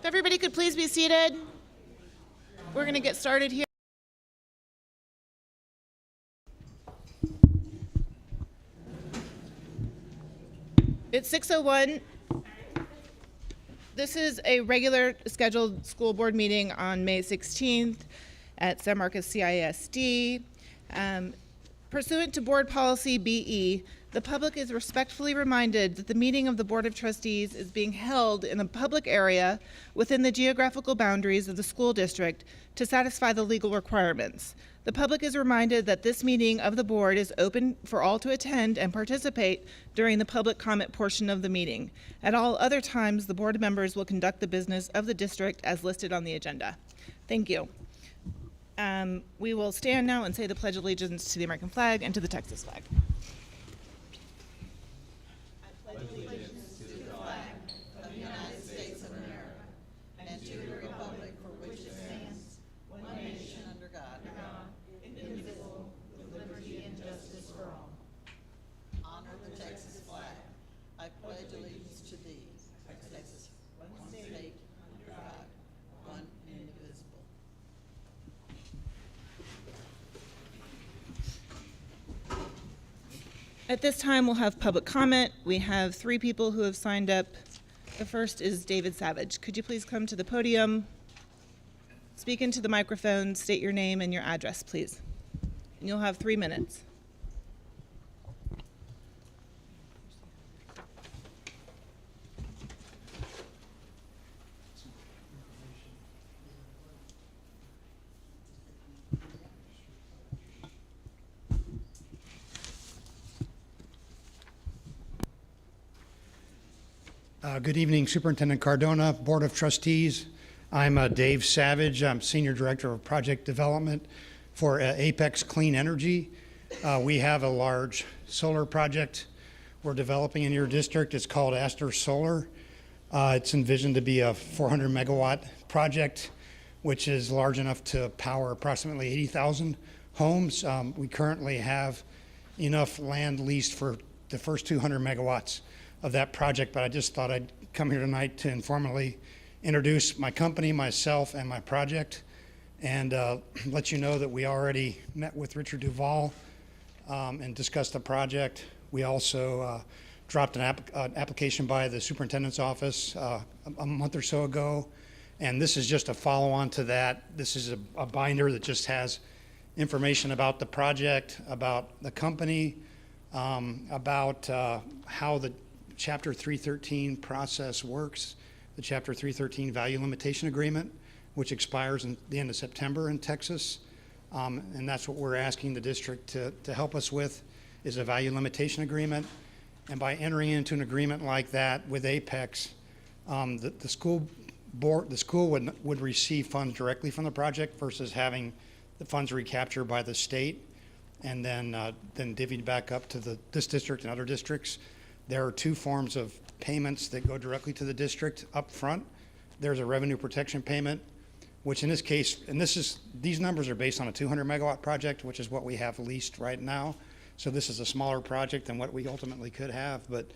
If everybody could please be seated. We're going to get started here. It's 6:01. This is a regular scheduled school board meeting on May 16th at San Marcos CISD. Pursuant to Board Policy BE, the public is respectfully reminded that the meeting of the Board of Trustees is being held in a public area within the geographical boundaries of the school district to satisfy the legal requirements. The public is reminded that this meeting of the board is open for all to attend and participate during the public comment portion of the meeting. At all other times, the board members will conduct the business of the district as listed on the agenda. Thank you. We will stand now and say the Pledge of Allegiance to the American flag and to the Texas flag. I pledge allegiance to the flag of the United States of America and to the republic for which it stands, one nation under God, indivisible, with liberty and justice for all. Honor the Texas flag. I pledge allegiance to thee, Texas, one state, under God, one indivisible. At this time, we'll have public comment. We have 3 people who have signed up. The first is David Savage. Could you please come to the podium, speak into the microphone, state your name and your address, please. And you'll have 3 minutes. Good evening, Superintendent Cardona, Board of Trustees. I'm Dave Savage. I'm Senior Director of Project Development for Apex Clean Energy. We have a large solar project we're developing in your district. It's called Aster Solar. It's envisioned to be a 400 megawatt project, which is large enough to power approximately 80,000 homes. We currently have enough land leased for the first 200 megawatts of that project, but I just thought I'd come here tonight to informally introduce my company, myself, and my project, and let you know that we already met with Richard Duval and discussed the project. We also dropped an application by the superintendent's office a month or so ago, and this is just a follow-on to that. This is a binder that just has information about the project, about the company, about how the Chapter 313 process works, the Chapter 313 Value Limitation Agreement, which expires in the end of September in Texas. And that's what we're asking the district to help us with, is a value limitation agreement. And by entering into an agreement like that with Apex, the school would receive funds directly from the project versus having the funds recaptured by the state and then divvied back up to this district and other districts. There are 2 forms of payments that go directly to the district up front. There's a revenue protection payment, which in this case, and these numbers are based on a 200 megawatt project, which is what we have leased right now. So this is a smaller project than what we ultimately could have, but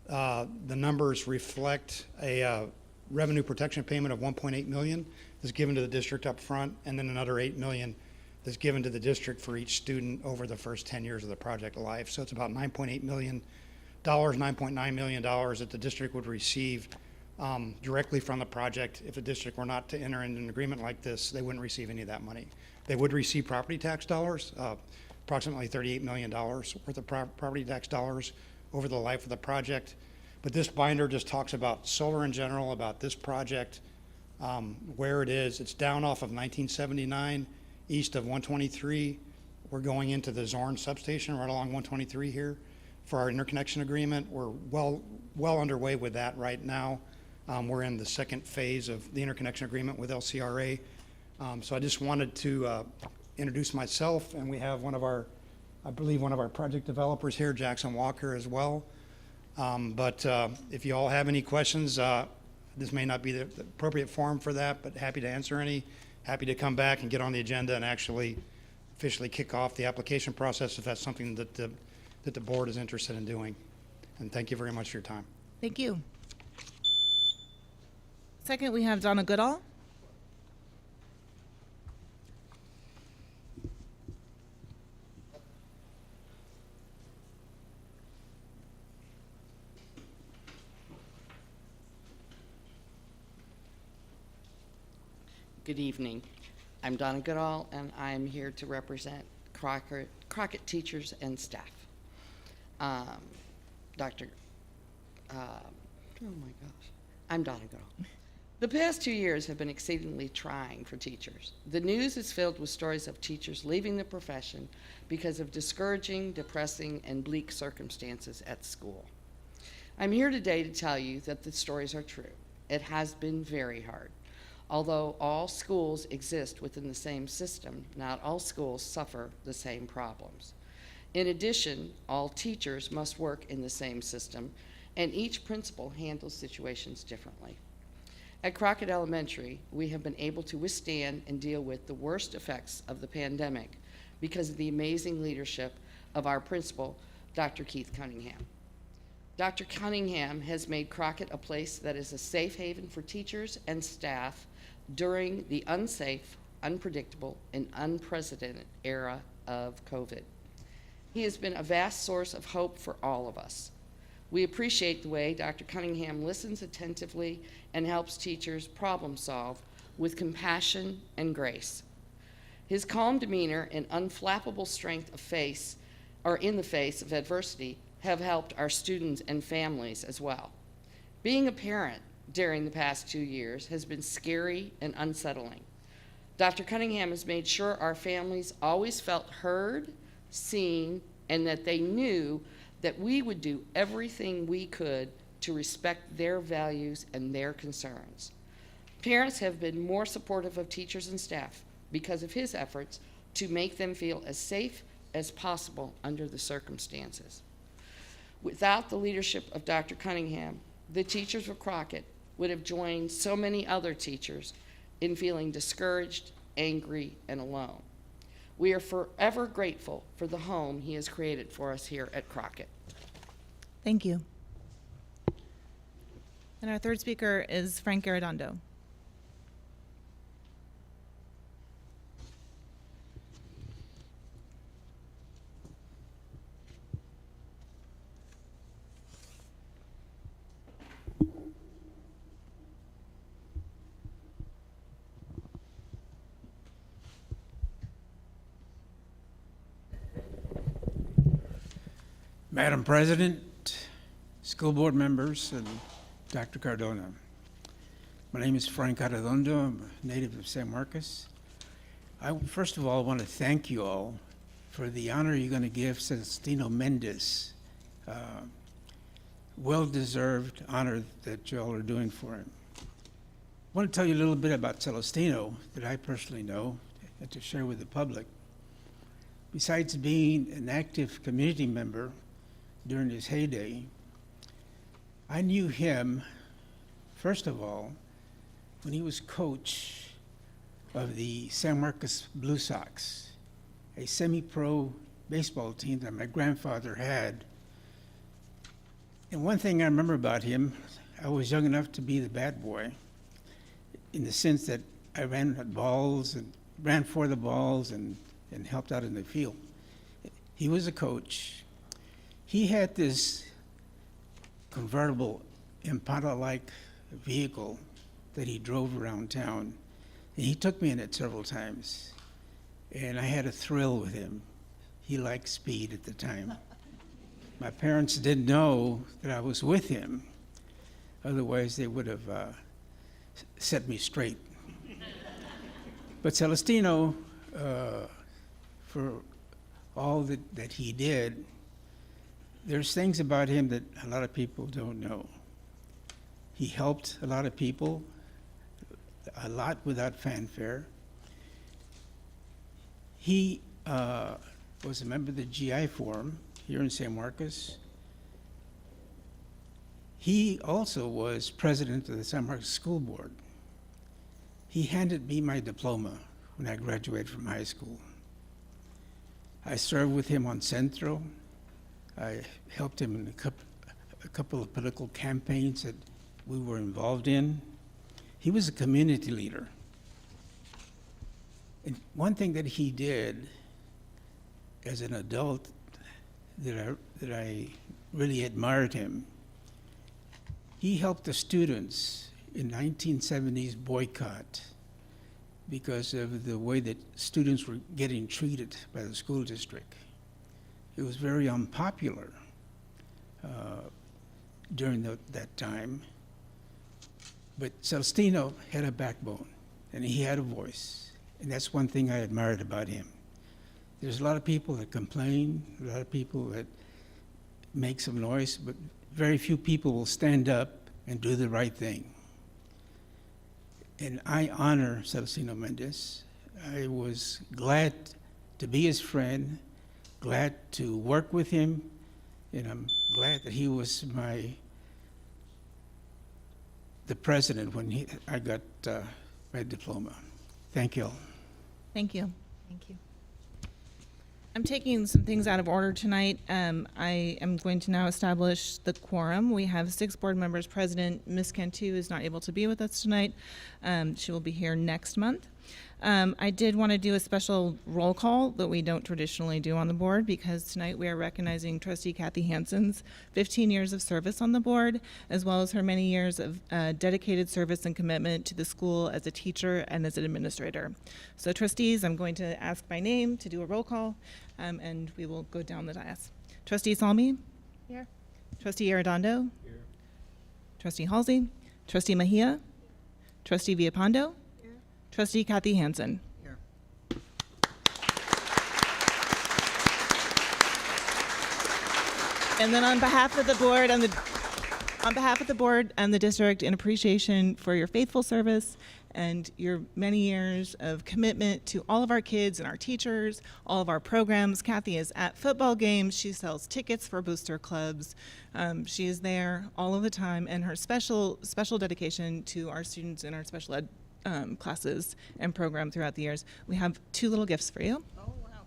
the numbers reflect a revenue protection payment of 1.8 million that's given to the district up front, and then another 8 million that's given to the district for each student over the first 10 years of the project life. So it's about $9.8 million. $9.9 million that the district would receive directly from the project. If the district were not to enter into an agreement like this, they wouldn't receive any of that money. They would receive property tax dollars, approximately $38 million worth of property tax dollars over the life of the project. But this binder just talks about solar in general, about this project, where it is. It's down off of 1979, east of 123. We're going into the Zorn substation right along 123 here for our interconnection agreement. We're well underway with that right now. We're in the second phase of the interconnection agreement with Lcra. So I just wanted to introduce myself, and we have I believe one of our project developers here, Jackson Walker, as well. But if you all have any questions, this may not be the appropriate forum for that, but happy to answer any. Happy to come back and get on the agenda and actually officially kick off the application process if that's something that the board is interested in doing. And thank you very much for your time. Thank you. Second, we have Donna Goodall. Good evening. I'm Donna Goodall, and I'm here to represent Crockett teachers and staff. I'm Donna Goodall. The past 2 years have been exceedingly trying for teachers. The news is filled with stories of teachers leaving the profession because of discouraging, depressing, and bleak circumstances at school. I'm here today to tell you that the stories are true. It has been very hard. Although all schools exist within the same system, not all schools suffer the same problems. In addition, all teachers must work in the same system, and each principal handles situations differently. At Crockett Elementary, we have been able to withstand and deal with the worst effects of the pandemic because of the amazing leadership of our principal, Dr. Keith Cunningham. Dr. Cunningham has made Crockett a place that is a safe haven for teachers and staff during the unsafe, unpredictable, and unprecedented era of COVID. He has been a vast source of hope for all of us. We appreciate the way Dr. Cunningham listens attentively and helps teachers problem solve with compassion and grace. His calm demeanor and unflappable strength in the face of adversity have helped our students and families as well. Being a parent during the past 2 years has been scary and unsettling. Dr. Cunningham has made sure our families always felt heard, seen, and that they knew that we would do everything we could to respect their values and their concerns. Parents have been more supportive of teachers and staff because of his efforts to make them feel as safe as possible under the circumstances. Without the leadership of Dr. Cunningham, the teachers of Crockett would have joined so many other teachers in feeling discouraged, angry, and alone. We are forever grateful for the home he has created for us here at Crockett. Thank you. And our third speaker is Frank Arredondo. Madam President, school board members, and Dr. Cardona. My name is Frank Arredondo. I'm a native of San Marcos. I first of all want to thank you all for the honor you're going to give Celestino Mendez. Well-deserved honor that you all are doing for him. I want to tell you a little bit about Celestino that I personally know and to share with the public. Besides being an active community member during his heyday, I knew him, first of all, when he was coach of the San Marcos Blue Sox, a semi-pro baseball team that my grandfather had. And one thing I remember about him, I was young enough to be the bad boy, in the sense that I ran at balls and ran for the balls and helped out in the field. He was a coach. He had this convertible Impala-like vehicle that he drove around town, and he took me in it several times, and I had a thrill with him. He liked speed at the time. My parents didn't know that I was with him, otherwise they would have set me straight. But Celestino, for all that he did, there's things about him that a lot of people don't know. He helped a lot of people, a lot without fanfare. He was a member of the GI Forum here in San Marcos. He also was president of the San Marcos School Board. He handed me my diploma when I graduated from high school. I served with him on Centro. I helped him in a couple of political campaigns that we were involved in. He was a community leader. And one thing that he did as an adult that I really admired him, he helped the students in 1970s boycott because of the way that students were getting treated by the school district. It was very unpopular during that time. But Celestino had a backbone, and he had a voice. And that's one thing I admired about him. There's a lot of people that complain, a lot of people that make some noise, but very few people will stand up and do the right thing. And I honor Celestino Mendez. I was glad to be his friend, glad to work with him, and I'm glad that he was the president when I got my diploma. Thank you all. Thank you. Thank you. I'm taking some things out of order tonight. I am going to now establish the quorum. We have 6 board members present. Ms. Cantu is not able to be with us tonight. She will be here next month. I did want to do a special roll call that we don't traditionally do on the board, because tonight we are recognizing Trustee Kathy Hansen's 15 years of service on the board, as well as her many years of dedicated service and commitment to the school as a teacher and as an administrator. So trustees, I'm going to ask by name to do a roll call, and we will go down the dais. Trustee Salmi? Here. Trustee Arredondo? Here. Trustee Halsey? Trustee Mejia? Trustee Villapando? Trustee Kathy Hansen. Here. And then on behalf of the board and the district, in appreciation for your faithful service and your many years of commitment to all of our kids and our teachers, all of our programs. Kathy is at football games. She sells tickets for booster clubs. She is there all of the time, and her special dedication to our students in our special ed classes and program throughout the years. We have 2 little gifts for you. Oh, wow.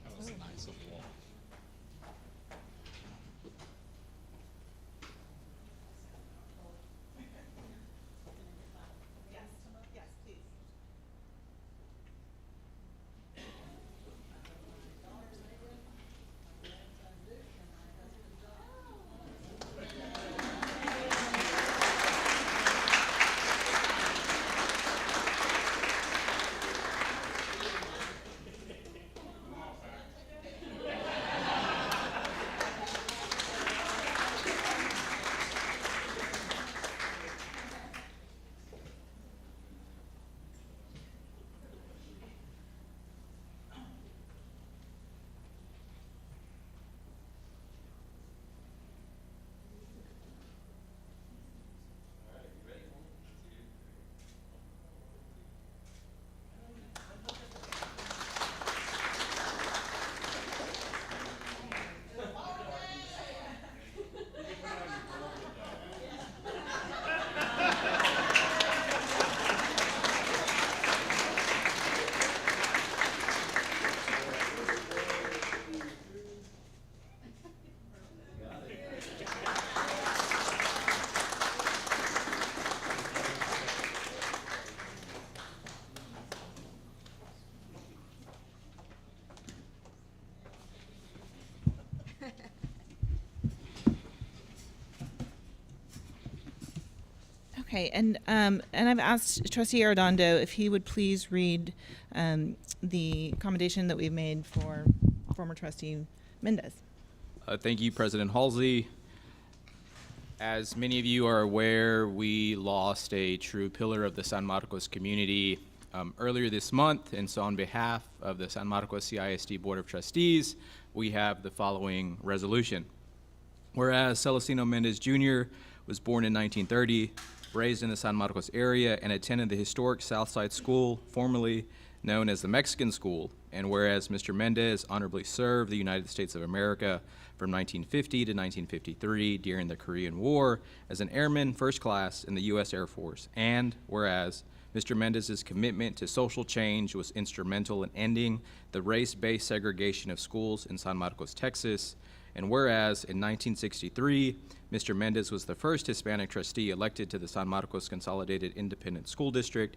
That was nice of you all. Yes, please. Okay, and I've asked Trustee Arredondo if he would please read the commendation that we've made for former Trustee Mendez. Thank you, President Halsey. As many of you are aware, we lost a true pillar of the San Marcos community earlier this month, and so on behalf of the San Marcos CISD Board of Trustees, we have the following resolution. Whereas Celestino Mendez Jr. was born in 1930, raised in the San Marcos area, and attended the historic Southside School, formerly known as the Mexican School, and whereas Mr. Mendez honorably served the United States of America from 1950 to 1953 during the Korean War as an airman first class in the U.S. Air Force, and whereas Mr. Mendez's commitment to social change was instrumental in ending the race-based segregation of schools in San Marcos, Texas. And whereas in 1963, Mr. Mendez was the first Hispanic trustee elected to the San Marcos Consolidated Independent School District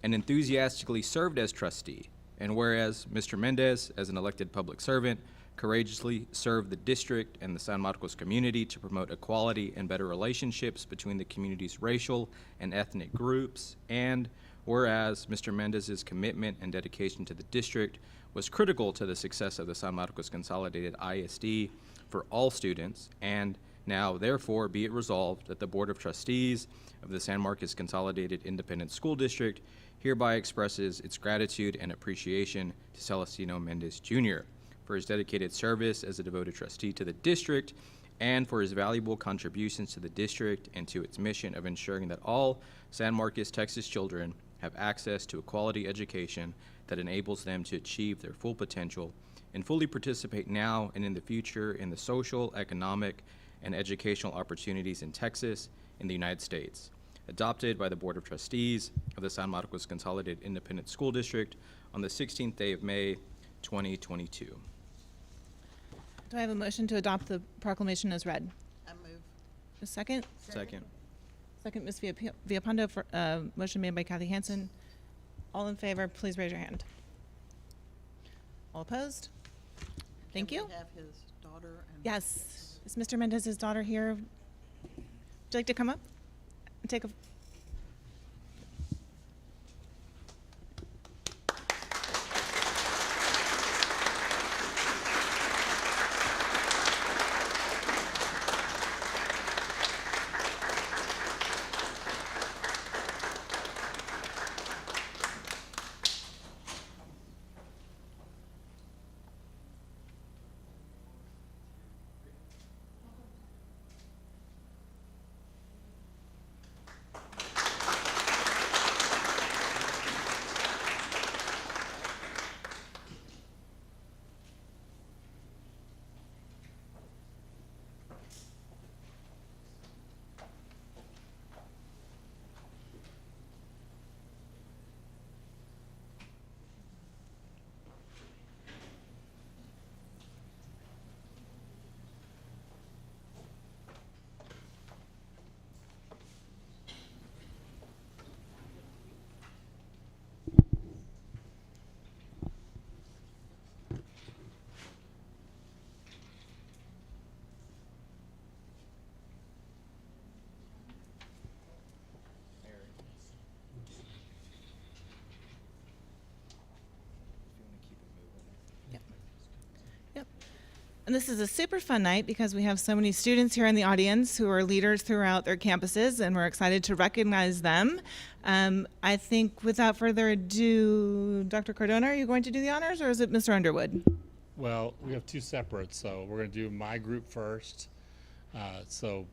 and enthusiastically served as trustee. And whereas Mr. Mendez, as an elected public servant, courageously served the district and the San Marcos community to promote equality and better relationships between the community's racial and ethnic groups. And whereas Mr. Mendez's commitment and dedication to the district was critical to the success of the San Marcos Consolidated ISD for all students. And now, therefore, be it resolved that the Board of Trustees of the San Marcos Consolidated Independent School District hereby expresses its gratitude and appreciation to Celestino Mendez Jr. for his dedicated service as a devoted trustee to the district and for his valuable contributions to the district and to its mission of ensuring that all San Marcos, Texas children have access to a quality education that enables them to achieve their full potential and fully participate now and in the future in the social, economic, and educational opportunities in Texas and the United States. Adopted by the Board of Trustees of the San Marcos Consolidated Independent School District on the 16th day of May, 2022. Do I have a motion to adopt the proclamation as read? I move. A second? Second. Second, Ms. Villapando, for, motion made by Kathy Hansen. All in favor, please raise your hand. All opposed? Thank Can you. we have his daughter and? Yes. Is Mr. Mendez's daughter here? Would you like to come up and take a? Yep. And this is a super fun night because we have so many students here in the audience who are leaders throughout their campuses, and we're excited to recognize them. I think without further ado, Dr. Cardona, are you going to do the honors, or is it Mr. Underwood? Well, we have two separate, so we're going to do my group first. So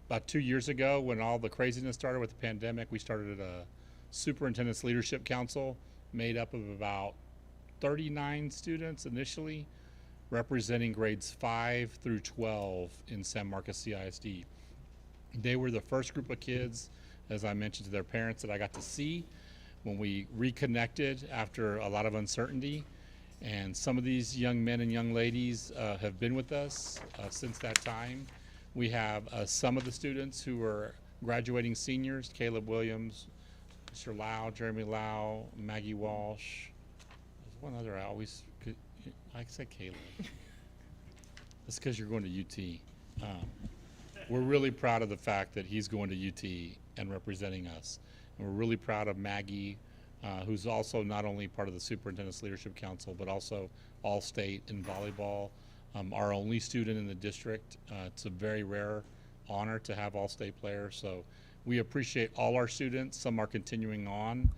about 2 years ago, when all the craziness started with the pandemic, we started a Superintendent's Leadership Council made up of about 39 students initially, representing grades 5 through 12 in San Marcos CISD. They were the first group of kids, as I mentioned to their parents, that I got to see when we reconnected after a lot of uncertainty. And some of these young men and young ladies have been with us since that time. We have some of the students who are graduating seniors: Caleb Williams, Mr. Lau, Jeremy Lau, Maggie Walsh. There's one other I said Caleb. That's because you're going to UT. We're really proud of the fact that he's going to UT and representing us. And we're really proud of Maggie, who's also not only part of the Superintendent's Leadership Council, but also All-State in volleyball, our only student in the district. It's a very rare honor to have All-State players. So we appreciate all our students. Some are continuing on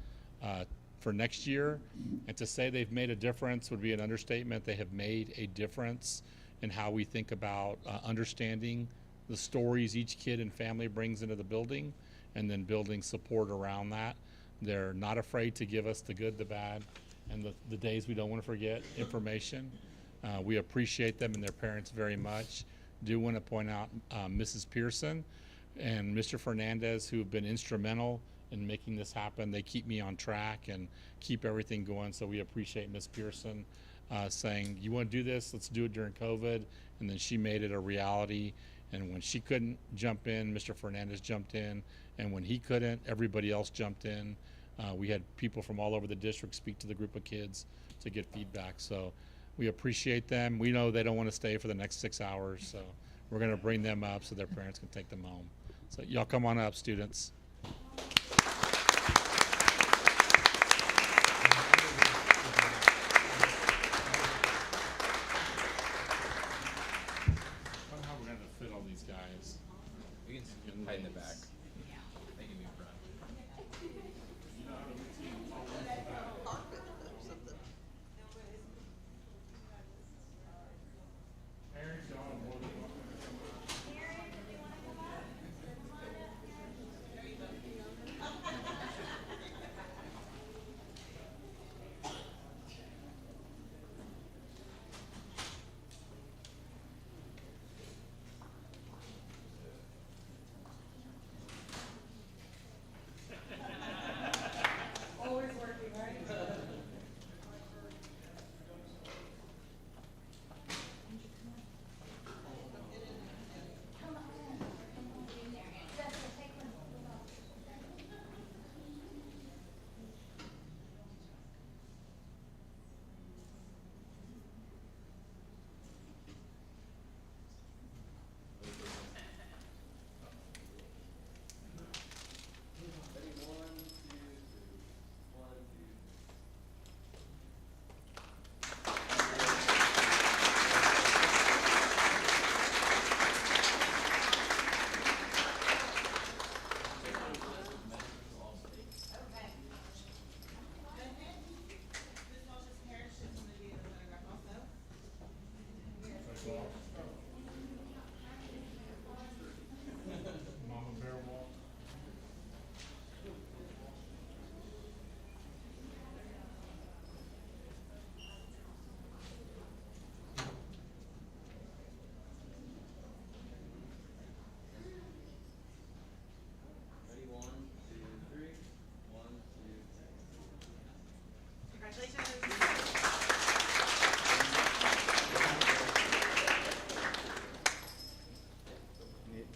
for next year. And to say they've made a difference would be an understatement. They have made a difference in how we think about understanding the stories each kid and family brings into the building, and then building support around that. They're not afraid to give us the good, the bad, and the days we don't want to forget information. We appreciate them and their parents very much. Do want to point out Mrs. Pearson and Mr. Fernandez, who have been instrumental in making this happen. They keep me on track and keep everything going, so we appreciate Ms. Pearson saying, you want to do this, let's do it during COVID, and then she made it a reality. And when she couldn't jump in, Mr. Fernandez jumped in, and when he couldn't, everybody else jumped in. We had people from all over the district speak to the group of kids to get feedback, so we appreciate them. We know they don't want to stay for the next 6 hours, so we're going to bring them up so their parents can take them home. So y'all come on up, students. How we're going to fit all these guys. We can hide in the back. They can be in front.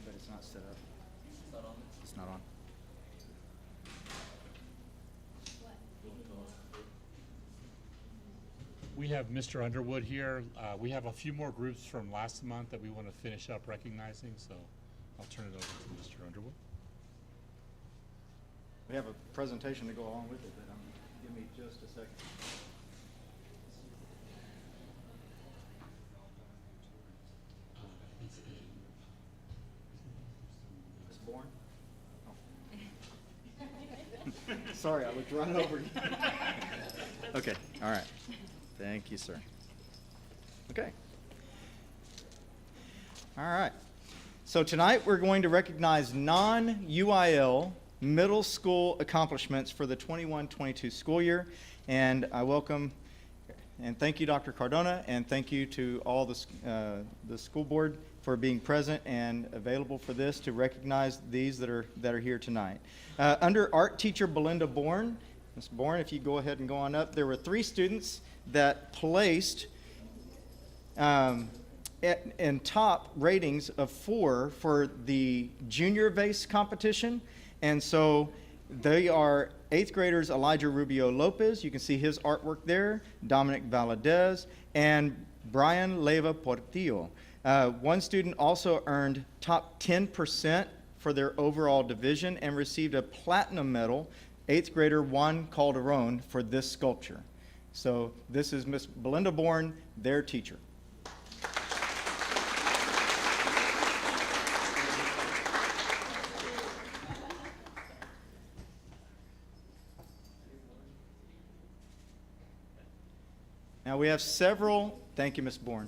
But it's not set up. It's not on. We have Mr. Underwood here. We have a few more groups from last month that we want to finish up recognizing, so I'll turn it over to Mr. Underwood. We have a presentation to go along with it, but give me just a second. Ms. Bourne? Oh. Sorry, I looked right over you. Okay, all right. Thank you, sir. Okay. All right. So tonight we're going to recognize non-UIL middle school accomplishments for the 21-22 school year. And I welcome and thank you, Dr. Cardona, and thank you to all the school board for being present and available for this to recognize these that are here tonight. Under art teacher Belinda Bourne, Ms. Bourne, if you go ahead and go on up, there were 3 students that placed in top ratings of 4 for the junior Vase competition. And so they are 8th graders Elijah Rubio Lopez, you can see his artwork there, Dominic Valadez, and Brian Leva Portillo. One student also earned top 10% for their overall division and received a platinum medal, 8th grader Juan Calderon, for this sculpture. So this is Miss Belinda Bourne, their teacher. Now we have several, thank you, Ms. Bourne.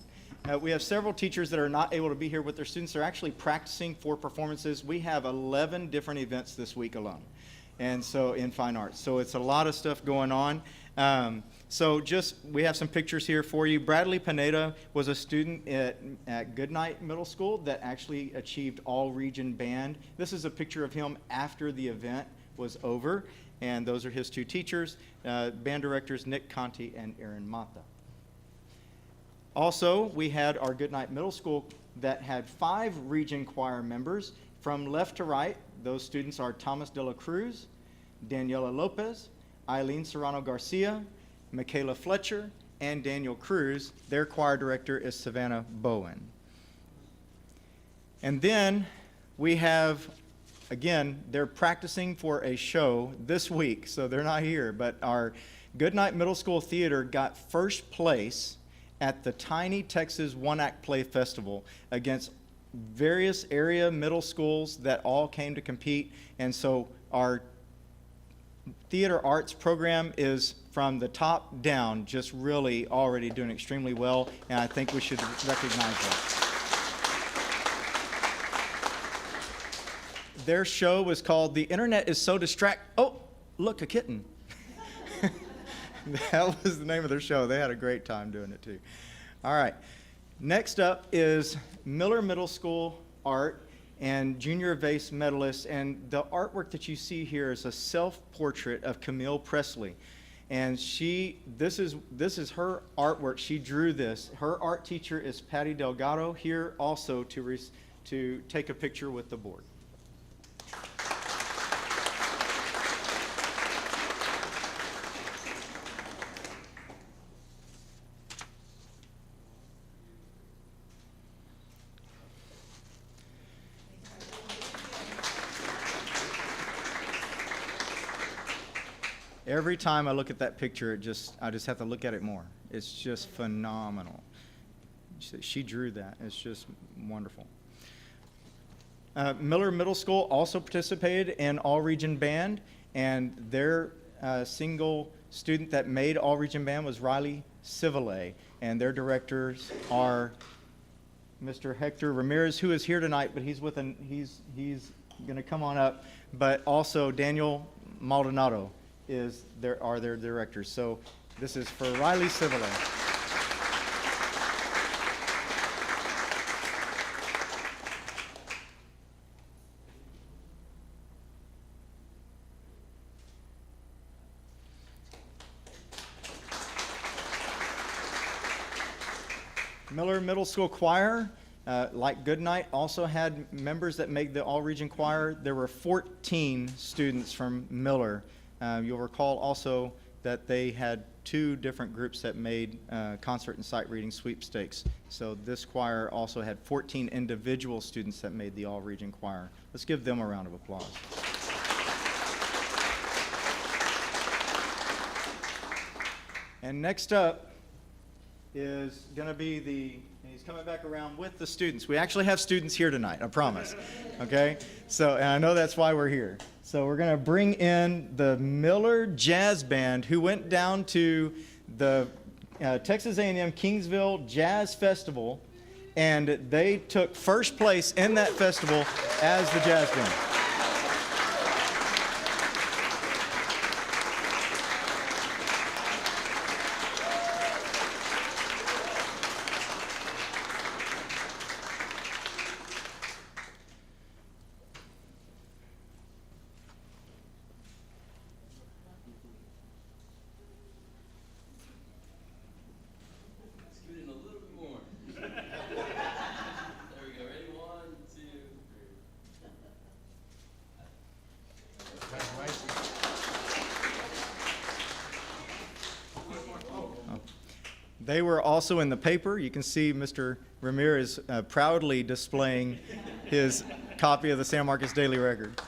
We have several teachers that are not able to be here with their students. They're actually practicing for performances. We have 11 different events this week alone, and so in fine arts. So it's a lot of stuff going on. We have some pictures here for you. Bradley Pineda was a student at Goodnight Middle School that actually achieved all-region band. This is a picture of him after the event was over, and those are his two teachers, band directors Nick Conti and Aaron Mata. Also, we had our Goodnight Middle School that had 5 region choir members. From left to right, those students are Thomas de la Cruz, Daniela Lopez, Eileen Serrano Garcia, Michaela Fletcher, and Daniel Cruz. Their choir director is Savannah Bowen. And then we have, again, they're practicing for a show this week, so they're not here, but our Goodnight Middle School Theater got first place at the Tiny Texas One-Act Play Festival against various area middle schools that all came to compete. And so our theater arts program is from the top down, just really already doing extremely well, and I think we should recognize that. Their show was called The Internet is So Oh, look, a kitten. That was the name of their show. They had a great time doing it too. All right. Next up is Miller Middle School art and junior Vase medalists. And the artwork that you see here is a self-portrait of Camille Presley. And this is her artwork. She drew this. Her art teacher is Patty Delgado, here also to take a picture with the board. Every time I look at that picture, I just have to look at it more. It's just phenomenal. She drew that. It's just wonderful. Miller Middle School also participated in All-Region Band, and their single student that made All-Region Band was Riley Civilay, and their directors are Mr. Hector Ramirez, who is here tonight, but he's going to come on up, but also Daniel Maldonado are their directors. So this is for Riley Civilay. Miller Middle School Choir, like Goodnight, also had members that made the all-region choir. There were 14 students from Miller. You'll recall also that they had 2 different groups that made concert and sight reading sweepstakes. So this choir also had 14 individual students that made the all-region choir. Let's give them a round of applause. And next up is going to be he's coming back around with the students. We actually have students here tonight, I promise. Okay? So, and I know that's why we're here. So we're going to bring in the Miller Jazz Band, who went down to the Texas A&M Kingsville Jazz Festival, and they took first place in that festival as the jazz band. They were also in the paper. You can see Mr. Ramirez proudly displaying his copy of the San Marcos Daily Record.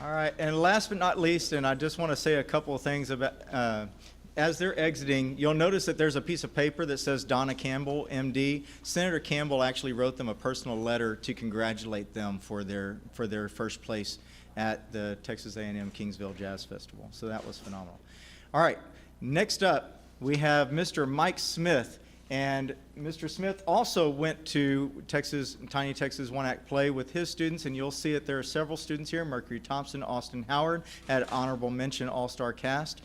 All right, and last but not least, and I just want to say a couple of things about, as they're exiting, you'll notice that there's a piece of paper that says Donna Campbell, MD. Senator Campbell actually wrote them a personal letter to congratulate them for their first place at the Texas A&M Kingsville Jazz Festival. So that was phenomenal. All right, next up, we have Mr. Mike Smith, And Mr. Smith also went to Tiny Texas One Act Play with his students, and you'll see that there are several students here. Mercury Thompson, Austin Howard had honorable mention all-star cast.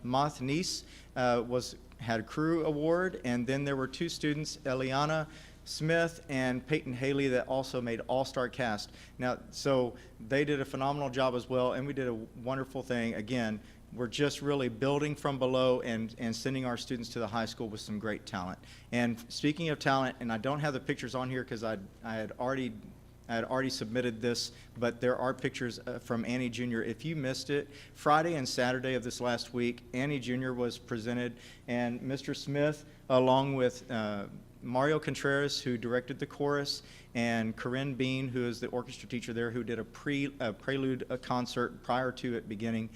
Moth Nice had a crew award, and then there were two students, Eliana Smith and Peyton Haley, that also made all-star cast. Now, so they did a phenomenal job as well, and we did a wonderful thing. Again, we're just really building from below and sending our students to the high school with some great talent. And speaking of talent, and I don't have the pictures on here because I had already submitted this, but there are pictures from Annie Jr. If you missed it, Friday and Saturday of this last week, Annie Jr. was presented, and Mr. Smith, along with Mario Contreras, who directed the chorus, and Corinne Bean, who is the orchestra teacher there, who did a prelude concert prior to it beginning.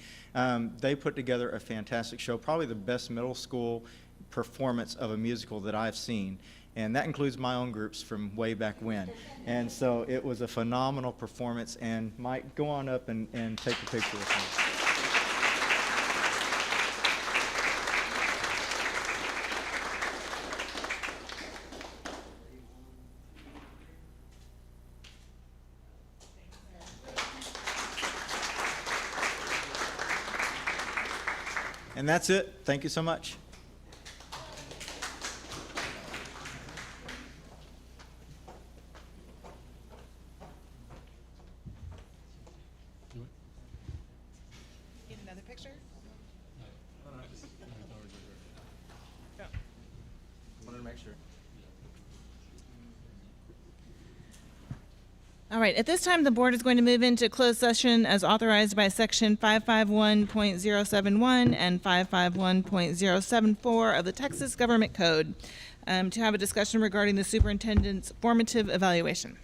They put together a fantastic show, probably the best middle school performance of a musical that I've seen. And that includes my own groups from way back when. And so it was a phenomenal performance. And Mike, go on up and take a picture with me. And that's it. Thank you so much. Get another picture? Go. Wanted to make sure. All right, at this time, the board is going to move into closed session as authorized by section 551.071 and 551.074 of the Texas Government Code to have a discussion regarding the superintendent's formative evaluation.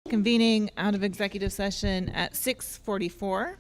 Convening out of executive session at 6:44.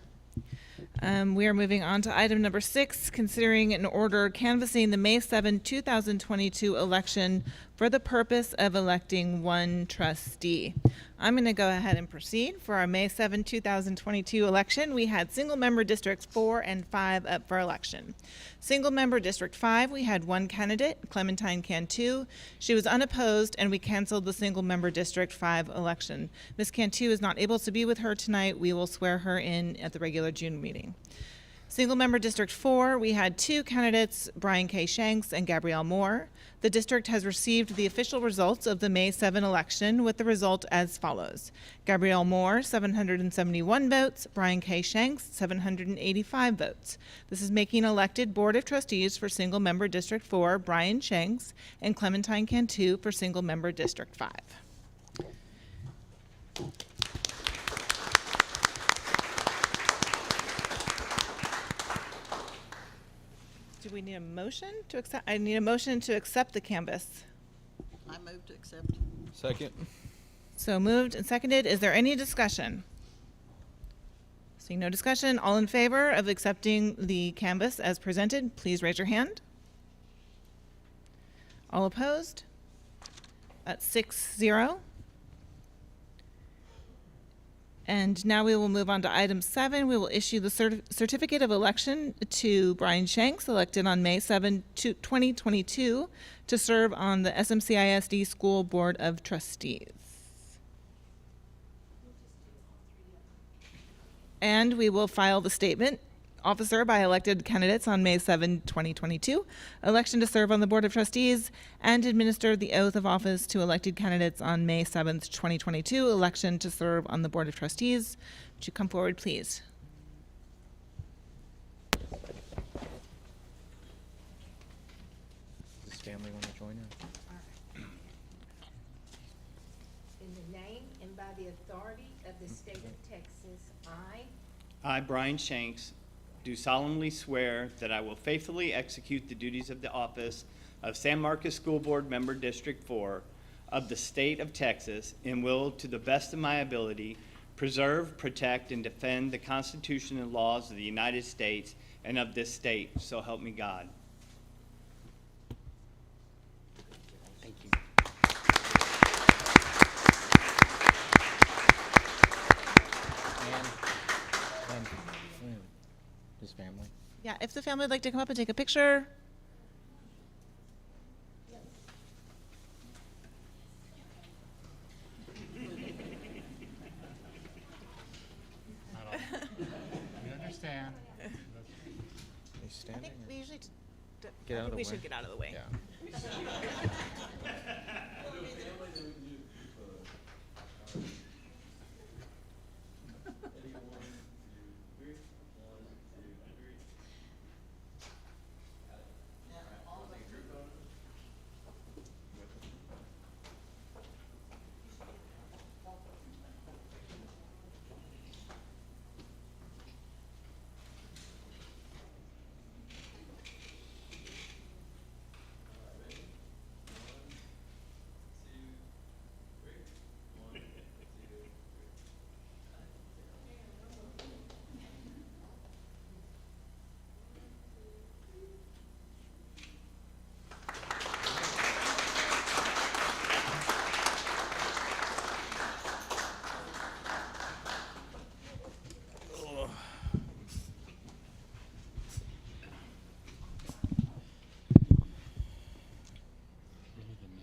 We are moving on to item number 6, considering an order canvassing the May 7, 2022 election for the purpose of electing one trustee. I'm going to go ahead and proceed. For our May 7, 2022 election, we had single-member districts 4 and 5 up for election. Single-member District 5, we had one candidate, Clementine Cantu. She was unopposed, and we canceled the single-member District 5 election. Ms. Cantu is not able to be with her tonight. We will swear her in at the regular June meeting. Single-member District 4, we had two candidates, Brian K. Shanks and Gabrielle Moore. The district has received the official results of the May 7 election with the result as follows. Gabrielle Moore, 771 votes. Brian K. Shanks, 785 votes. This is making elected Board of Trustees for single-member District 4, Brian Shanks, and Clementine Cantu for single-member District 5. Do we need a motion to accept? I need a motion to accept the canvas. I move to accept. Second. So moved and seconded. Is there any discussion? Seeing no discussion, all in favor of accepting the canvas as presented, please raise your hand. All opposed? That's 6-0. And now we will move on to item 7. We will issue the certificate of election to Brian Shanks, elected on May 7, 2022, to serve on the SMCISD School Board of Trustees. And we will file the statement, officer by elected candidates on May 7, 2022, election to serve on the Board of Trustees, and administer the oath of office to elected candidates on May 7th, 2022, election to serve on the Board of Trustees. Would you come forward, please? Does his family want to join her? In the name and by the authority of the state of Texas, I, Brian Shanks, do solemnly swear that I will faithfully execute the duties of the office of San Marcos School Board Member District 4 of the state of Texas and will, to the best of my ability, preserve, protect, and defend the Constitution and laws of the United States and of this state. So help me God. Thank you. And his family. Yeah, if the family would like to come up and take a picture. We understand. He's I standing. think we usually Get out of the we way. should get out of the way. Yeah.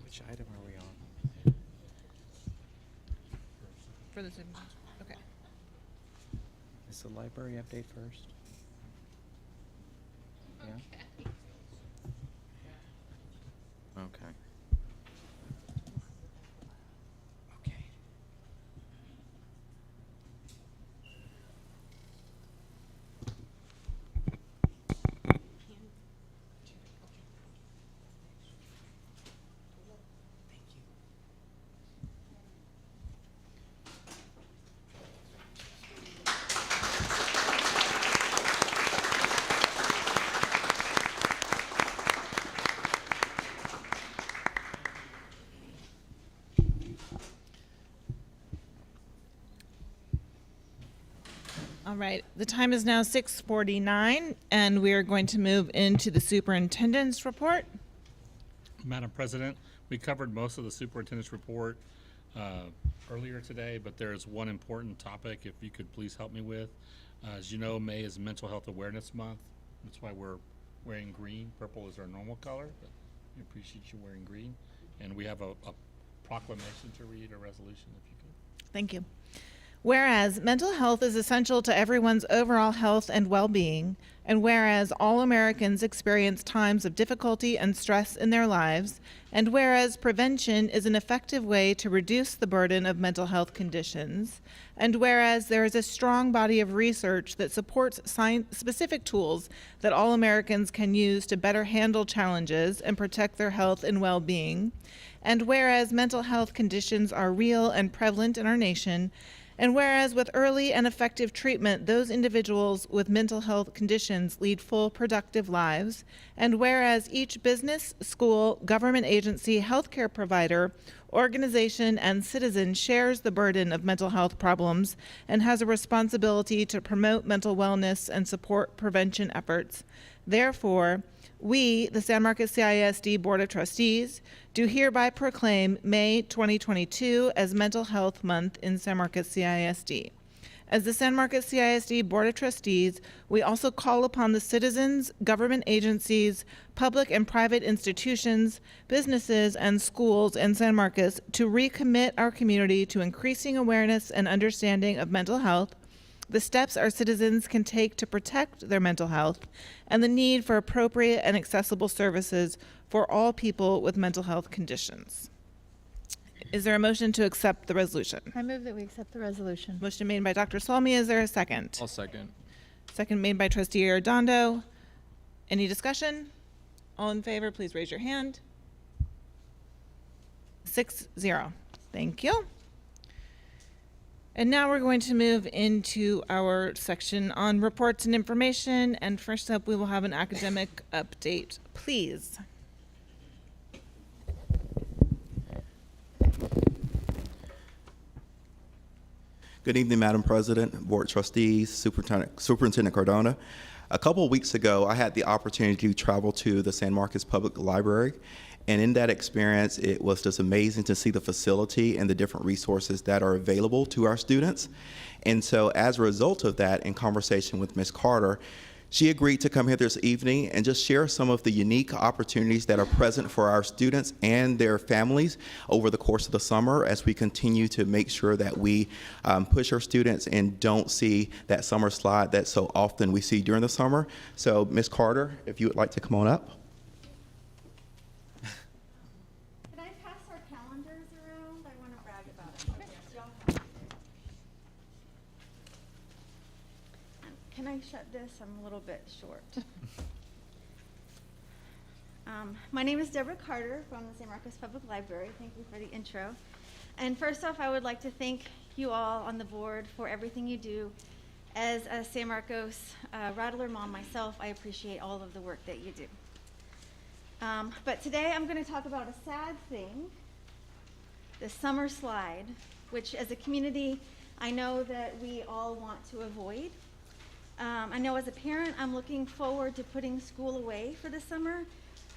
Which item are we on? For the okay. Is the library update first? Yeah? Okay. Okay. All right, the time is now 6:49, and we are going to move into the superintendent's report. Madam President, we covered most of the superintendent's report earlier today, but there is one important topic if you could please help me with. As you know, May is Mental Health Awareness Month. That's why we're wearing green. Purple is our normal color, but we appreciate you wearing green. And we have a proclamation to read, a resolution, if you could. Thank you. Whereas mental health is essential to everyone's overall health and well-being, and whereas all Americans experience times of difficulty and stress in their lives, and whereas prevention is an effective way to reduce the burden of mental health conditions, and whereas there is a strong body of research that supports specific tools that all Americans can use to better handle challenges and protect their health and well-being, and whereas mental health conditions are real and prevalent in our nation, and whereas with early and effective treatment, those individuals with mental health conditions lead full, productive lives, and whereas each business, school, government agency, healthcare provider, organization, and citizen shares the burden of mental health problems and has a responsibility to promote mental wellness and support prevention efforts. Therefore, we, the San Marcos CISD Board of Trustees, do hereby proclaim May 2022 as Mental Health Month in San Marcos CISD. As the San Marcos CISD Board of Trustees, we also call upon the citizens, government agencies, public and private institutions, businesses, and schools in San Marcos to recommit our community to increasing awareness and understanding of mental health, the steps our citizens can take to protect their mental health, and the need for appropriate and accessible services for all people with mental health conditions. Is there a motion to accept the resolution? I move that we accept the resolution. Motion made by Dr. Salmi. Is there a second? I'll second. Second made by Trustee Arredondo. Any discussion? All in favor, please raise your hand. 6-0. Thank you. And now we're going to move into our section on reports and information. And first up, we will have an academic update, please. Good evening, Madam President, Board Trustees, Superintendent Cardona. A couple of weeks ago, I had the opportunity to travel to the San Marcos Public Library. And in that experience, it was just amazing to see the facility and the different resources that are available to our students. And so as a result of that, in conversation with Ms. Carter, she agreed to come here this evening and just share some of the unique opportunities that are present for our students and their families over the course of the summer as we continue to make sure that we push our students and don't see that summer slide that so often we see during the summer. So Ms. Carter, if you would like to come on up. Can I shut this? I'm a little bit short. My name is Deborah Carter from the San Marcos Public Library. Thank you for the intro. And first off, I would like to thank you all on the board for everything you do. As a San Marcos Rattler mom myself, I appreciate all of the work that you do. But today I'm going to talk about a sad thing, the summer slide, which as a community, I know that we all want to avoid. I know as a parent, I'm looking forward to putting school away for the summer.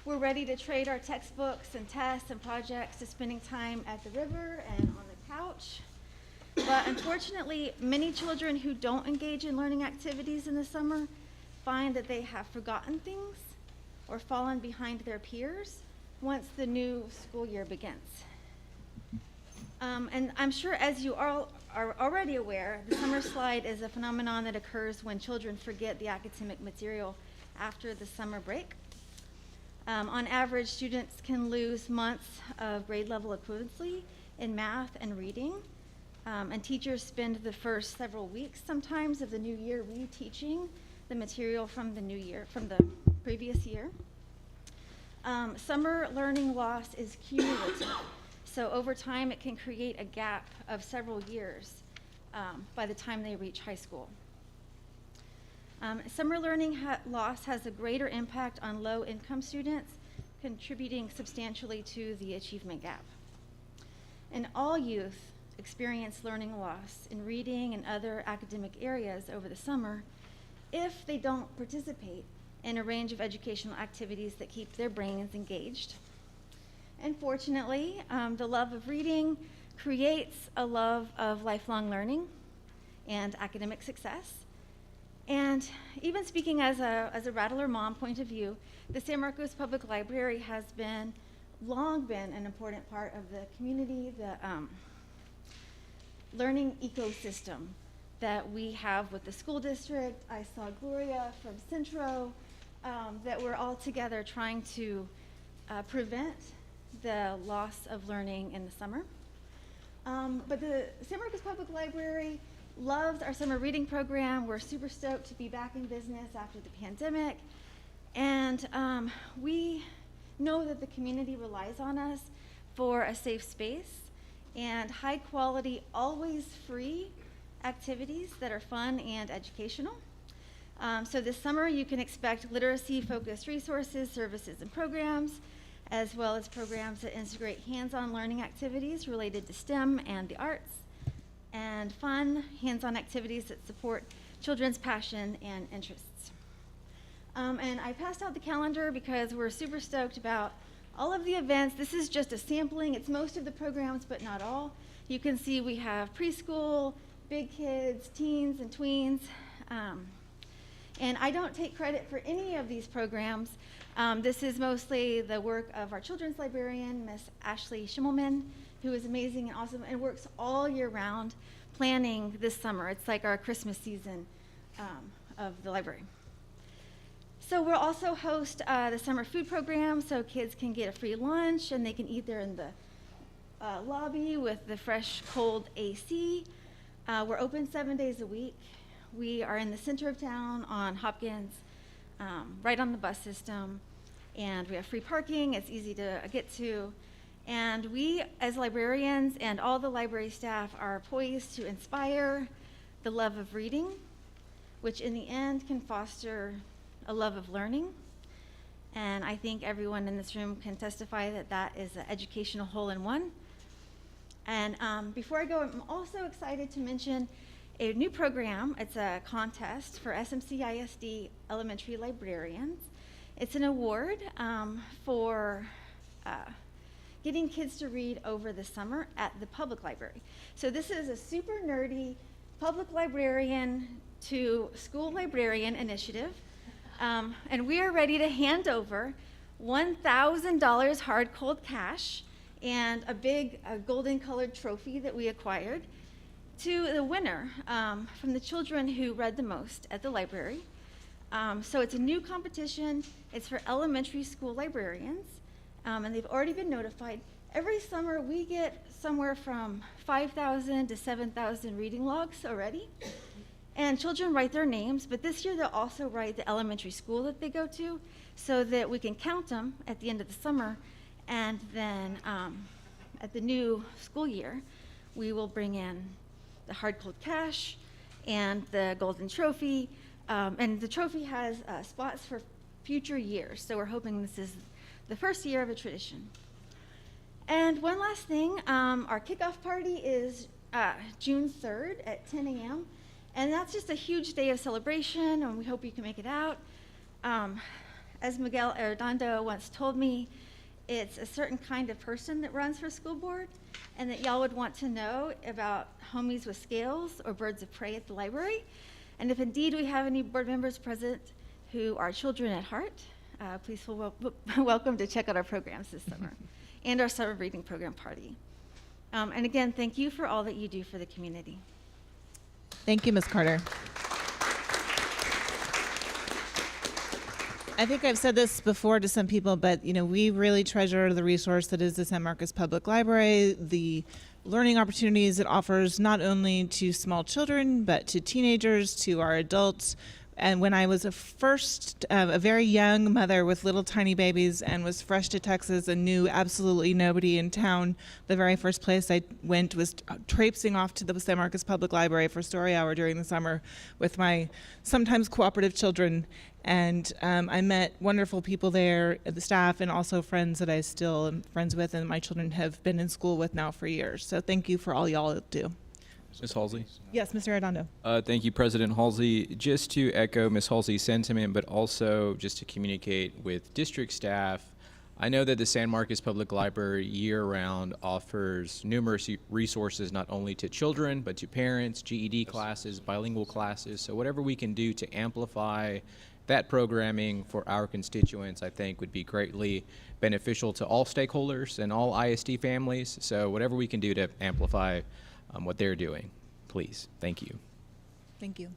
We're ready to trade our textbooks and tests and projects to spending time at the river and on the couch. But unfortunately, many children who don't engage in learning activities in the summer find that they have forgotten things or fallen behind their peers once the new school year begins. And I'm sure as you all are already aware, the summer slide is a phenomenon that occurs when children forget the academic material after the summer break. On average, students can lose months of grade level equivalency in math and reading. And teachers spend the first several weeks sometimes of the new year reteaching the material from the new year, from the previous year. Summer learning loss is cumulative. So over time, it can create a gap of several years by the time they reach high school. Summer learning loss has a greater impact on low-income students, contributing substantially to the achievement gap. And all youth experience learning loss in reading and other academic areas over the summer if they don't participate in a range of educational activities that keep their brains engaged. And fortunately, the love of reading creates a love of lifelong learning and academic success. And even speaking as a Rattler mom point of view, the San Marcos Public Library has long been an important part of the community, the learning ecosystem that we have with the school district. I saw Gloria from Centro, that we're all together trying to prevent the loss of learning in the summer. But the San Marcos Public Library loves our summer reading program. We're super stoked to be back in business after the pandemic. And we know that the community relies on us for a safe space and high quality, always free activities that are fun and educational. So this summer you can expect literacy-focused resources, services, and programs, as well as programs that integrate hands-on learning activities related to STEM and the arts, and fun hands-on activities that support children's passion and interests. And I passed out the calendar because we're super stoked about all of the events. This is just a sampling. It's most of the programs, but not all. You can see we have preschool, big kids, teens, and tweens. And I don't take credit for any of these programs. This is mostly the work of our children's librarian, Miss Ashley Schimmelman, who is amazing and awesome and works all year round planning this summer. It's like our Christmas season of the library. So we'll also host the summer food program so kids can get a free lunch and they can eat there in the lobby with the fresh, cold AC. We're open 7 days a week. We are in the center of town on Hopkins, right on the bus system, and we have free parking. It's easy to get to. And we, as librarians and all the library staff, are poised to inspire the love of reading, which in the end can foster a love of learning. And I think everyone in this room can testify that that is an educational hole-in-one. And before I go, I'm also excited to mention a new program. It's a contest for SMCISD elementary librarians. It's an award for getting kids to read over the summer at the public library. So this is a super nerdy public librarian to school librarian initiative. And we are ready to hand over $1,000 hard cold cash and a big golden colored trophy that we acquired to the winner from the children who read the most at the library. So it's a new competition. It's for elementary school librarians, and they've already been notified. Every summer we get somewhere from 5,000 to 7,000 reading logs already. And children write their names, but this year they'll also write the elementary school that they go to so that we can count them at the end of the summer. And then at the new school year, we will bring in the hard cold cash and the golden trophy. And the trophy has spots for future years. So we're hoping this is the first year of a tradition. And one last thing, our kickoff party is June 3rd at 10 a.m. And that's just a huge day of celebration, and we hope you can make it out. As Miguel Arredondo once told me, it's a certain kind of person that runs for school board, and that y'all would want to know about homies with scales or birds of prey at the library. And if indeed we have any board members present who are children at heart, please feel welcome to check out our programs this summer and our summer reading program party. And again, thank you for all that you do for the community. Thank you, Ms. Carter. I think I've said this before to some people, but we really treasure the resource that is the San Marcos Public Library, the learning opportunities it offers not only to small children, but to teenagers, to our adults. And when I was a very young mother with little tiny babies and was fresh to Texas and knew absolutely nobody in town, the very first place I went was traipsing off to the San Marcos Public Library for story hour during the summer with my sometimes cooperative children. And I met wonderful people there, the staff, and also friends that I still am friends with and my children have been in school with now for years. So thank you for all y'all do. Ms. Halsey? Yes, Mr. Arredondo. Thank you, President Halsey. Just to echo Ms. Halsey's sentiment, but also just to communicate with district staff, I know that the San Marcos Public Library year-round offers numerous resources not only to children, but to parents, GED classes, bilingual classes. So whatever we can do to amplify that programming for our constituents, I think would be greatly beneficial to all stakeholders and all ISD families. So whatever we can do to amplify what they're doing, please. Thank you. Thank you.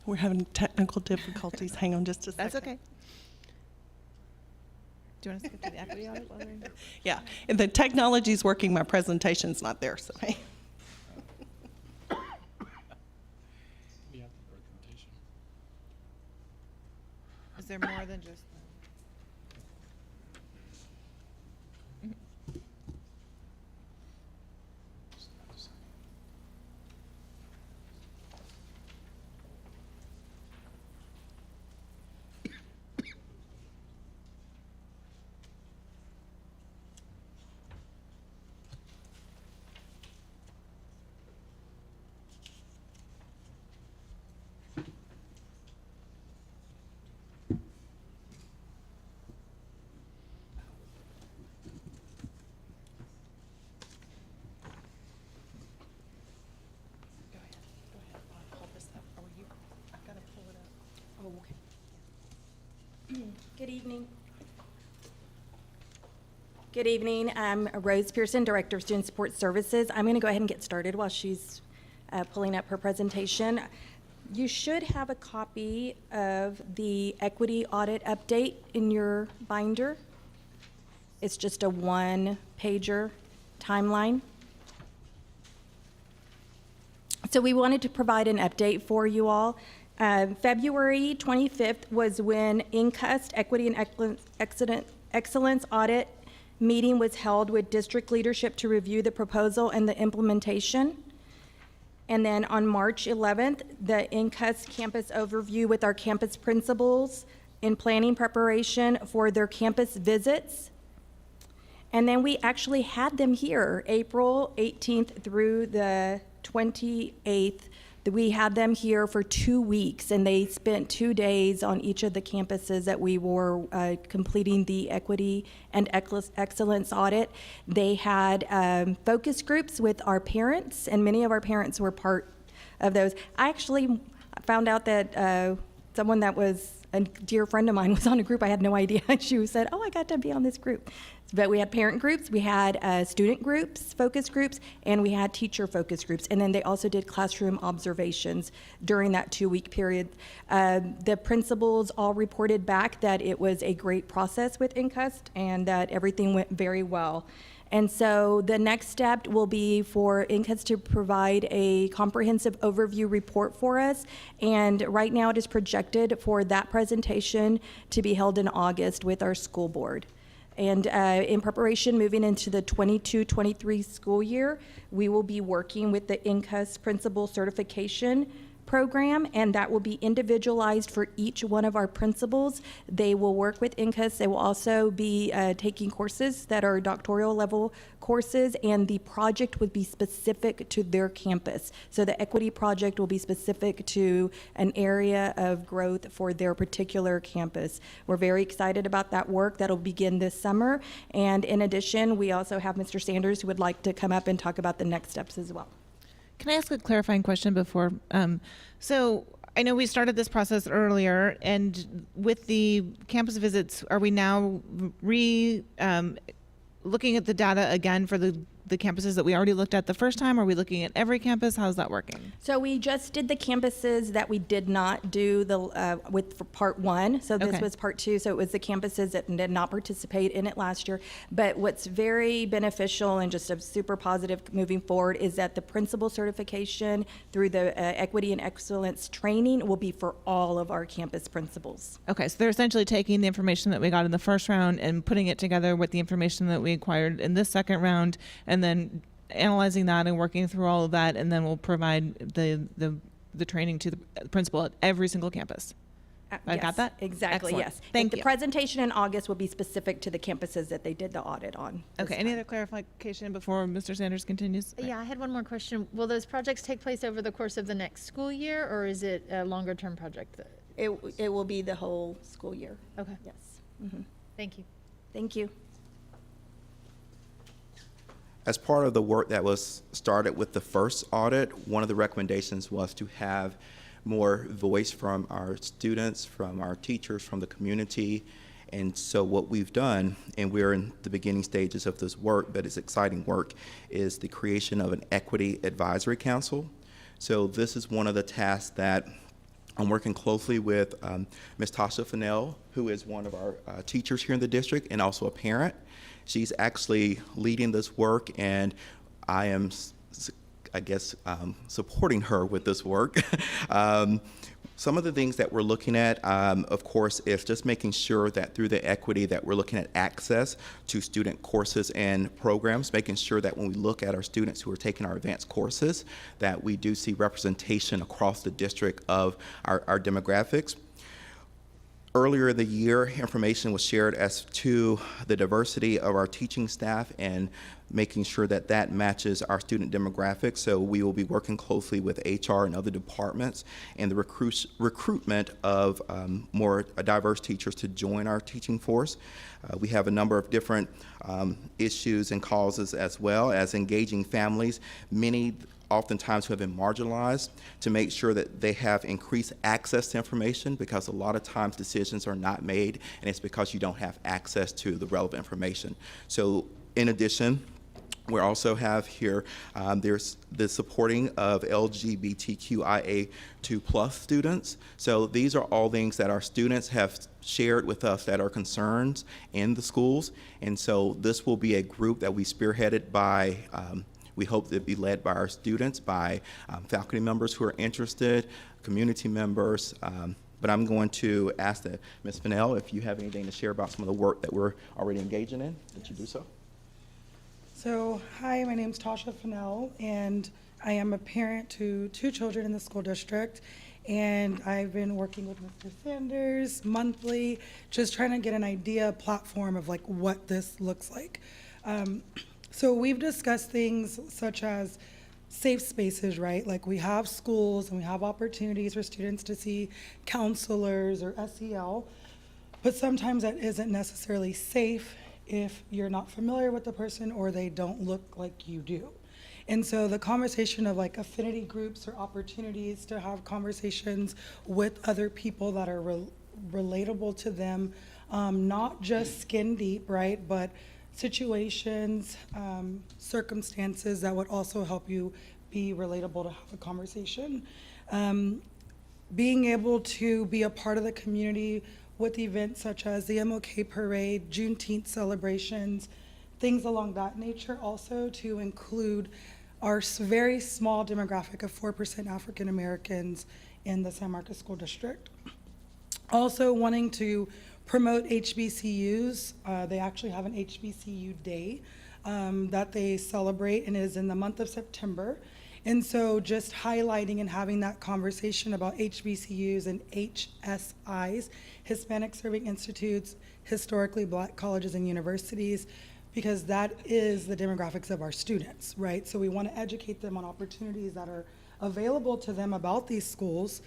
We're having technical difficulties. Hang on just a second. That's okay. Do you want us to get to the equity audit while we're in? Yeah, and the technology's working. My presentation's not there, so. Yeah, documentation. Is there more than just? Good evening. Good evening. I'm Rose Pearson, Director of Student Support Services. I'm going to go ahead and get started while she's pulling up her presentation. You should have a copy of the equity audit update in your binder. It's just a one-pager timeline. So we wanted to provide an update for you all. February 25th was when INCUST Equity and Excellence Audit meeting was held with district leadership to review the proposal and the implementation. And then on March 11th, the INCUST campus overview with our campus principals in planning preparation for their campus visits. And then we actually had them here April 18th through the 28th. We had them here for 2 weeks, and they spent 2 days on each of the campuses that we were completing the equity and excellence audit. They had focus groups with our parents, and many of our parents were part of those. I actually found out that someone that was a dear friend of mine was on a group. I had no idea. She said, "Oh, I got to be on this group." But we had parent groups, we had student groups, focus groups, and we had teacher focus groups. And then they also did classroom observations during that 2-week period. The principals all reported back that it was a great process with INCUST and that everything went very well. And so the next step will be for INCUST to provide a comprehensive overview report for us. And right now it is projected for that presentation to be held in August with our school board. And in preparation, moving into the 22-23 school year, we will be working with the INCUST Principal Certification Program, and that will be individualized for each one of our principals. They will work with INCUST. They will also be taking courses that are doctoral level courses, and the project would be specific to their campus. So the equity project will be specific to an area of growth for their particular campus. We're very excited about that work. That'll begin this summer. And in addition, we also have Mr. Sanders who would like to come up and talk about the next steps as well. Can I ask a clarifying question before? So I know we started this process earlier, and with the campus visits, are we now looking at the data again for the campuses that we already looked at the first time? Are we looking at every campus? How's that working? So we just did the campuses that we did not do for part one. So this Okay. was part two. So it was the campuses that did not participate in it last year. But what's very beneficial and just a super positive moving forward is that the principal certification through the equity and excellence training will be for all of our campus principals. Okay, so they're essentially taking the information that we got in the first round and putting it together with the information that we acquired in this second round, and then analyzing that and working through all of that, and then we'll provide the training to the principal at every single campus. I got Yes, that? Exactly, Excellent. yes. Thank The you. presentation in August will be specific to the campuses that they did the audit on. this Okay, any time. other clarification before Mr. Sanders continues? Yeah, I had one more question. Will those projects take place over the course of the next school year, or is it a longer-term project? It will be the whole school year. Okay, Yes. Mhm. thank you. Thank you. As part of the work that was started with the first audit, one of the recommendations was to have more voice from our students, from our teachers, from the community. And so what we've done, and we're in the beginning stages of this work, but it's exciting work, is the creation of an Equity Advisory Council. So this is one of the tasks that I'm working closely with Ms. Tasha Fennell, who is one of our teachers here in the district and also a parent. She's actually leading this work, and I am, I guess, supporting her with this work. Some of the things that we're looking at, of course, is just making sure that through the equity that we're looking at access to student courses and programs, making sure that when we look at our students who are taking our advanced courses, that we do see representation across the district of our demographics. Earlier in the year, information was shared as to the diversity of our teaching staff and making sure that that matches our student demographics. So we will be working closely with HR and other departments and the recruitment of more diverse teachers to join our teaching force. We have a number of different issues and causes, as well as engaging families. Many oftentimes who have been marginalized, to make sure that they have increased access to information, because a lot of times decisions are not made, and it's because you don't have access to the relevant information. So in addition, we also have here, there's the supporting of LGBTQIA2+ students. So these are all things that our students have shared with us that are concerns in the schools. And so this will be a group that we spearheaded by, we hope to be led by our students, by faculty members who are interested, community members. But I'm going to ask that Ms. Fennell, if you have anything to share about some of the work that we're already engaging in, that you do so. So, hi, my name's Tasha Fennell, and I am a parent to 2 children in the school district. And I've been working with Mr. Sanders monthly, just trying to get an idea, platform of like what this looks like. So we've discussed things such as safe spaces, right? Like we have schools and we have opportunities for students to see counselors or SEL, but sometimes that isn't necessarily safe if you're not familiar with the person or they don't look like you do. And so the conversation of like affinity groups or opportunities to have conversations with other people that are relatable to them, not just skin deep, right? But situations, circumstances that would also help you be relatable to have a conversation. Being able to be a part of the community with events such as the MLK Parade, Juneteenth celebrations, things along that nature, also to include our very small demographic of 4% African Americans in the San Marcos School District. Also wanting to promote HBCUs. They actually have an HBCU day that they celebrate, and it is in the month of September. And so just highlighting and having that conversation about HBCUs and HSIs, Hispanic Serving Institutes, historically Black colleges and universities, because that is the demographics of our students, right? So we want to educate them on opportunities that are available to them about these schools,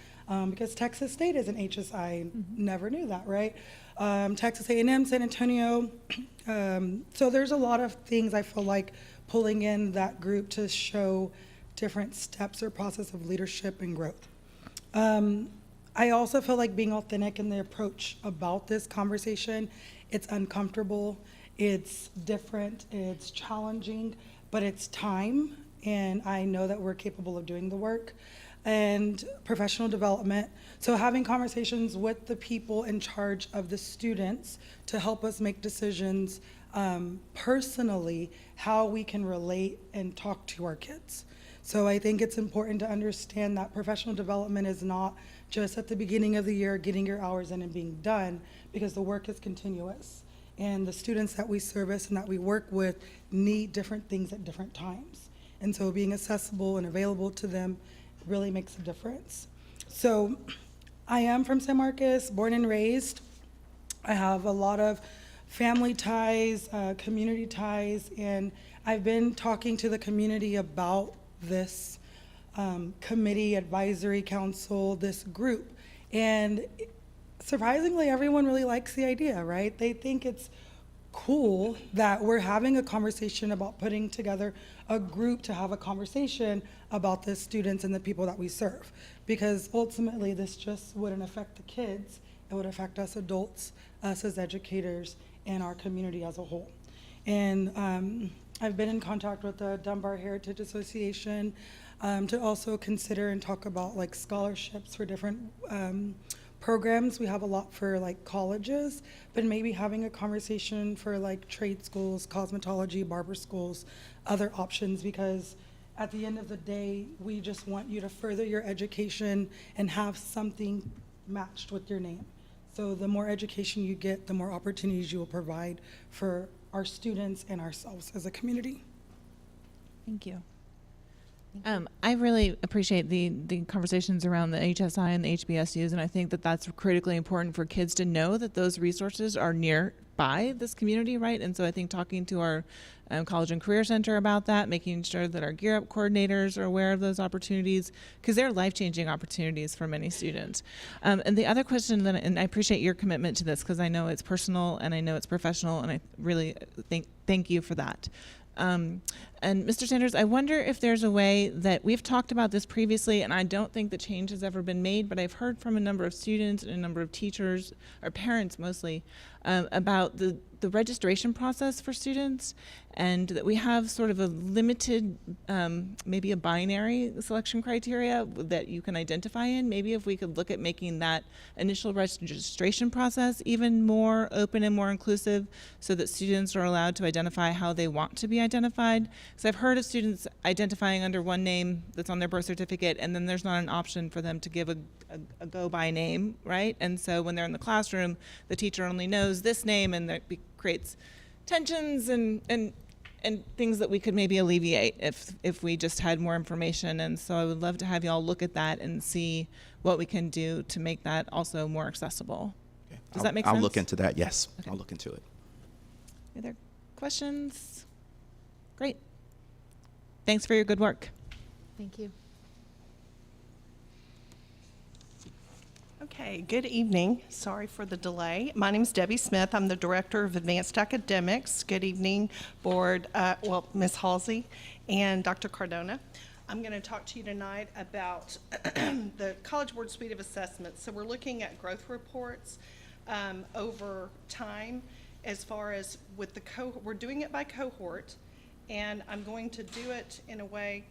because Texas State is an HSI, never knew that, right? Texas A&M, San Antonio. So there's a lot of things I feel like pulling in that group to show different steps or process of leadership and growth. I also feel like being authentic in the approach about this conversation. It's uncomfortable, it's different, it's challenging, but it's time, and I know that we're capable of doing the work. And professional development. So having conversations with the people in charge of the students to help us make decisions personally, how we can relate and talk to our kids. So I think it's important to understand that professional development is not just at the beginning of the year getting your hours in and being done, because the work is continuous. And the students that we service and that we work with need different things at different times. And so being accessible and available to them really makes a difference. So I am from San Marcos, born and raised. I have a lot of family ties, community ties, and I've been talking to the community about this committee, advisory council, this group. And surprisingly, everyone really likes the idea, right? They think it's cool that we're having a conversation about putting together a group to have a conversation about the students and the people that we serve. Because ultimately, this just wouldn't affect the kids. It would affect us adults, us as educators, and our community as a whole. And I've been in contact with the Dunbar Heritage Association to also consider and talk about like scholarships for different programs. We have a lot for like colleges, but maybe having a conversation for like trade schools, cosmetology, barber schools, other options, because at the end of the day, we just want you to further your education and have something matched with your name. So the more education you get, the more opportunities you will provide for our students and ourselves as a community. Thank you. I really appreciate the conversations around the HSI and the HBSUs, and I think that that's critically important for kids to know that those resources are nearby this community, right? And so I think talking to our College and Career Center about that, making sure that our Gear Up coordinators are aware of those opportunities, because they're life-changing opportunities for many students. And the other question, and I appreciate your commitment to this, because I know it's personal and I know it's professional, and I really thank you for that. And Mr. Sanders, I wonder if there's a way that we've talked about this previously, and I don't think the change has ever been made, but I've heard from a number of students and a number of teachers, or parents mostly, about the registration process for students, and that we have sort of a limited, maybe a binary selection criteria that you can identify in. Maybe if we could look at making that initial registration process even more open and more inclusive, so that students are allowed to identify how they want to be identified. Because I've heard of students identifying under one name that's on their birth certificate, and then there's not an option for them to give a go-by name, right? And so when they're in the classroom, the teacher only knows this name, and that creates tensions and things that we could maybe alleviate if we just had more information. And so I would love to have y'all look at that and see what we can do to make that also more accessible. Okay. Does that make sense? I'll look into that, yes. Okay. I'll look into it. Other questions? Great. Thanks for your good work. Thank you. Okay, good evening. Sorry for the delay. My name is Debbie Smith. I'm the Director of Advanced Academics. Good evening, Board, Ms. Halsey and Dr. Cardona. I'm going to talk to you tonight about the College Board Suite of Assessments. So we're looking at growth reports over time, as far as with the cohort. We're doing it by cohort, and I'm going to do it in a way,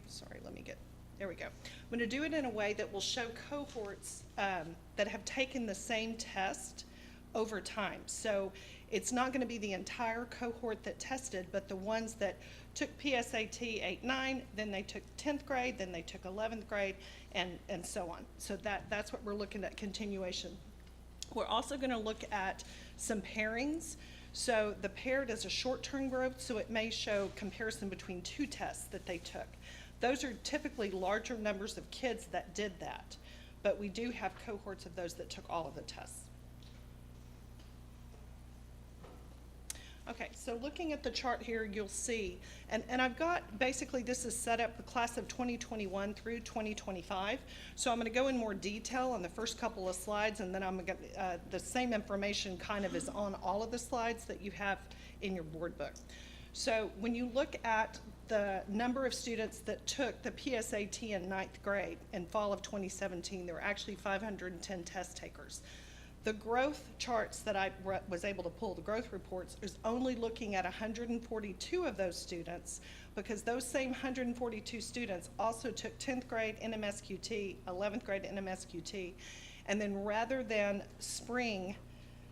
there we go. I'm going to do it in a way that will show cohorts that have taken the same test over time. So it's not going to be the entire cohort that tested, but the ones that took PSAT 8-9, then they took 10th grade, then they took 11th grade, and so on. So that's what we're looking at, continuation. We're also going to look at some pairings. So the paired is a short-term growth, so it may show comparison between two tests that they took. Those are typically larger numbers of kids that did that, but we do have cohorts of those that took all of the tests. Okay, so looking at the chart here, you'll see, and I've got, basically this is set up the class of 2021 through 2025. So I'm going to go in more detail on the first couple of slides, and then I'm going to, the same information kind of is on all of the slides that you have in your board book. So when you look at the number of students that took the PSAT in ninth grade in fall of 2017, there were actually 510 test takers. The growth charts that I was able to pull, the growth reports, is only looking at 142 of those students, because those same 142 students also took 10th grade NMSQT, 11th grade NMSQT, and then rather than spring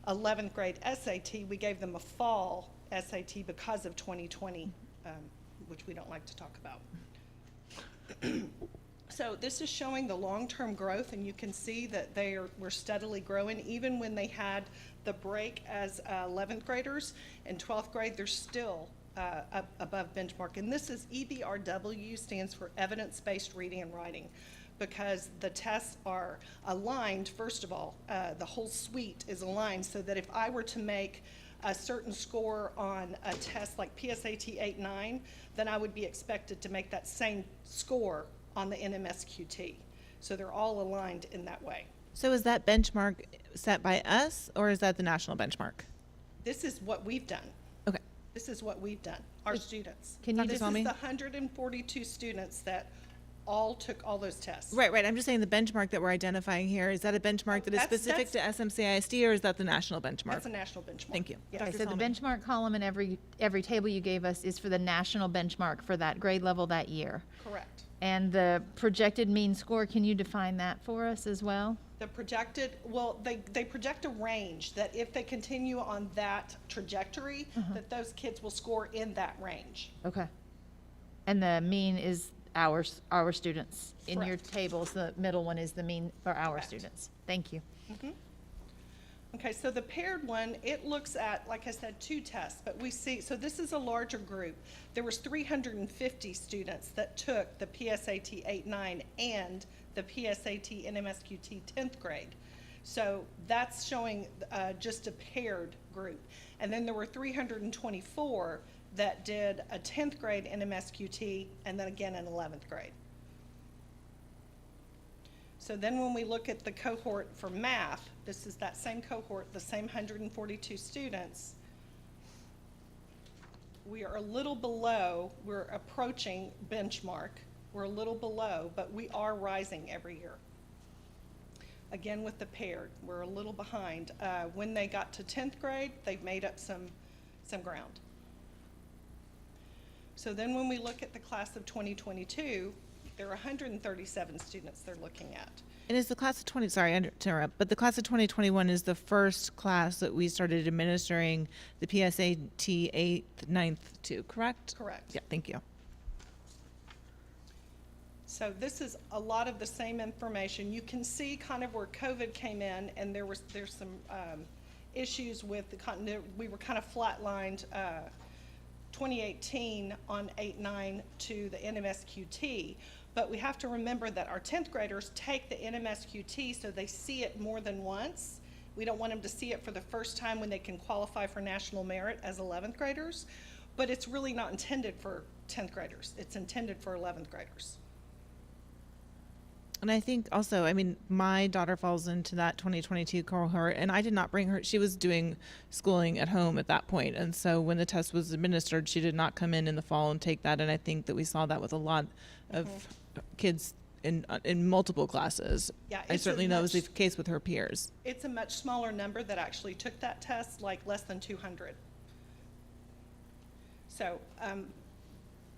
11th grade SAT, we gave them a fall SAT because of 2020, which we don't like to talk about. So this is showing the long-term growth, and you can see that we're steadily growing. Even when they had the break as 11th graders, in 12th grade, they're still up above benchmark. And this is EBRW, stands for Evidence-Based Reading and Writing, because the tests are aligned. First of all, the whole suite is aligned so that if I were to make a certain score on a test like PSAT 8-9, then I would be expected to make that same score on the NMSQT. So they're all aligned in that way. So is that benchmark set by us, or is that the national benchmark? This is what we've done. Okay. This is what we've done, our students. Can you This tell is me? the 142 students that all took all those tests. Right. I'm just saying the benchmark that we're identifying here, is that a benchmark that is That's- specific to SMCISD, or is that the national benchmark? That's a national benchmark. Thank you. Yes. Okay, Dr. so the Solomon. benchmark column in every table you gave us is for the national benchmark for that grade level that year. Correct. And the projected mean score, can you define that for us as well? The projected, well, they project a range that if they continue on that trajectory, that those kids will score in that range. Okay. And the mean is our students. In your Correct. tables, the middle one is the mean for our Correct. students. Thank you. Okay, so the paired one, it looks at, like I said, 2 tests, but we see, so this is a larger group. There was 350 students that took the PSAT 8-9 and the PSAT NMSQT 10th grade. So that's showing just a paired group. And then there were 324 that did a 10th grade NMSQT and then again an 11th grade. So then when we look at the cohort for math, this is that same cohort, the same 142 students. We are a little below, we're approaching benchmark. We're a little below, but we are rising every year. Again, with the paired, we're a little behind. When they got to 10th grade, they've made up some ground. So then when we look at the class of 2022, there are 137 students they're looking at. And is the class of 20, sorry to interrupt, but the class of 2021 is the first class that we started administering the PSAT 8th, 9th to, correct? Correct. Yeah, thank you. So this is a lot of the same information. You can see kind of where COVID came in, and there's some issues with the continuity. We were kind of flatlined 2018 on 8-9 to the NMSQT. But we have to remember that our 10th graders take the NMSQT so they see it more than once. We don't want them to see it for the first time when they can qualify for national merit as 11th graders. But it's really not intended for 10th graders. It's intended for 11th graders. And I think also, I mean, my daughter falls into that 2022 cohort, and I did not bring her. She was doing schooling at home at that point. And so when the test was administered, she did not come in the fall and take that. And I think that we saw that with a lot of kids in multiple classes. Yeah, I it's a certainly know it was the much- case with her peers. It's a much smaller number that actually took that test, like less than 200. So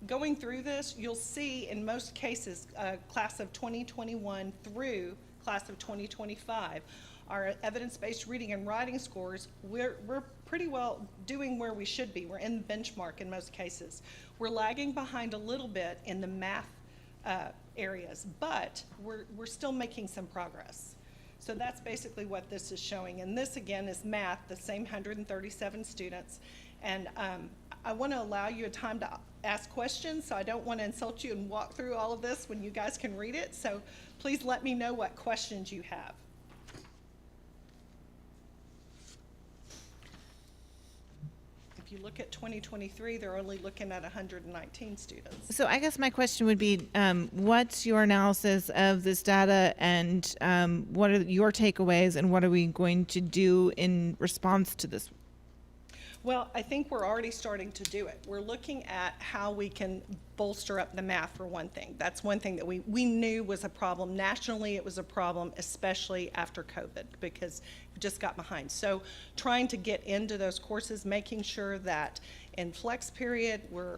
going through this, you'll see in most cases, class of 2021 through class of 2025, our evidence-based reading and writing scores, we're pretty well doing where we should be. We're in the benchmark in most cases. We're lagging behind a little bit in the math areas, but we're still making some progress. So that's basically what this is showing. And this again is math, the same 137 students. And I want to allow you a time to ask questions, so I don't want to insult you and walk through all of this when you guys can read it. So please let me know what questions you have. If you look at 2023, they're only looking at 119 students. So I guess my question would be, what's your analysis of this data, and what are your takeaways, and what are we going to do in response to this? Well, I think we're already starting to do it. We're looking at how we can bolster up the math for one thing. That's one thing that we knew was a problem. Nationally, it was a problem, especially after COVID, because we just got behind. So trying to get into those courses, making sure that in flex period, we're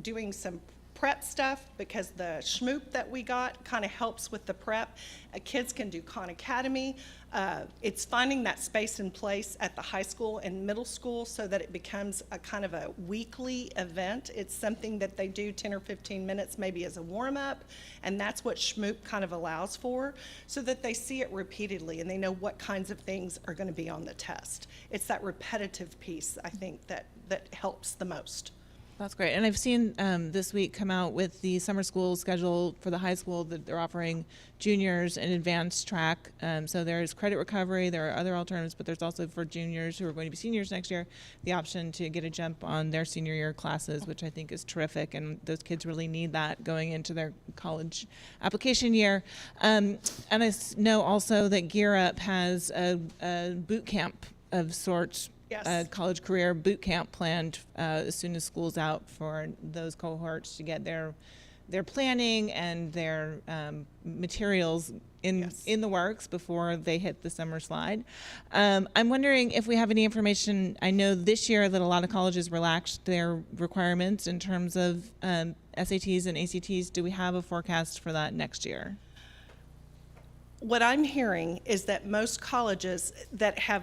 doing some prep stuff, because the schmoop that we got kind of helps with the prep. Kids can do Khan Academy. It's finding that space and place at the high school and middle school so that it becomes a kind of a weekly event. It's something that they do 10 or 15 minutes maybe as a warm-up, and that's what schmoop kind of allows for, so that they see it repeatedly and they know what kinds of things are going to be on the test. It's that repetitive piece, I think, that helps the most. That's great. And I've seen this week come out with the summer school schedule for the high school that they're offering juniors an advanced track. So there's credit recovery, there are other alternatives, but there's also for juniors who are going to be seniors next year, the option to get a jump on their senior year classes, which I think is terrific. And those kids really need that going into their college application year. And I know also that Gear Up has a boot camp of sorts. Yes. A college career boot camp planned as soon as school's out for those cohorts to get their planning and their materials in the works before they hit the summer slide. I'm wondering if we have any information. I know this year that a lot of colleges relaxed their requirements in terms of SATs and ACTs. Do we have a forecast for that next year? What I'm hearing is that most colleges that have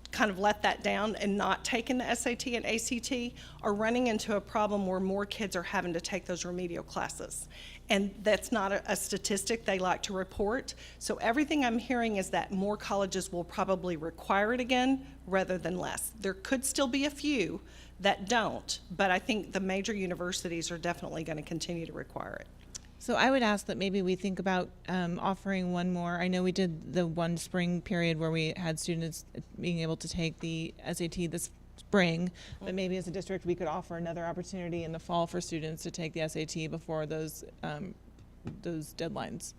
kind of let that down and not taken the SAT and ACT are running into a problem where more kids are having to take those remedial classes. And that's not a statistic they like to report. So everything I'm hearing is that more colleges will probably require it again rather than less. There could still be a few that don't, but I think the major universities are definitely going to continue to require it. So I would ask that maybe we think about offering one more. I know we did the one spring period where we had students being able to take the SAT this spring, but maybe as a district we could offer another opportunity in the fall for students to take the SAT before those deadlines.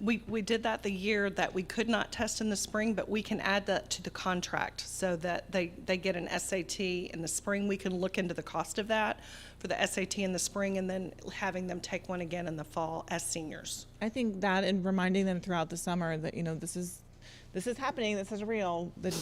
We did that the year that we could not test in the spring, but we can add that to the contract so that they get an SAT in the spring. We can look into the cost of that for the SAT in the spring and then having them take one again in the fall as seniors. I think that, and reminding them throughout the summer that, you know, this is happening, this is real, the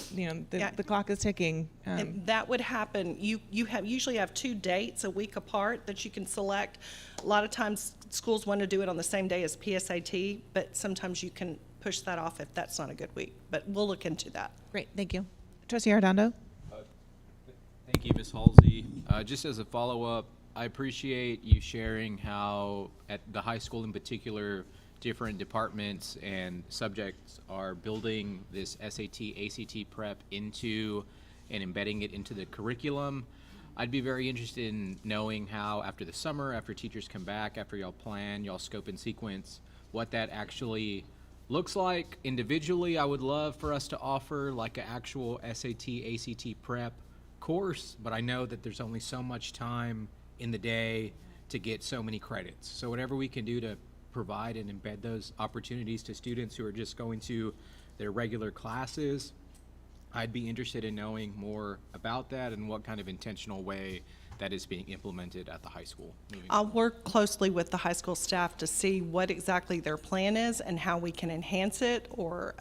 clock is ticking. And that would happen. You usually have 2 dates a week apart that you can select. A lot of times schools want to do it on the same day as PSAT, but sometimes you can push that off if that's not a good week. But we'll look into that. Great, thank you. Trustee Arredondo? Thank you, Ms. Halsey. Just as a follow-up, I appreciate you sharing how at the high school in particular, different departments and subjects are building this SAT, ACT prep into and embedding it into the curriculum. I'd be very interested in knowing how after the summer, after teachers come back, after y'all plan, y'all scope and sequence, what that actually looks like. Individually, I would love for us to offer like an actual SAT, ACT prep course, but I know that there's only so much time in the day to get so many credits. So whatever we can do to provide and embed those opportunities to students who are just going to their regular classes, I'd be interested in knowing more about that and what kind of intentional way that is being implemented at the high school. I'll work closely with the high school staff to see what exactly their plan is and how we can enhance it or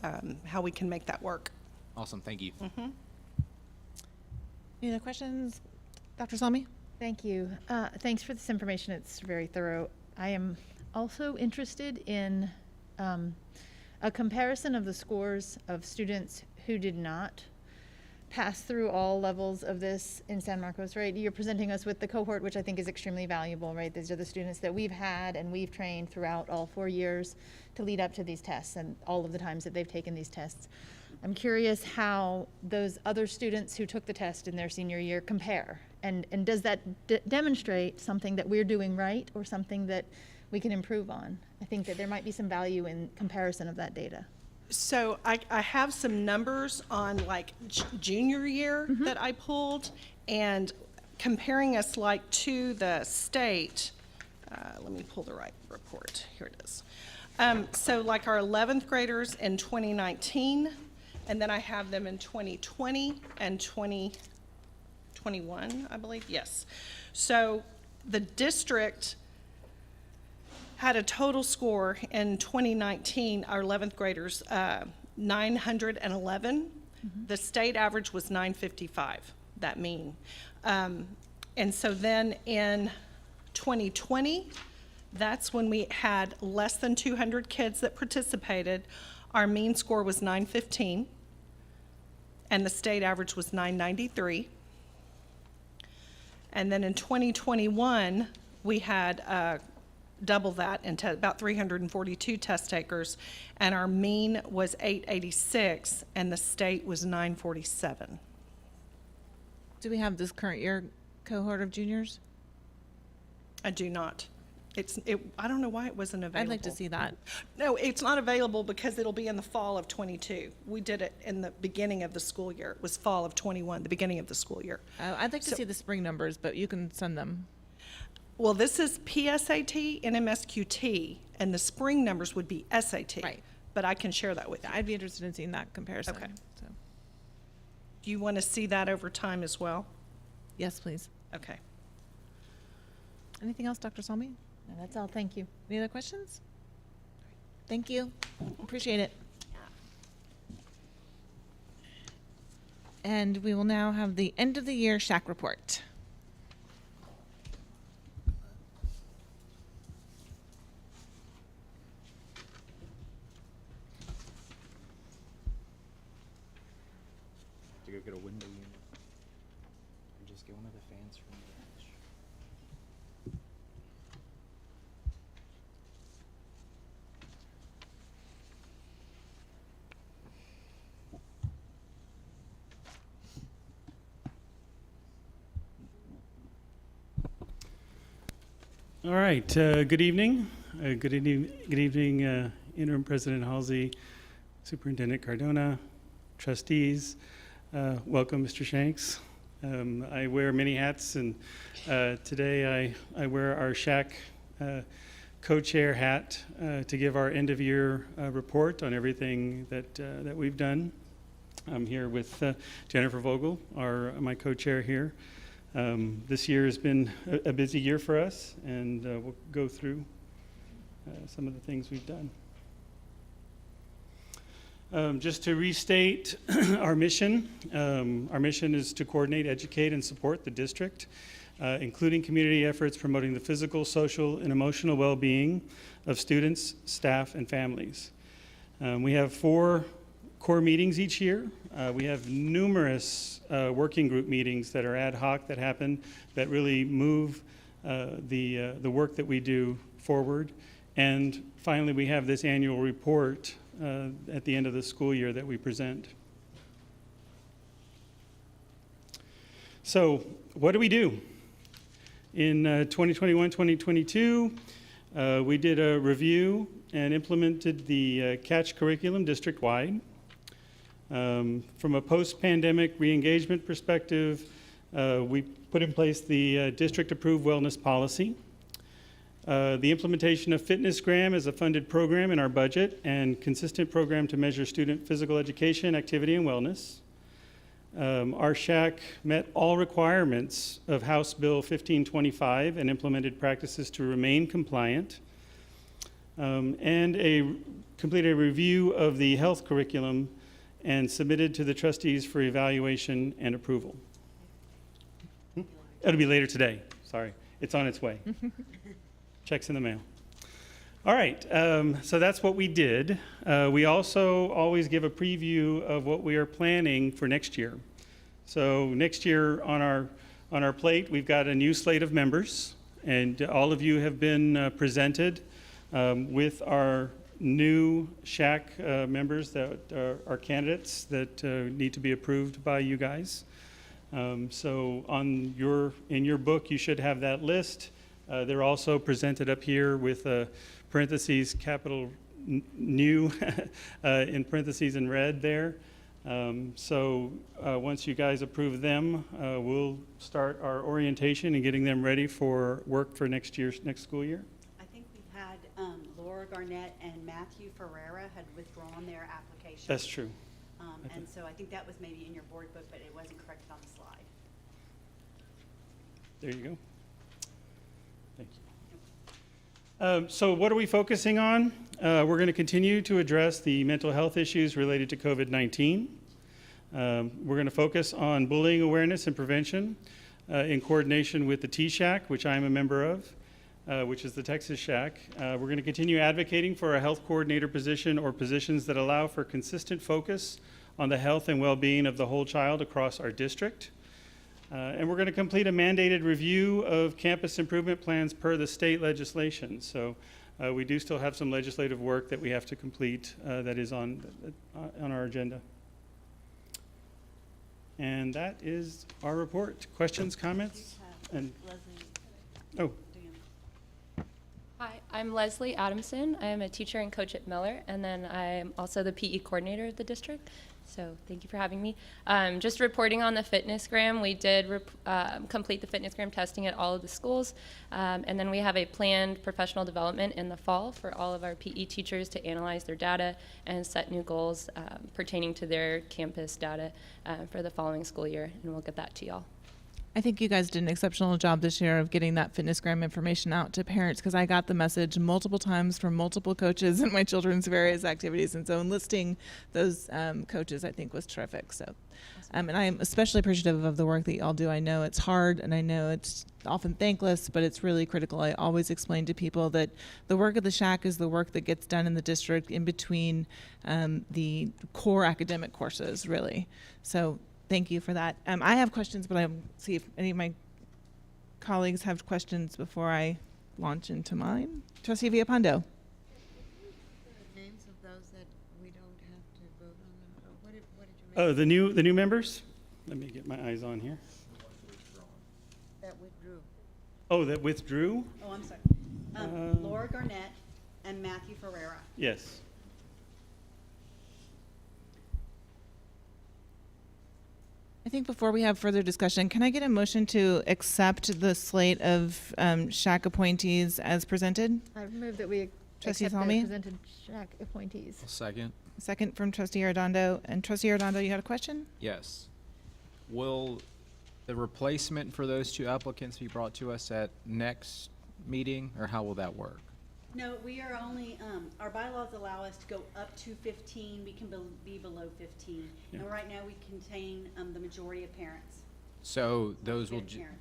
how we can make that work. Awesome, thank you. Mm-hmm. Any other questions? Dr. Salmi? Thank you. Thanks for this information. It's very thorough. I am also interested in a comparison of the scores of students who did not pass through all levels of this in San Marcos, right? You're presenting us with the cohort, which I think is extremely valuable, right? These are the students that we've had and we've trained throughout all 4 years to lead up to these tests and all of the times that they've taken these tests. I'm curious how those other students who took the test in their senior year compare. And does that demonstrate something that we're doing right or something that we can improve on? I think that there might be some value in comparison of that data. So I have some numbers on like junior year that I pulled and comparing us like to the state. Let me pull the right report. Here it is. So like our 11th graders in 2019, and then I have them in 2020 and 2021. 2021, I believe, yes. So the district had a total score in 2019, our 11th graders, 911. The state average was 955, that mean. And so then in 2020, that's when we had less than 200 kids that participated. Our mean score was 915, and the state average was 993. And then in 2021, we had double that, into about 342 test takers, and our mean was 886, and the state was 947. Do we have this current year cohort of juniors? I do not. I don't know why it wasn't available. I'd like to see that. No, it's not available because it'll be in the fall of 22. We did it in the beginning of the school year. It was fall of 21, the beginning of the school year. I'd like to see the spring numbers, but you can send them. Well, this is PSAT and MSQT, and the spring numbers would be SAT. Right. But I can share that with you. I'd be interested in seeing that comparison. Okay. So. Do you want to see that over time as well? Yes, please. Okay. Anything else, Dr. Salmi? No, that's all. Thank you. Any other questions? Thank you. Appreciate it. And we will now have the end of the year SHAC report. To go get a window unit. Or just get one of the fans from the garage. All right, good evening. Good evening, Interim President Halsey, Superintendent Cardona, trustees. Welcome, Mr. Shanks. I wear many hats, and today I wear our SHAC co-chair hat to give our end-of-year report on everything that we've done. I'm here with Jennifer Vogel, my co-chair here. This year has been a busy year for us, and we'll go through some of the things we've done. Just to restate our mission is to coordinate, educate, and support the district, including community efforts promoting the physical, social, and emotional well-being of students, staff, and families. We have 4 core meetings each year. We have numerous working group meetings that are ad hoc that happen that really move the work that we do forward. And finally, we have this annual report at the end of the school year that we present. So what do we do? In 2021-2022, we did a review and implemented the CATCH curriculum district-wide. From a post-pandemic re-engagement perspective, we put in place the district-approved wellness policy. The implementation of FitnessGram as a funded program in our budget and consistent program to measure student physical education, activity, and wellness. Our SHAC met all requirements of House Bill 1525 and implemented practices to remain compliant. And completed a review of the health curriculum and submitted to the trustees for evaluation and approval. It'll be later today. Sorry, it's on its way. Checks in the mail. All right, so that's what we did. We also always give a preview of what we are planning for next year. So next year on our plate, we've got a new slate of members, and all of you have been presented with our new SHAC members that are candidates that need to be approved by you guys. So in your book, you should have that list. They're also presented up here with parentheses, capital new, in parentheses in red there. So once you guys approve them, we'll start our orientation and getting them ready for work for next school year. I think we've had Laura Garnett and Matthew Ferreira had withdrawn their application. That's true. And so I think that was maybe in your board book, but it wasn't corrected on the slide. there you go. Thank you. So what are we focusing on? We're going to continue to address the mental health issues related to COVID-19. We're going to focus on bullying awareness and prevention in coordination with the T-SHAC, which I'm a member of, which is the Texas SHAC. We're going to continue advocating for a health coordinator position or positions that allow for consistent focus on the health and well-being of the whole child across our district. And we're going to complete a mandated review of campus improvement plans per the state legislation. So we do still have some legislative work that we have to complete that is on our agenda. And that is our report. Questions, comments? And oh. Hi, I'm Leslie Adamson. I am a teacher and coach at Miller, and then I'm also the PE coordinator of the district. So thank you for having me. Just reporting on the fitnessgram, we did complete the fitnessgram testing at all of the schools, and then we have a planned professional development in the fall for all of our PE teachers to analyze their data and set new goals pertaining to their campus data for the following school year, and we'll get that to y'all. I think you guys did an exceptional job this year of getting that fitnessgram information out to parents, because I got the message multiple times from multiple coaches in my children's various activities. And so enlisting those coaches, I think, was terrific. So, and I'm especially appreciative of the work that y'all do. I know it's hard and I know it's often thankless, but it's really critical. I always explain to people that the work of the SHAC is the work that gets done in the district in between the core academic courses, really. So thank you for that. I have questions, but I'll see if any of my colleagues have questions before I launch into mine. Trustee Villalpando. Names of those that we don't have to vote on them. What did you Oh, the new members? Let me get my eyes on here. That withdrew. Oh, that withdrew? Oh, I'm sorry. Laura Garnett and Matthew Ferreira. Yes. I think before we have further discussion, can I get a motion to accept the slate of SHAC appointees as presented? I move that we Trustee accept the Salmi? presented SHAC appointees. Second. Second from Trustee Arredondo. And Trustee Arredondo, you had a question? Yes. Will the replacement for those two applicants be brought to us at next meeting, or how will that work? No, we are only, our bylaws allow us to go up to 15. We can be below 15. Yeah. And right now we contain the majority of parents. So those will Parents.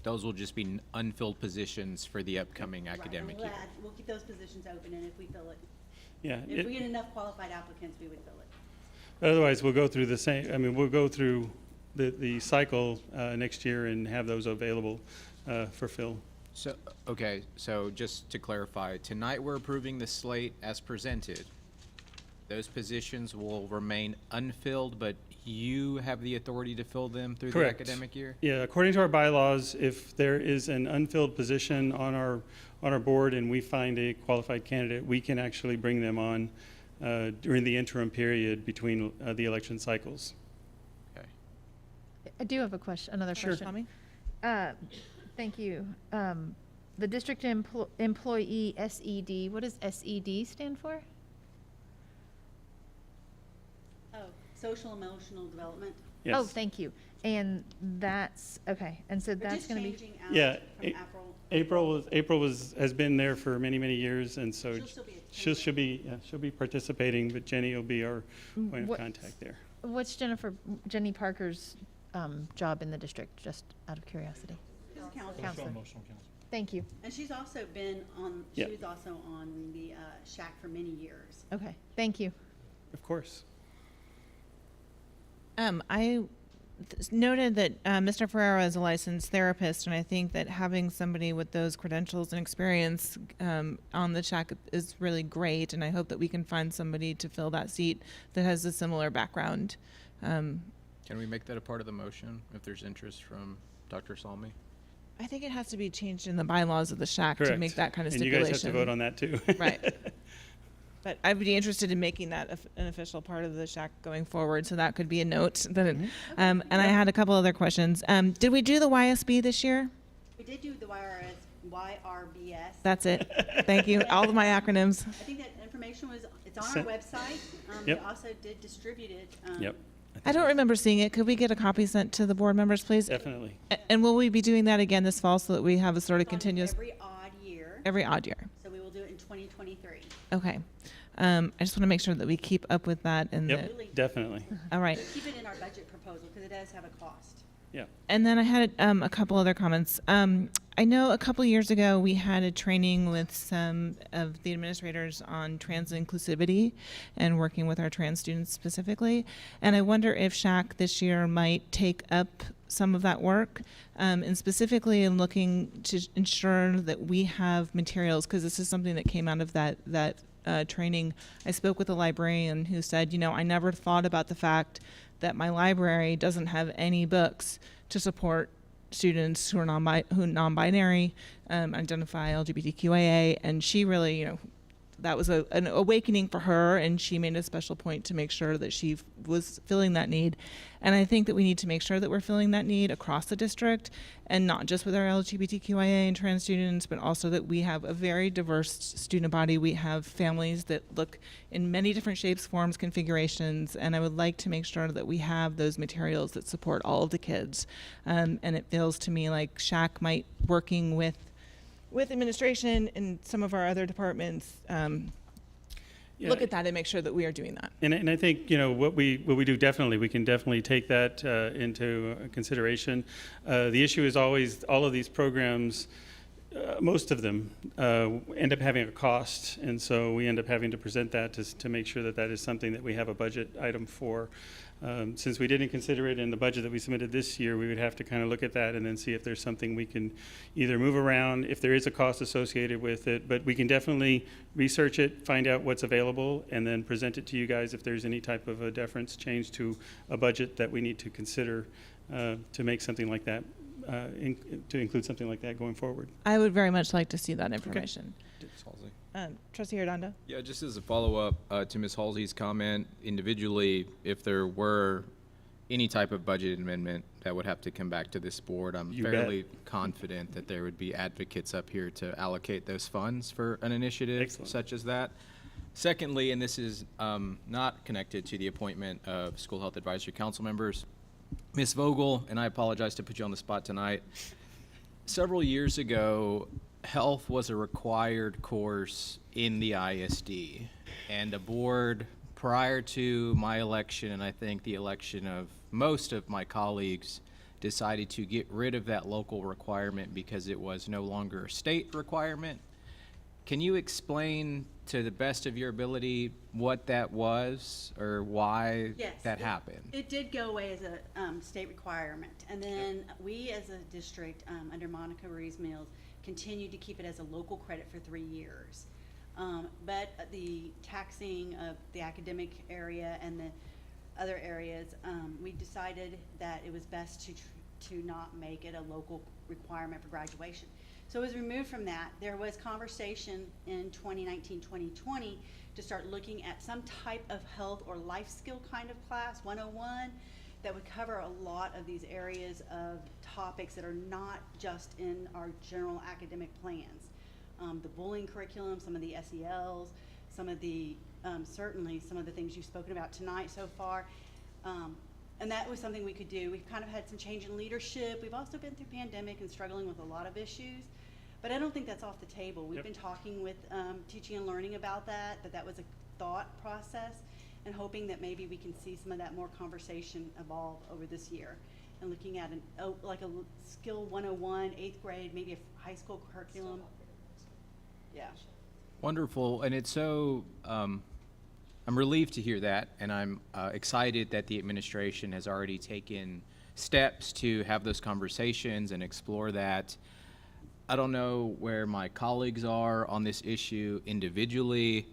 those will just be unfilled positions for the upcoming Right, academic we'll year. we'll keep those positions open, and if we fill it, Yeah. if we get enough qualified applicants, we would fill it. Otherwise, we'll go through the same, I mean, we'll go through the cycle next year and have those available for fill. So, okay, so just to clarify, tonight we're approving the slate as presented. Those positions will remain unfilled, but you have the authority to fill them through Correct. the academic year? Yeah, according to our bylaws, if there is an unfilled position on our board and we find a qualified candidate, we can actually bring them on during the interim period between the election cycles. Okay. I do have a question, another Sure. question. Thank you. The district employee SED, what does SED stand for? Oh, social emotional development. Yes. Oh, thank you. And that's, okay, and so We're that's just gonna be, changing out Yeah, from April. April has been there for many, many years, and so She'll still be a she'll be participating, but Jenny will be our point of What- contact there. what's Jenny Parker's job in the district, just out of curiosity? She's a counselor. Counselor. Emotional counselor. Thank you. And she's also been on, Yeah. she was also on the SHAC for many years. Okay, thank you. Of course. I noted that Mr. Ferreira is a licensed therapist, and I think that having somebody with those credentials and experience on the SHAC is really great, and I hope that we can find somebody to fill that seat that has a similar background. Can we make that a part of the motion if there's interest from Dr. Salmi? I think it has to be changed in the bylaws of the SHAC to Correct. make that kind of And you stipulation. guys have to vote on that too. Right. But I would be interested in making that an official part of the SHAC going forward, so that could be a note. That it, and I had a couple other questions. Did we do the YSB this year? We did do the YRBS. That's it. Thank you. All of my acronyms. I think that information was, it's on our Sent- website. Yep. We also did distribute it. Yep. I don't remember seeing it. Could we get a copy sent to the board members, please? Definitely. And will we be doing that again this fall so that we have a sort of It's on continuous? every odd year, Every odd year. so we will do it in 2023. Okay. I just want to make sure that we keep up with that and Yep, definitely. all right. Keep it in our budget proposal, because it does have a cost. Yeah. And then I had a couple other comments. I know a couple years ago we had a training with some of the administrators on trans inclusivity and working with our trans students specifically. And I wonder if SHAC this year might take up some of that work, and specifically in looking to ensure that we have materials, because this is something that came out of that training. I spoke with a librarian who said, I never thought about the fact that my library doesn't have any books to support students who are non-binary, identify LGBTQIA, and she really, that was an awakening for her, and she made a special point to make sure that she was filling that need. And I think that we need to make sure that we're filling that need across the district, and not just with our LGBTQIA and trans students, but also that we have a very diverse student body. We have families that look in many different shapes, forms, configurations, and I would like to make sure that we have those materials that support all of the kids. And it feels to me like SHAC might, working with administration and some of our other departments, look at that and make sure that we are doing that. And I think, what we do definitely, we can definitely take that into consideration. The issue is always all of these programs, most of them end up having a cost, and so we end up having to present that to make sure that that is something that we have a budget item for. Since we didn't consider it in the budget that we submitted this year, we would have to kind of look at that and then see if there's something we can either move around, if there is a cost associated with it, but we can definitely research it, find out what's available, and then present it to you guys if there's any type of a deference change to a budget that we need to consider to make something like that, to include something like that going forward. I would very much like to see that information. Halsey. Trustee Ardondo? Yeah, just as a follow-up to Ms. Halsey's comment, individually, if there were any type of budget amendment that would have to come back to this board, I'm fairly confident that there would be advocates up here to allocate those funds for an initiative such as that. Secondly, and this is not connected to the appointment of School Health Advisory Council members, Ms. Vogel, and I apologize to put you on the spot tonight, several years ago, health was a required course in the ISD, and a board prior to my election, and I think the election of most of my colleagues, decided to get rid of that local requirement because it was no longer a state requirement. Can you explain to the best of your ability what that was or why that happened? It did go away as a state requirement, and then we as a district under Monica Ruiz-Mills continued to keep it as a local credit for 3 years. But the taxing of the academic area and the other areas, we decided that it was best to not make it a local requirement for graduation. So it was removed from that. There was conversation in 2019-2020 to start looking at some type of health or life skill kind of class, 101, that would cover a lot of these areas of topics that are not just in our general academic plans. The bullying curriculum, some of the SELs, some of the, certainly some of the things you've spoken about tonight so far. And that was something we could do. We've kind of had some change in leadership. We've also been through pandemic and struggling with a lot of issues. But I don't think that's off the table. We've been talking with teaching and learning about that was a thought process, and hoping that maybe we can see some of that more conversation evolve over this year. And looking at like a skill 101, 8th grade, maybe a high school curriculum. Yeah. Wonderful, and it's so, I'm relieved to hear that, and I'm excited that the administration has already taken steps to have those conversations and explore that. I don't know where my colleagues are on this issue individually.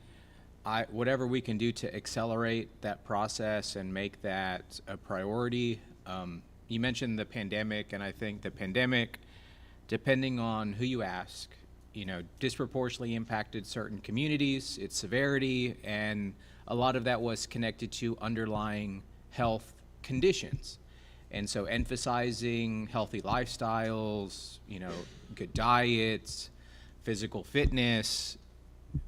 Whatever we can do to accelerate that process and make that a priority. You mentioned the pandemic, and I think the pandemic, depending on who you ask, disproportionately impacted certain communities, its severity, and a lot of that was connected to underlying health conditions. And so emphasizing healthy lifestyles, good diets, physical fitness,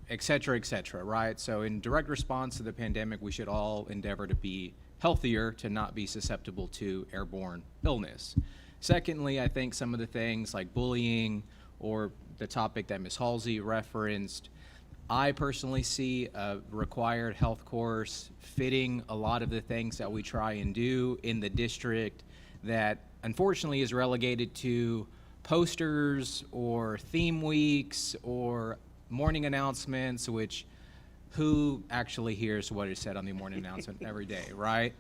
et cetera, right? So in direct response to the pandemic, we should all endeavor to be healthier to not be susceptible to airborne illness. Secondly, I think some of the things like bullying or the topic that Ms. Halsey referenced, I personally see a required health course fitting a lot of the things that we try and do in the district that unfortunately is relegated to posters or theme weeks or morning announcements, which who actually hears what is said on the morning announcement every day, right?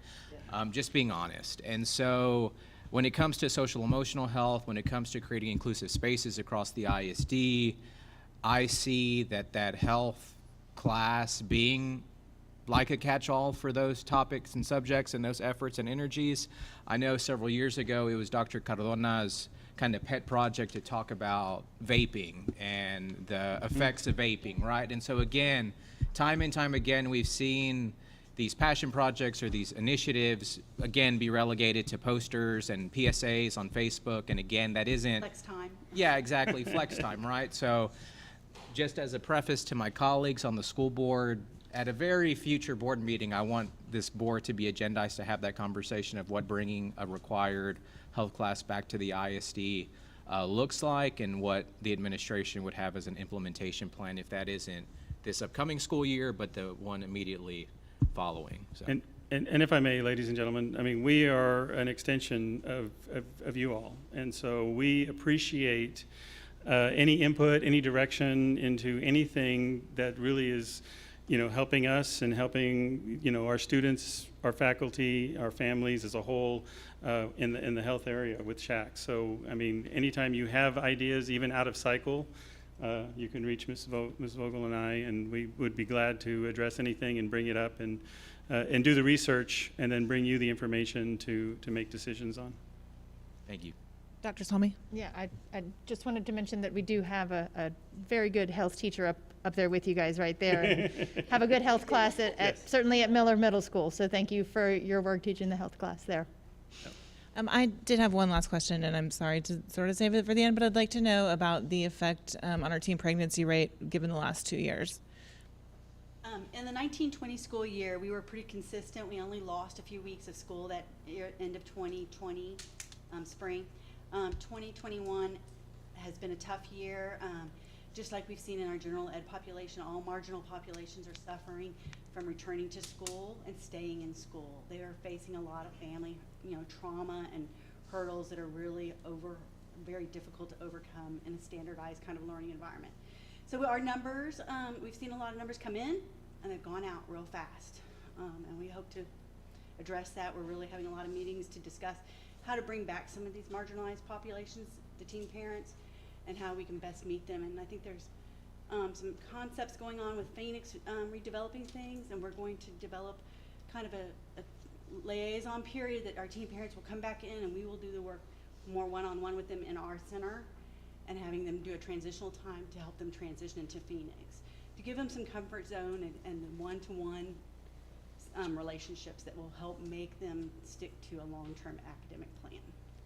Just being honest. And so when it comes to social emotional health, when it comes to creating inclusive spaces across the ISD, I see that health class being like a catch-all for those topics and subjects and those efforts and energies. I know several years ago it was Dr. Cardona's kind of pet project to talk about vaping and the effects of vaping, right? And so again, time and time again, we've seen these passion projects or these initiatives, again, be relegated to posters and PSAs on Facebook. And again, that isn't... Flex time. Yeah, exactly, flex time, right? So just as a preface to my colleagues on the school board, at a very future board meeting, I want this board to be agendized to have that conversation of what bringing a required health class back to the ISD looks like and what the administration would have as an implementation plan if that isn't this upcoming school year, but the one immediately following. So. And if I may, ladies and gentlemen, I mean, we are an extension of you all. And so we appreciate any input, any direction into anything that really is, helping us and helping, our students, our faculty, our families as a whole in the health area with SHAC. So, I mean, anytime you have ideas, even out of cycle, you can reach Ms. Vogel and I, and we would be glad to address anything and bring it up and do the research and then bring you the information to make decisions on. Thank you. Dr. Salmi? Yeah, I just wanted to mention that we do have a very good health teacher up there with you guys right there. And have a good health class certainly at Miller Middle School. So thank you for your work teaching the health class there. I did have one last question, and I'm sorry to sort of save it for the end, but I'd like to know about the effect on our teen pregnancy rate given the last 2 years. In the 1920 school year, we were pretty consistent. We only lost a few weeks of school that year, end of 2020 spring. 2021 has been a tough year. Just like we've seen in our general ed population, all marginal populations are suffering from returning to school and staying in school. They are facing a lot of family, trauma and hurdles that are really very difficult to overcome in a standardized kind of learning environment. So our numbers, we've seen a lot of numbers come in and they've gone out real fast. And we hope to address that. We're really having a lot of meetings to discuss how to bring back some of these marginalized populations, the teen parents, and how we can best meet them. And I think there's some concepts going on with Phoenix redeveloping things, and we're going to develop kind of a liaison period that our teen parents will come back in and we will do the work more one-on-one with them in our center and having them do a transitional time to help them transition into Phoenix, to give them some comfort zone and one-to-one relationships that will help make them stick to a long-term academic plan.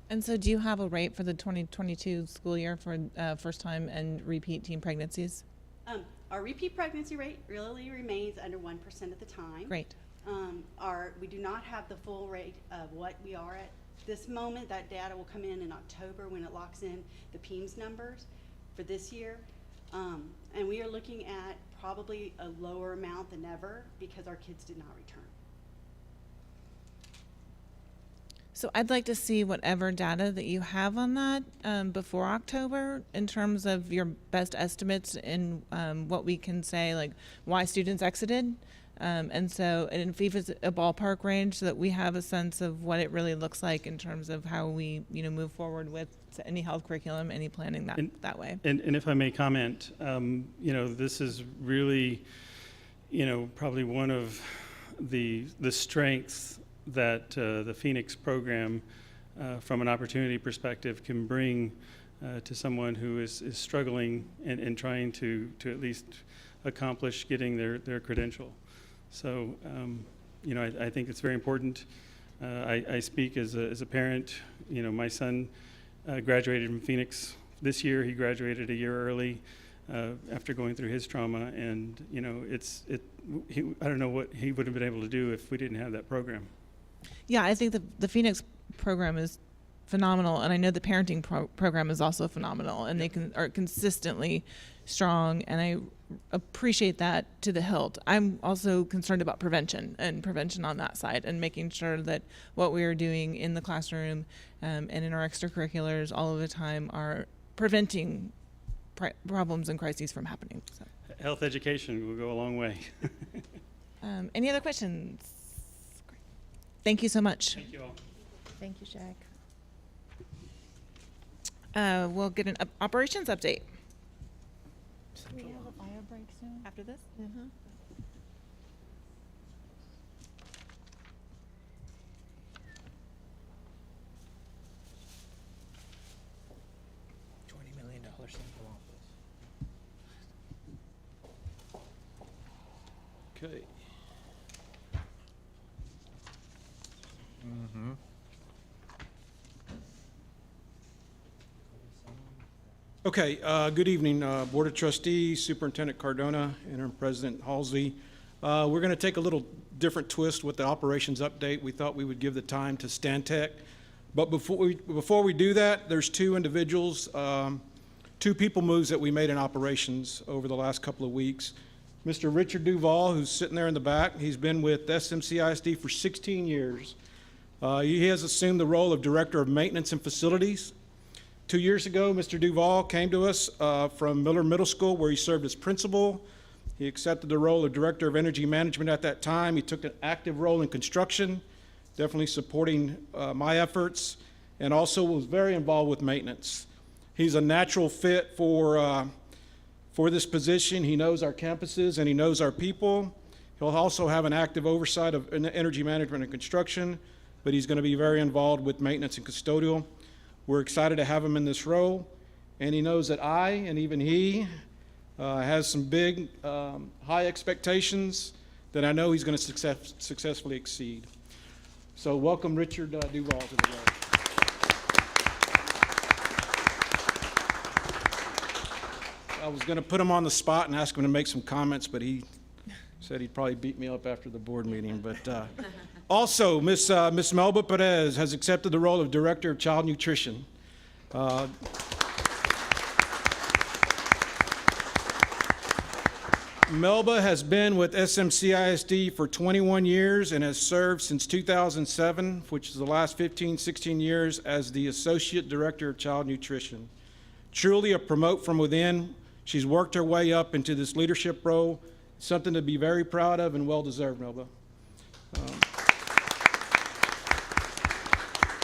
And so do you have a rate for the 2022 school year for first time and repeat teen pregnancies? Our repeat pregnancy rate really remains under 1% at the time. Great. We do not have the full rate of what we are at this moment. That data will come in October when it locks in the PEMS numbers for this year. And we are looking at probably a lower amount than ever because our kids did not return. So I'd like to see whatever data that you have on that before October in terms of your best estimates in what we can say, like why students exited. And if it's a ballpark range so that we have a sense of what it really looks like in terms of how we, move forward with any health curriculum, any planning that way. And if I may comment, this is really, probably one of the strengths that the Phoenix program, from an opportunity perspective, can bring to someone who is struggling and trying to at least accomplish getting their credential. So, I think it's very important. I speak as a parent. My son graduated from Phoenix this year. He graduated a year early after going through his trauma, and I don't know what he would have been able to do if we didn't have that program. Yeah, I think the Phoenix program is phenomenal, and I know the parenting program is also phenomenal, and they are consistently strong, and I appreciate that to the hilt. I'm also concerned about prevention on that side, and making sure that what we are doing in the classroom and in our extracurriculars all of the time are preventing problems and crises from happening. So. Health education will go a long way. Any other questions? Great. Thank you so much. Thank you all. Thank you, Jack. We'll get an operations update. Do we have a fire break soon? After this? Mm-hmm. $20 million sample office. Okay. Okay, good evening, Board of Trustees, Superintendent Cardona, Interim President Halsey. We're going to take a little different twist with the operations update. We thought we would give the time to Stantec. But before we do that, there's two individuals, two people moves that we made in operations over the last couple of weeks. Mr. Richard Duval, who's sitting there in the back, he's been with SMCISD for 16 years. He has assumed the role of Director of Maintenance and Facilities. 2 years ago, Mr. Duval came to us from Miller Middle School, where he served as principal. He accepted the role of Director of Energy Management at that time. He took an active role in construction, definitely supporting my efforts, and also was very involved with maintenance. He's a natural fit for this position. He knows our campuses and he knows our people. He'll also have an active oversight of energy management and construction, but he's going to be very involved with maintenance and custodial. We're excited to have him in this role, and he knows that I, and even he, has some big, high expectations that I know he's going to successfully exceed. So welcome Richard Duval to the role. I was going to put him on the spot and ask him to make some comments, but he said he'd probably beat me up after the board meeting. But also, Miss Melba Perez has accepted the role of Director of Child Nutrition. Melba has been with SMCISD for 21 years and has served since 2007, which is the last 15, 16 years, as the Associate Director of Child Nutrition. Truly a promote from within. She's worked her way up into this leadership role, something to be very proud of and well-deserved, Melba.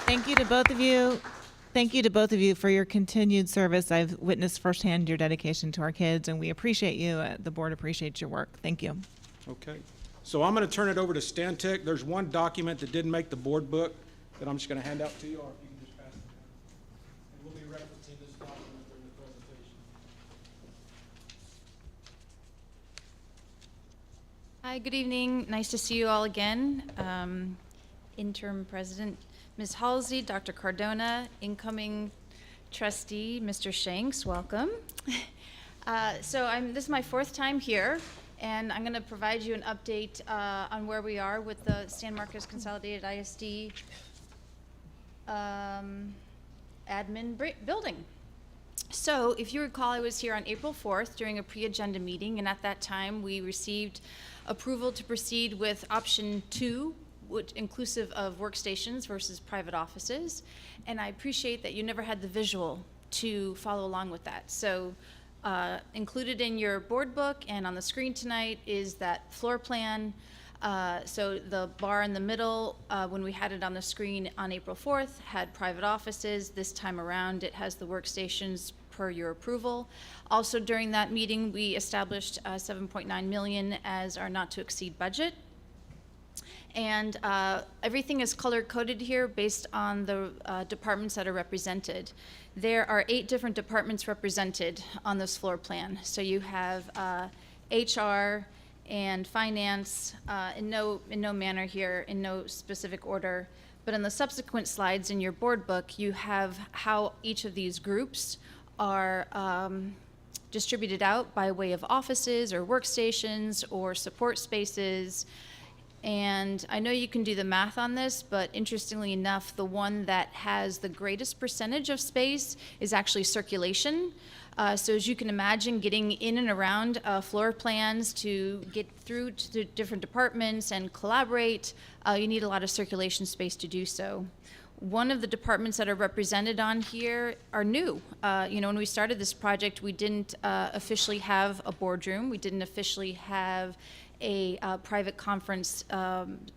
Thank you to both of you. Thank you to both of you for your continued service. I've witnessed firsthand your dedication to our kids, and we appreciate you. The board appreciates your work. Thank you. Okay. So I'm going to turn it over to Stantec. There's one document that didn't make the board book that I'm just going to hand out to you, or if you can just pass it down. And we'll be referencing this document during the presentation. Hi, good evening. Nice to see you all again. Interim President Ms. Halsey, Dr. Cardona, incoming trustee Mr. Shanks, welcome. This is my fourth time here, and I'm going to provide you an update on where we are with the San Marcos Consolidated ISD admin building. So if you recall, I was here on April 4th during a pre-agenda meeting, and at that time we received approval to proceed with option 2, which inclusive of workstations versus private offices. And I appreciate that you never had the visual to follow along with that. So included in your board book and on the screen tonight is that floor plan. So the bar in the middle, when we had it on the screen on April 4th, had private offices. This time around, it has the workstations per your approval. Also during that meeting, we established $7.9 million as our not to exceed budget. And everything is color-coded here based on the departments that are represented. There are 8 different departments represented on this floor plan. So you have HR and finance in no manner here, in no specific order. But in the subsequent slides in your board book, you have how each of these groups are distributed out by way of offices or workstations or support spaces. And I know you can do the math on this, but interestingly enough, the one that has the greatest percentage of space is actually circulation. So as you can imagine, getting in and around floor plans to get through to the different departments and collaborate, you need a lot of circulation space to do so. One of the departments that are represented on here are new. When we started this project, we didn't officially have a boardroom. We didn't officially have a private conference,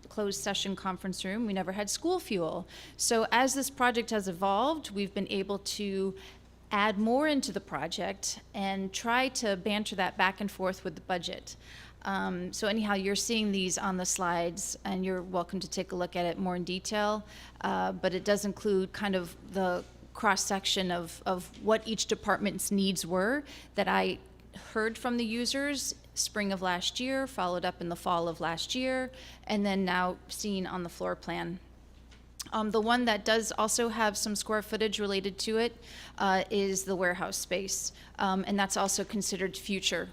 closed session conference room. We never had school fuel. So as this project has evolved, we've been able to add more into the project and try to banter that back and forth with the budget. So anyhow, you're seeing these on the slides, and you're welcome to take a look at it more in detail, but it does include kind of the cross-section of what each department's needs were that I heard from the users spring of last year, followed up in the fall of last year, and then now seen on the floor plan. The one that does also have some square footage related to it is the warehouse space, and that's also considered future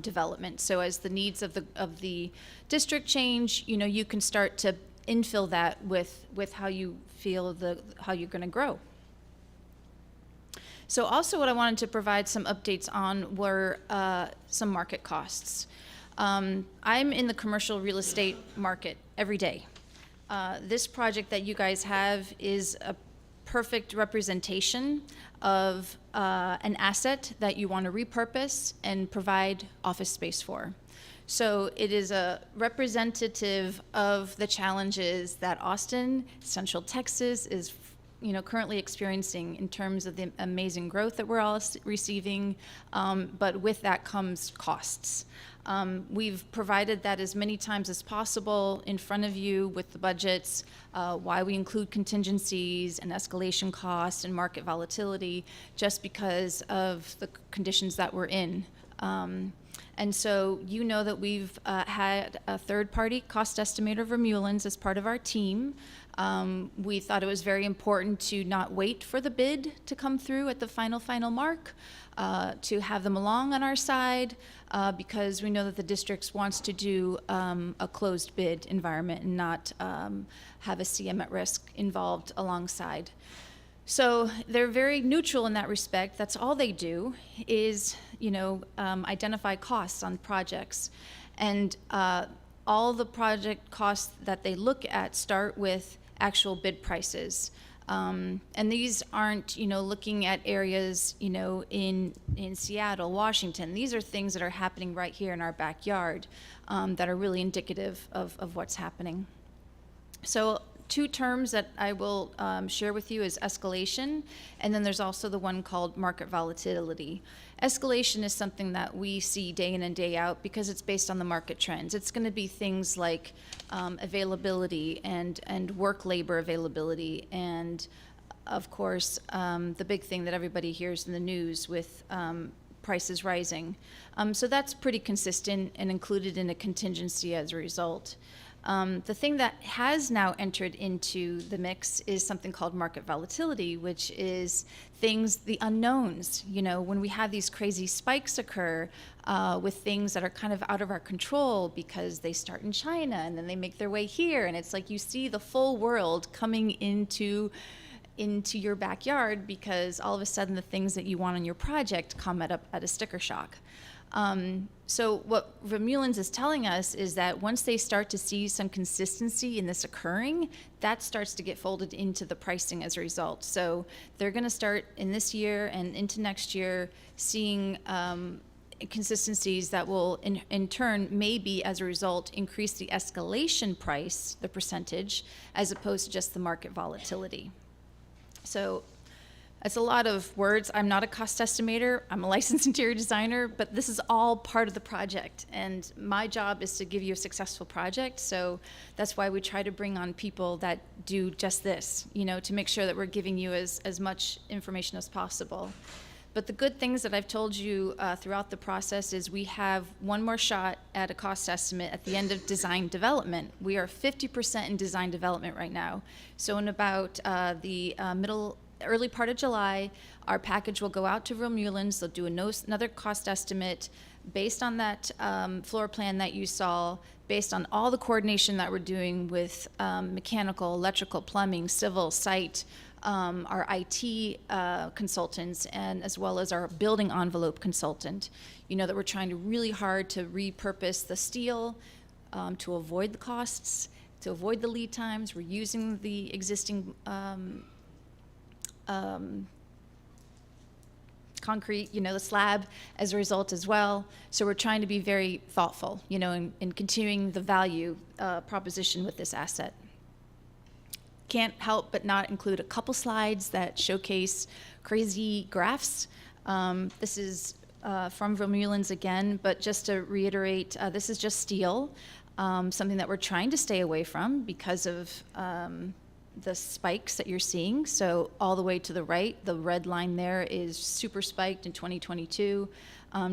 development. So as the needs of the district change, you can start to infill that with how you feel how you're going to grow. So also what I wanted to provide some updates on were some market costs. I'm in the commercial real estate market every day. This project that you guys have is a perfect representation of an asset that you want to repurpose and provide office space for. So it is a representative of the challenges that Austin, Central Texas is currently experiencing in terms of the amazing growth that we're all receiving, but with that comes costs. We've provided that as many times as possible in front of you with the budgets, why we include contingencies and escalation costs and market volatility, just because of the conditions that we're in. And so that we've had a third-party cost estimator, Vermeulen's, as part of our team. We thought it was very important to not wait for the bid to come through at the final mark, to have them along on our side, because we know that the district wants to do a closed bid environment and not have a CM at risk involved alongside. So they're very neutral in that respect. That's all they do is, identify costs on projects. And all the project costs that they look at start with actual bid prices. And these aren't, looking at areas, in Seattle, Washington. These are things that are happening right here in our backyard that are really indicative of what's happening. So two terms that I will share with you is escalation, and then there's also the one called market volatility. Escalation is something that we see day in and day out because it's based on the market trends. It's going to be things like availability and work labor availability, and of course the big thing that everybody hears in the news with prices rising. So that's pretty consistent and included in a contingency as a result. The thing that has now entered into the mix is something called market volatility, which is the unknowns. When we have these crazy spikes occur with things that are kind of out of our control because they start in China and then they make their way here, and it's like you see the full world coming into your backyard because all of a sudden the things that you want on your project come at a sticker shock. So what Vermeulen's is telling us is that once they start to see some consistency in this occurring, that starts to get folded into the pricing as a result. So they're going to start in this year and into next year seeing consistencies that will in turn maybe as a result increase the escalation price, the percentage, as opposed to just the market volatility. So that's a lot of words. I'm not a cost estimator. I'm a licensed interior designer, but this is all part of the project. And my job is to give you a successful project. So that's why we try to bring on people that do just this, to make sure that we're giving you as much information as possible. But the good things that I've told you throughout the process is we have one more shot at a cost estimate at the end of design development. We are 50% in design development right now. So in about the middle early part of July, our package will go out to Vermeulen's. They'll do another cost estimate based on that floor plan that you saw, based on all the coordination that we're doing with mechanical, electrical, plumbing, civil, site, our IT consultants, and as well as our building envelope consultant. You know that we're trying to really hard to repurpose the steel to avoid the costs, to avoid the lead times. We're using the existing concrete, you know, the slab as a result as well. So we're trying to be very thoughtful, you know, in continuing the value proposition with this asset. Can't help but not include a couple slides that showcase crazy graphs. This is from Vermeulen's again, but just to reiterate, this is just steel, something that we're trying to stay away from because of the spikes that you're seeing. So all the way to the right, the red line there is super spiked in 2022,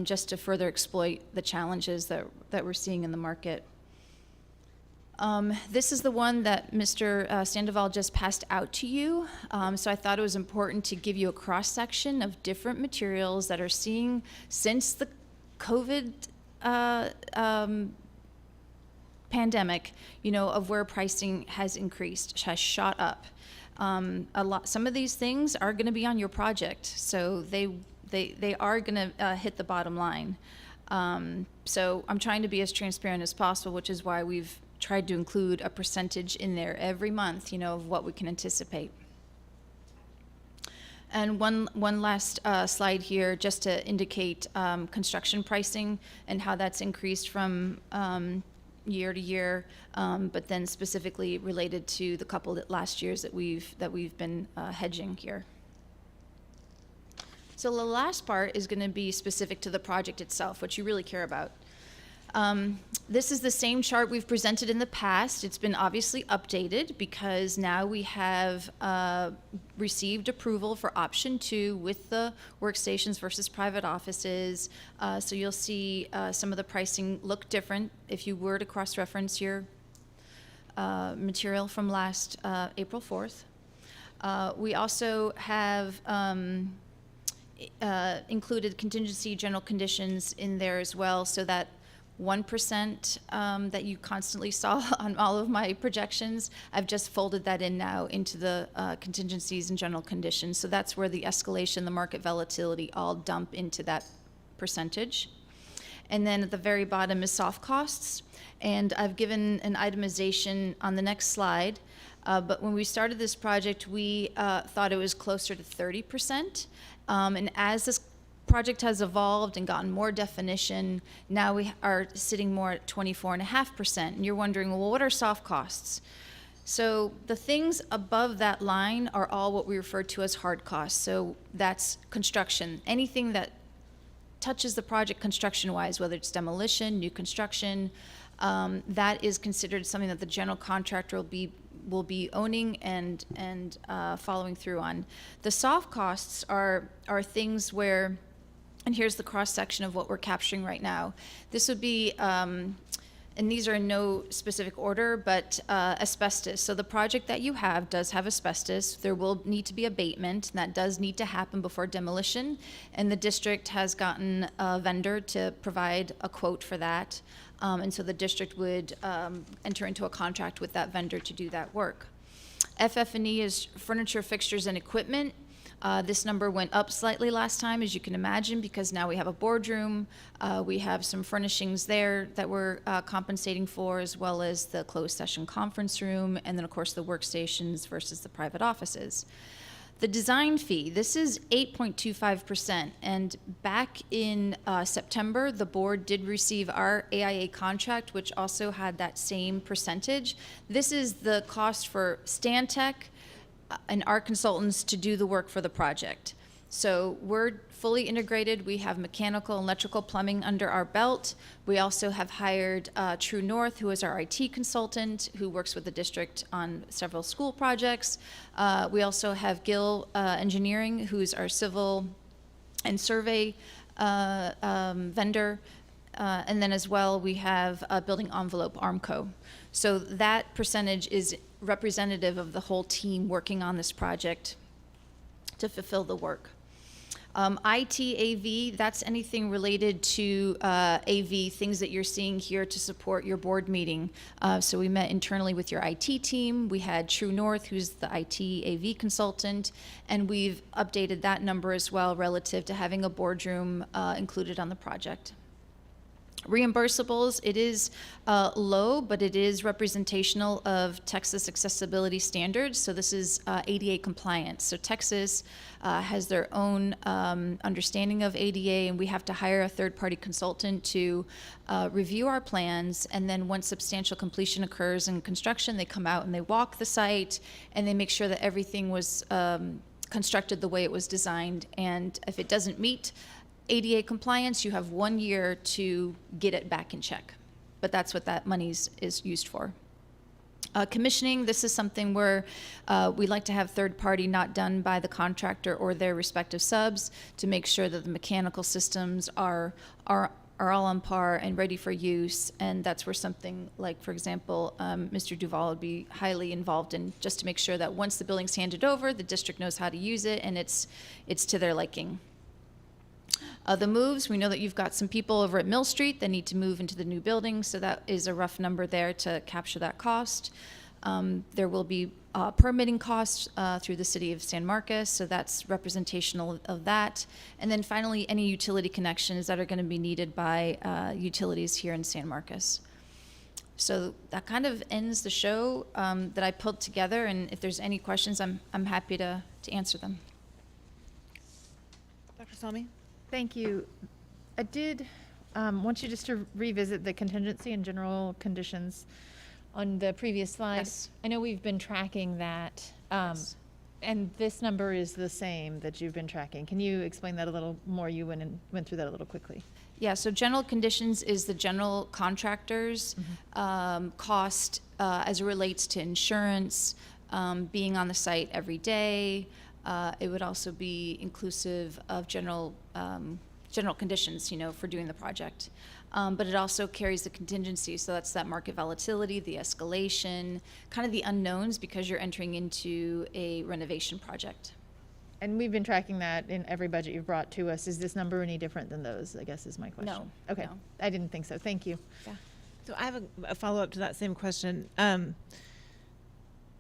just to further exploit the challenges that we're seeing in the market. This is the one that Mr. Sandoval just passed out to you. So I thought it was important to give you a cross-section of different materials that are seeing since the COVID pandemic, you know, of where pricing has increased, has shot up. Some of these things are going to be on your project, so they are going to hit the bottom line. So I'm trying to be as transparent as possible, which is why we've tried to include a percentage in there every month, you know, of what we can anticipate. And one last slide here, just to indicate construction pricing and how that's increased from year to year, but then specifically related to the couple last years that we've been hedging here. So the last part is going to be specific to the project itself, what you really care about. This is the same chart we've presented in the past. It's been obviously updated because now we have received approval for option 2 with the workstations versus private offices. So you'll see some of the pricing look different if you were to cross-reference your material from last April 4th. We also have included contingency general conditions in there as well, so that 1% that you constantly saw on all of my projections, I've just folded that in now into the contingencies and general conditions. So that's where the escalation, the market volatility all dump into that percentage. And then at the very bottom is soft costs. And I've given an itemization on the next slide. But when we started this project, we thought it was closer to 30%. And as this project has evolved and gotten more definition, now we are sitting more at 24.5%. And you're wondering, well, what are soft costs? So the things above that line are all what we refer to as hard costs. So that's construction. Anything that touches the project construction-wise, whether it's demolition, new construction, that is considered something that the general contractor will be owning and following through on. The soft costs are things where, and here's the cross-section of what we're capturing right now. This would be, and these are in no specific order, but asbestos. So the project that you have does have asbestos. There will need to be abatement, and that does need to happen before demolition. And the district has gotten a vendor to provide a quote for that. And so the district would enter into a contract with that vendor to do that work. FF&E is furniture, fixtures, and equipment. This number went up slightly last time, as you can imagine, because now we have a boardroom. We have some furnishings there that we're compensating for, as well as the closed session conference room, and then, of course, the workstations versus the private offices. The design fee, this is 8.25%, and back in September, the board did receive our AIA contract, which also had that same percentage. This is the cost for Stantec and our consultants to do the work for the project. So we're fully integrated. We have mechanical and electrical plumbing under our belt. We also have hired True North, who is our IT consultant, who works with the district on several school projects. We also have Gill Engineering, who's our civil and survey vendor. And then as well, we have Building Envelope Armco. So that percentage is representative of the whole team working on this project. to fulfill the work. IT, AV, that's anything related to AV, things that you're seeing here to support your board meeting. So we met internally with your IT team. We had True North, who's the IT AV consultant, and we've updated that number as well relative to having a boardroom included on the project. Reimbursables, it is low, but it is representational of Texas accessibility standards. So this is ADA compliance. So Texas has their own understanding of ADA, and we have to hire a third-party consultant to review our plans. And then once substantial completion occurs in construction, they come out and they walk the site, and they make sure that everything was constructed the way it was designed. And if it doesn't meet ADA compliance, you have 1 year to get it back in check. But that's what that money is used for. Commissioning, this is something where we like to have third party not done by the contractor or their respective subs to make sure that the mechanical systems are all on par and ready for use. And that's where something like, for example, Mr. Duval would be highly involved in, just to make sure that once the building's handed over, the district knows how to use it and it's to their liking. The moves, we know that you've got some people over at Mill Street that need to move into the new building, so that is a rough number there to capture that cost. There will be permitting costs through the city of San Marcos, so that's representational of that. And then finally, any utility connections that are going to be needed by utilities here in San Marcos. So that kind of ends the show that I pulled together, and if there's any questions, I'm happy to answer them. Dr. Salmi? Thank you. I did want you just to revisit the contingency and general conditions on the previous slide. Yes. I know we've been tracking that, Yes. and this number is the same that you've been tracking. Can you explain that a little more? You went through that a little quickly. Yeah, so general conditions is the general contractor's cost as it relates to insurance, being on the site every day. It would also be inclusive of general conditions, for doing the project. But it also carries the contingency, so that's that market volatility, the escalation, kind of the unknowns because you're entering into a renovation project. And we've been tracking that in every budget you've brought to us. Is this number any different than those, I guess is my question? No. Okay, No. I didn't think so. Thank you. Yeah. So I have a follow-up to that same question.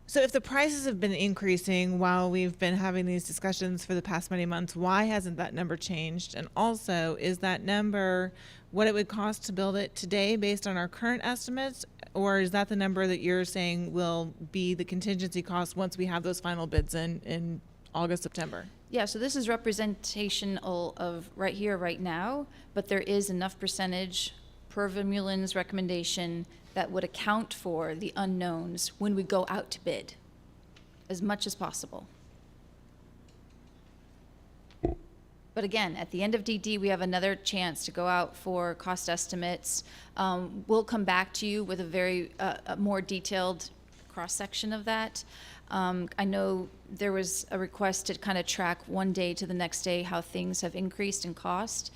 So if the prices have been increasing while we've been having these discussions for the past many months, why hasn't that number changed? And also, is that number what it would cost to build it today based on our current estimates? Or is that the number that you're saying will be the contingency cost once we have those final bids in August, September? Yeah, so this is representational of right here, right now, but there is enough percentage per Vermeulen's recommendation that would account for the unknowns when we go out to bid, as much as possible. But again, at the end of DD, we have another chance to go out for cost estimates. We'll come back to you with a very more detailed cross-section of that. I know there was a request to kind of track one day to the next day how things have increased in cost.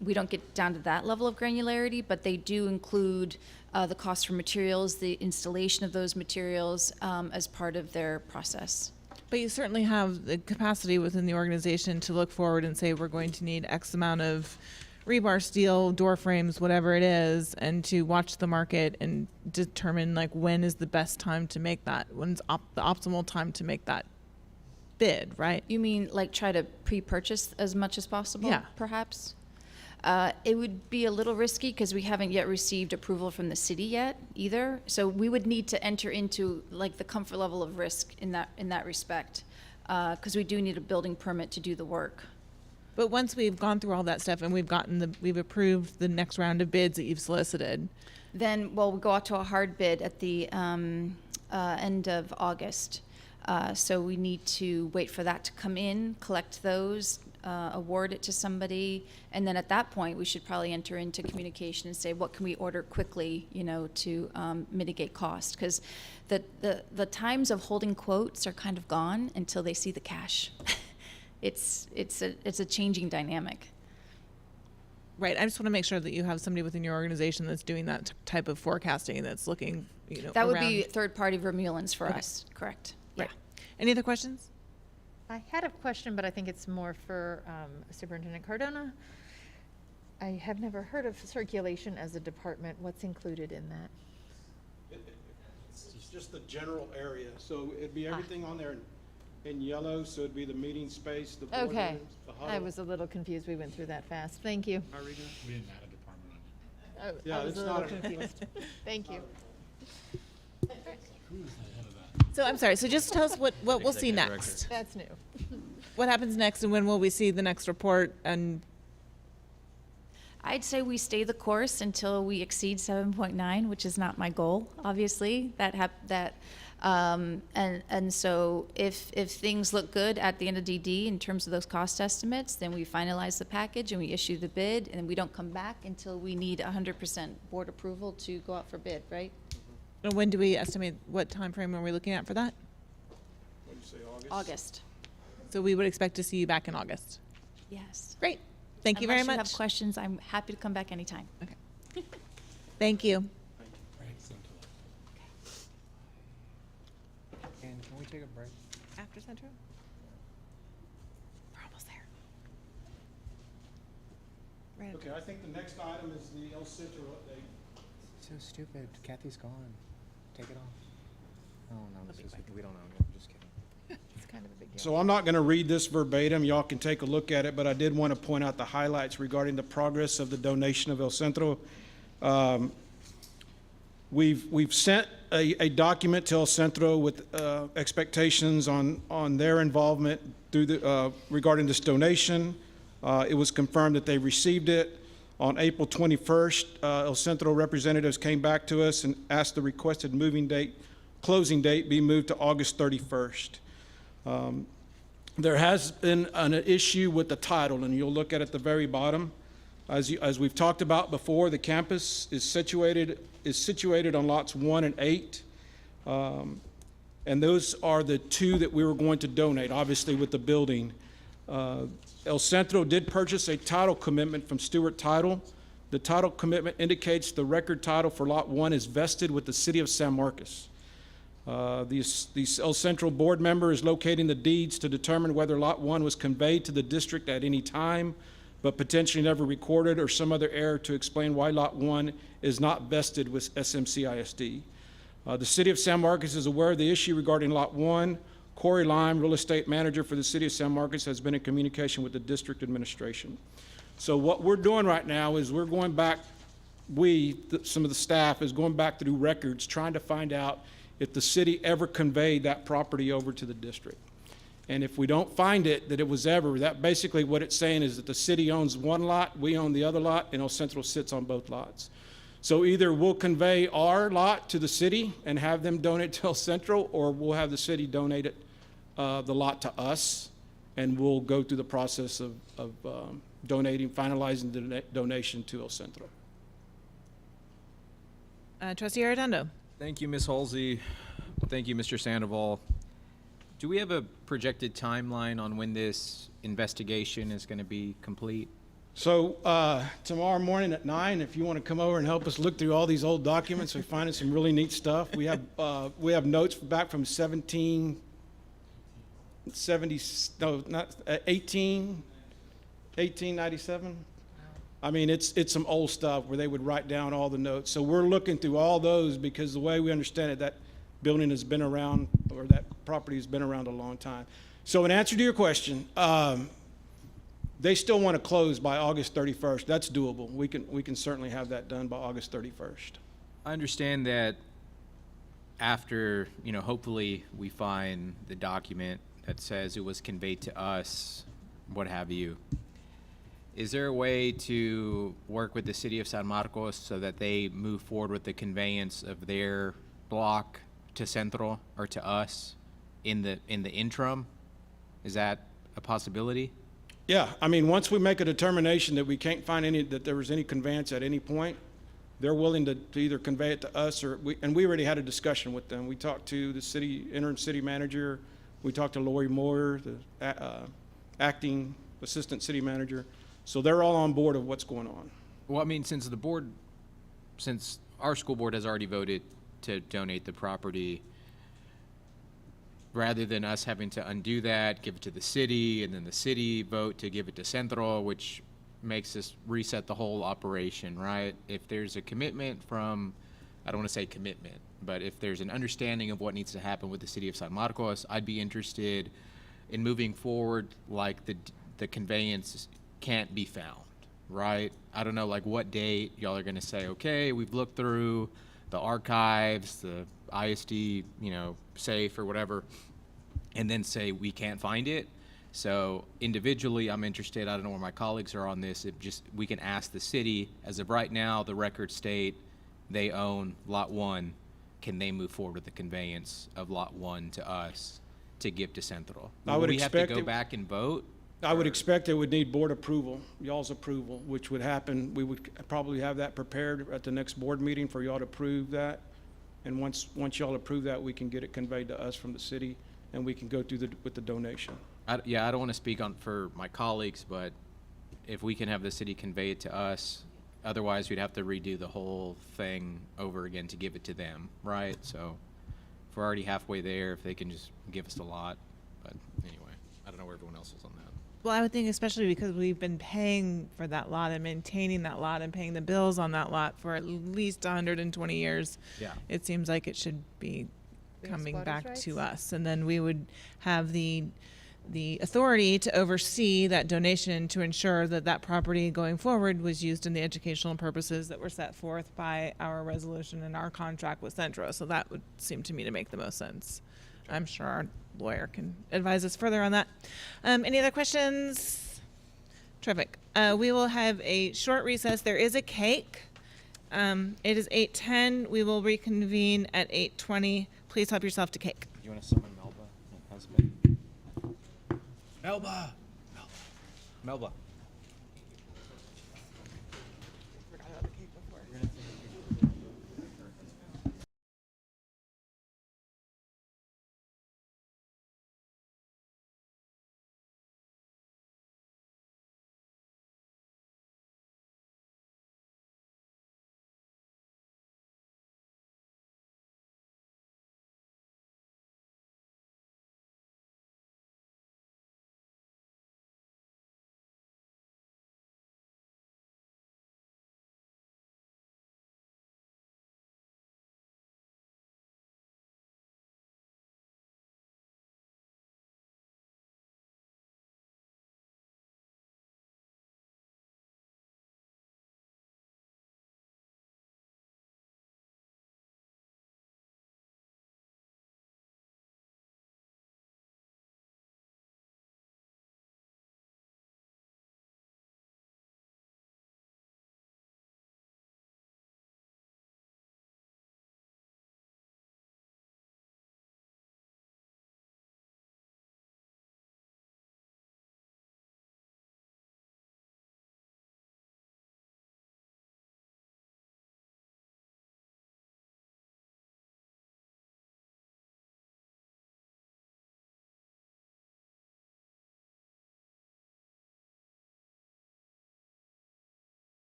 We don't get down to that level of granularity, but they do include the cost for materials, the installation of those materials as part of their process. But you certainly have the capacity within the organization to look forward and say, we're going to need X amount of rebar, steel, door frames, whatever it is, and to watch the market and determine like when is the best time to make that, when's the optimal time to make that bid, right? You mean like try to pre-purchase as much as possible, Yeah. perhaps? It would be a little risky because we haven't yet received approval from the city yet either. So we would need to enter into like the comfort level of risk in that respect, because we do need a building permit to do the work. But once we've gone through all that stuff and we've approved the next round of bids that you've solicited, Then, well, we go out to a hard bid at the end of August. So we need to wait for that to come in, collect those, award it to somebody, and then at that point, we should probably enter into communication and say, what can we order quickly, to mitigate cost? Because the times of holding quotes are kind of gone until they see the cash. It's a changing dynamic. right? I just want to make sure that you have somebody within your organization that's doing that type of forecasting, that's looking, That would be third-party Vermeulen's for Okay. us, correct? Right. Any other questions? I had a question, but I think it's more for Superintendent Cardona. I have never heard of circulation as a department. What's included in that? It's just the general area, so it'd be everything on there in yellow, so it'd be the meeting space, the board Okay. rooms, the I huddle. was a little confused. We went through that fast. Thank you. Am I reading it? We didn't add a department on it. Yeah, I was it's a little not a- confused. Thank you. Who was the head of that? So I'm sorry, so just tell us what we'll see Executive next. That's new. What happens next and when will we see the next report? And I'd say we stay the course until we exceed 7.9, which is not my goal, obviously. And so if things look good at the end of DD in terms of those cost estimates, then we finalize the package and we issue the bid, and we don't come back until we need 100% board approval to go out for bid, right? when do we estimate, what time frame are we looking at for that? What'd you say, August? August. So we would expect to see you back in August. Yes. Great. Thank you very Unless you much. have questions, I'm happy to come back anytime. Okay. Thank you. And can we take a break? After Centro? We're almost there. Right. Okay, I think the next item is the El Centro update. So stupid. Kathy's gone. Take it off. Oh, no, we don't know. I'm just kidding. It's kind of a big deal. So I'm not going to read this verbatim. Y'all can take a look at it, but I did want to point out the highlights regarding the progress of the donation of El Centro. We've sent a document to El Centro with expectations on their involvement through the regarding this donation. It was confirmed that they received it. On April 21st, El Centro representatives came back to us and asked the requested closing date be moved to August 31st. There has been an issue with the title, and you'll look at the very bottom. As we've talked about before, the campus is situated on lots 1 and 8. And those are the 2 that we were going to donate, obviously with the building. El Centro did purchase a title commitment from Stewart Title. The title commitment indicates the record title for Lot 1 is vested with the City of San Marcos. The El Centro board member is locating the deeds to determine whether Lot 1 was conveyed to the district at any time, but potentially never recorded, or some other error to explain why Lot 1 is not vested with SMCISD. The City of San Marcos is aware of the issue regarding Lot 1. Corey Lime, real estate manager for the City of San Marcos, has been in communication with the district administration. So what we're doing right now is we're going back, some of the staff is going back through records, trying to find out if the city ever conveyed that property over to the district. And if we don't find it, that it was ever, that basically what it's saying is that the city owns one lot, we own the other lot, and El Centro sits on both lots. So either we'll convey our lot to the city and have them donate to El Centro, or we'll have the city donate it, the lot to us, and we'll go through the process of finalizing the donation to El Centro. Trustee Arredondo. Thank you, Ms. Halsey. Thank you, Mr. Sandoval. Do we have a projected timeline on when this investigation is going to be complete? So tomorrow morning at 9, if you want to come over and help us look through all these old documents, we're finding some really neat stuff. We have notes back from 1897. I mean, it's some old stuff where they would write down all the notes. So we're looking through all those because the way we understand it, that building has been around, or that property has been around a long time. So in answer to your question, they still want to close by August 31st. That's doable. We can certainly have that done by August 31st. I understand that after, hopefully we find the document that says it was conveyed to us, what have you. Is there a way to work with the City of San Marcos so that they move forward with the conveyance of their block to Centro or to us in the interim? Is that a possibility? Yeah, I mean, once we make a determination that we can't find that there was any conveyance at any point, they're willing to either convey it to us and we already had a discussion with them. We talked to the interim city manager. We talked to Lori Moore, the acting assistant city manager. So they're all on board of what's going on. Well, I mean, since our school board has already voted to donate the property, rather than us having to undo that, give it to the city, and then the city vote to give it to Centro, which makes us reset the whole operation, right? If there's a commitment from, I don't want to say commitment, but if there's an understanding of what needs to happen with the city of San Marcos, I'd be interested in moving forward like the conveyance can't be found, right? I don't know like what date y'all are going to say, okay, we've looked through the archives, the ISD, you know, safe or whatever, and then say we can't find it. So individually, I'm interested, I don't know where my colleagues are on this, if just we can ask the city, as of right now, the records state they own Lot 1, can they move forward with the conveyance of Lot 1 to us to give to Centro? I would we have to expect go it- back and vote? I would expect it would need board approval, y'all's approval, which would happen, we would probably have that prepared at the next board meeting for y'all to approve that. And once y'all approve that, we can get it conveyed to us from the city, and we can go through with the donation. Yeah, I don't want to speak on for my colleagues, but if we can have the city convey it to us, otherwise we'd have to redo the whole thing over again to give it to them, right? So if we're already halfway there, if they can just give us the lot. But anyway, I don't know where everyone else is on that. Well, I would think especially because we've been paying for that lot and maintaining that lot and paying the bills on that lot for at least 120 years. Yeah. It seems like it should be coming squatters' back rights? to us. And then we would have the authority to oversee that donation to ensure that that property going forward was used in the educational purposes that were set forth by our resolution and our contract with Centro. So that would seem to me to make the most sense. I'm sure our lawyer can advise us further on that. Any other questions? Terrific. We will have a short recess. There is a cake. It is 8:10. We will reconvene at 8:20. Please help yourself to cake. You want to summon Melba, my husband? Melba! Melba.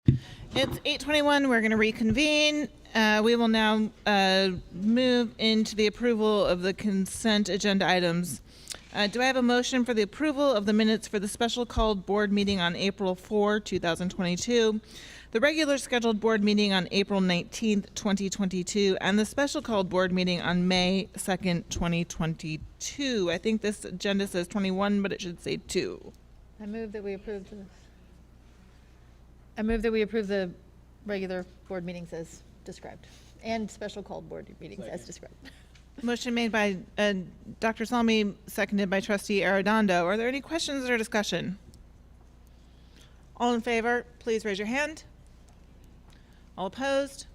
It's 8:21. We're going to reconvene. We will now move into the approval of the consent agenda items. Do I have a motion for the approval of the minutes for the special called board meeting on April 4, 2022, the regular scheduled board meeting on April 19th, 2022, and the special called board meeting on May 2nd, 2022? I think this agenda says 21, but it should say 2. I move that we approve the regular board meetings as described and special called board meetings as described. Motion made by Dr. Salmi, seconded by Trustee Arredondo. Are there any questions or discussion? All in favor, please raise your hand. All opposed?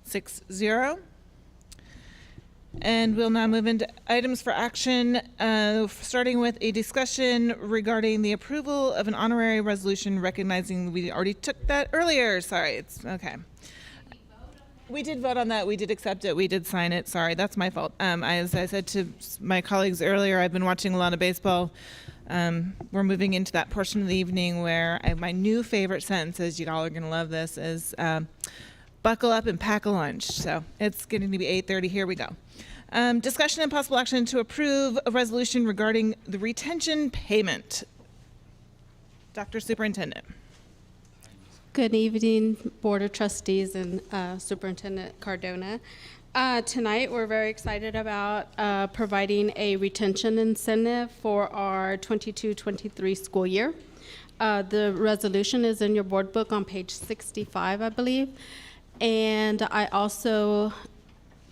6-0. And we'll now move into items for action, starting with a discussion regarding the approval of an honorary resolution recognizing we already took that earlier. Sorry, it's okay. We did vote on that. We did accept it. We did sign it. Sorry, that's my fault. As I said to my colleagues earlier, I've been watching a lot of baseball. We're moving into that portion of the evening where my new favorite sentence is, you all are going to love this, is buckle up and pack a lunch. So it's getting to be 8:30. Here we go. Discussion and possible action to approve a resolution regarding the retention payment. Dr. Superintendent. Good evening, Board of Trustees and Superintendent Cardona. Tonight, we're very excited about providing a retention incentive for our 22-23 school year. The resolution is in your board book on page 65, I believe. And I also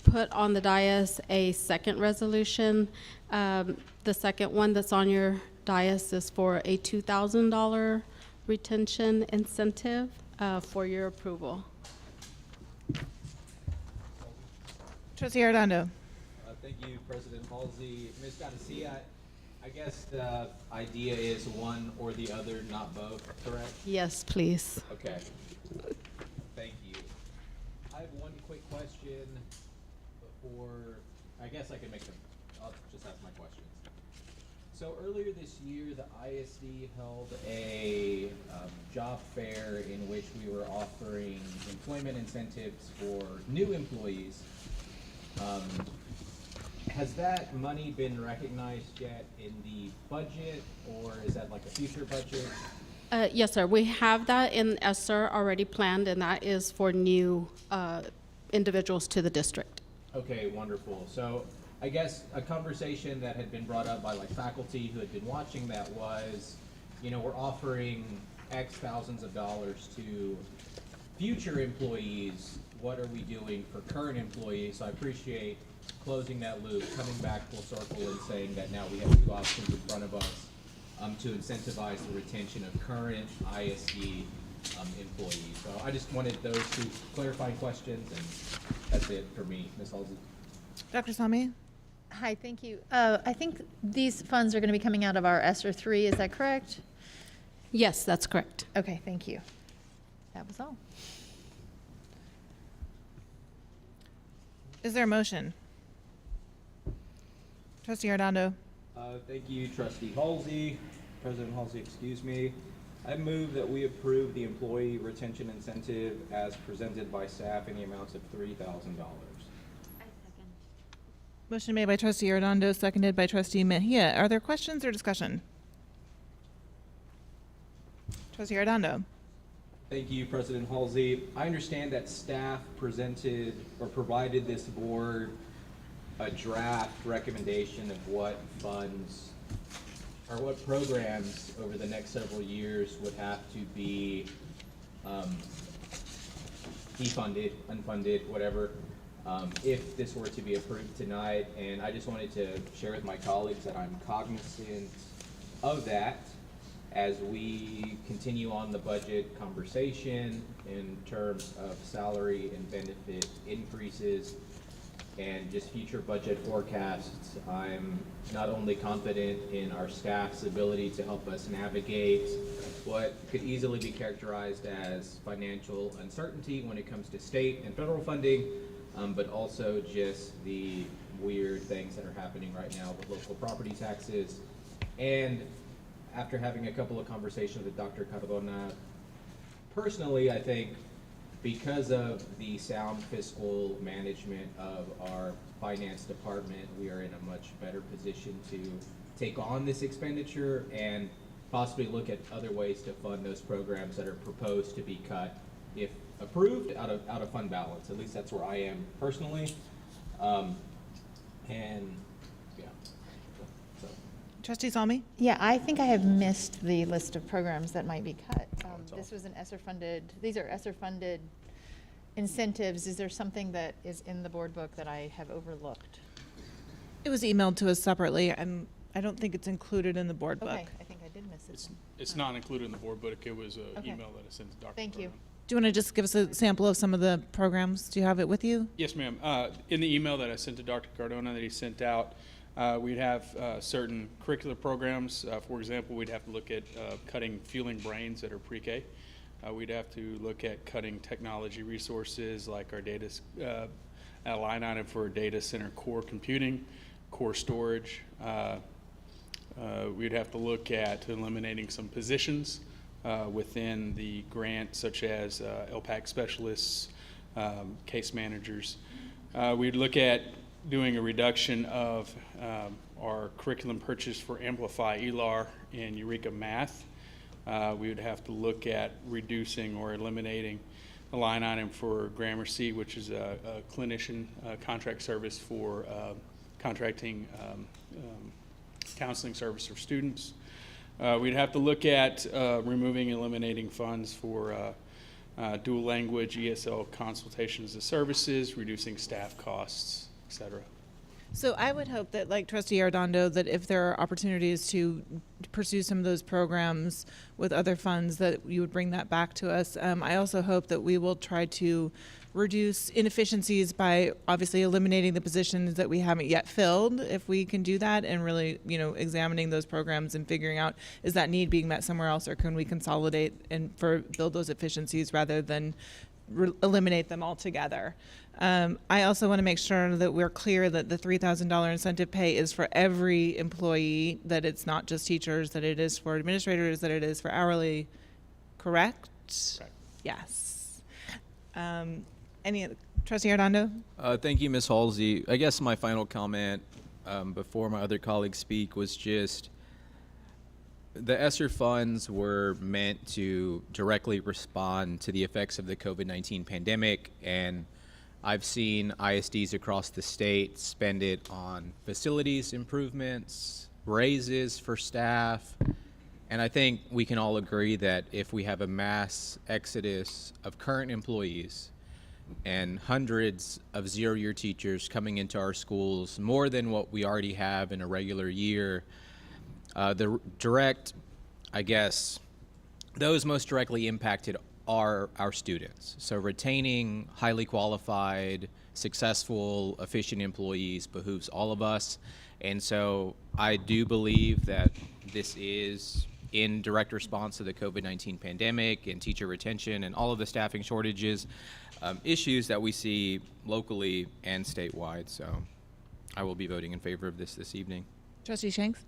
put on the dais a second resolution. The second one that's on your dais is for a $2,000 retention incentive for your approval. Trustee Arredondo. Thank you, President Halsey. Ms. Goddessi, I guess the idea is one or the other, not both, correct? Yes, please. Okay. Thank you. I have one quick question before, I guess I can make them, I'll just ask my questions. So earlier this year, the ISD held a job fair in which we were offering employment incentives for new employees. Has that money been recognized yet in the budget, or is that like a future budget? Yes, sir. We have that in ESSER already planned, and that is for new individuals to the district. Okay, wonderful. So I guess a conversation that had been brought up by like faculty who had been watching that was, you know, we're offering X thousands of dollars to future employees. What are we doing for current employees? So I appreciate closing that loop, coming back full circle and saying that now we have two options in front of us to incentivize the retention of current ISD employees. So I just wanted those two clarifying questions, and that's it for me. Ms. Halsey. Dr. Salmi. Hi, thank you. I think these funds are going to be coming out of our ESSER 3, is that correct? Yes, that's correct. Okay, thank you. That was all. Is there a motion? Trustee Arredondo. Thank you, Trustee Halsey. President Halsey, excuse me. I move that we approve the employee retention incentive as presented by staff in the amounts of $3,000. Motion made by Trustee Arredondo, seconded by Trustee Mejia. Are there questions or discussion? Trustee Arredondo. Thank you, President Halsey. I understand that staff presented or provided this board a draft recommendation of what funds or what programs over the next several years would have to be defunded, unfunded, whatever, if this were to be approved tonight. And I just wanted to share with my colleagues that I'm cognizant of that as we continue on the budget conversation in terms of salary and benefit increases and just future budget forecasts. I'm not only confident in our staff's ability to help us navigate what could easily be characterized as financial uncertainty when it comes to state and federal funding, but also just the weird things that are happening right now with local property taxes. And after having a couple of conversations with Dr. Cardona, Personally, I think because of the sound fiscal management of our finance department, we are in a much better position to take on this expenditure and possibly look at other ways to fund those programs that are proposed to be cut, if approved, out of fund balance. At least that's where I am personally. And yeah. So. Trustee Salmi? Yeah, I think I have missed the list of programs that might be cut. This was an these are ESSER-funded incentives. Is there something that is in the board book that I have overlooked? It was emailed to us separately, and I don't think it's included in the board book. Okay, I think I did miss it. It's not included in the board book. It was an Okay. email that I sent to Dr. Thank you. Cardona. Do you want to just give us a sample of some of the programs? Do you have it with you? Yes, ma'am. In the email that I sent to Dr. Cardona that he sent out, we'd have certain curricular programs. For example, we'd have to look at cutting Fueling Brains that are pre-K. We'd have to look at cutting technology resources like our data, a line item for data center core computing, core storage. We'd have to look at eliminating some positions within the grant, such as LPAC specialists, case managers. We'd look at doing a reduction of our curriculum purchase for Amplify ELAR and Eureka Math. We would have to look at reducing or eliminating a line item for Gramercy, which is a clinician contract service for contracting counseling service for students. We'd have to look at removing and eliminating funds for dual language, ESL consultations and services, reducing staff costs, et cetera. So I would hope that, like Trustee Arredondo, that if there are opportunities to pursue some of those programs with other funds, that you would bring that back to us. I also hope that we will try to reduce inefficiencies by obviously eliminating the positions that we haven't yet filled, if we can do that, and really, examining those programs and figuring out, is that need being met somewhere else, or can we consolidate and build those efficiencies rather than eliminate them altogether. I also want to make sure that we're clear that the $3,000 incentive pay is for every employee, that it's not just teachers, that it is for administrators, that it is for hourly, correct? Correct. Yes. Trustee Arredondo? Thank you, Ms. Halsey. I guess my final comment before my other colleagues speak was just the ESSER funds were meant to directly respond to the effects of the COVID-19 pandemic, and I've seen ISDs across the state spend it on facilities improvements, raises for staff, and I think we can all agree that if we have a mass exodus of current employees and hundreds of zero-year teachers coming into our schools, more than what we already have in a regular year, the direct, I guess, those most directly impacted are our students. So retaining highly qualified, successful, efficient employees behooves all of us. And so I do believe that this is in direct response to the COVID-19 pandemic and teacher retention and all of the staffing shortages, issues that we see locally and statewide. So I will be voting in favor of this evening. Trustee Shanks?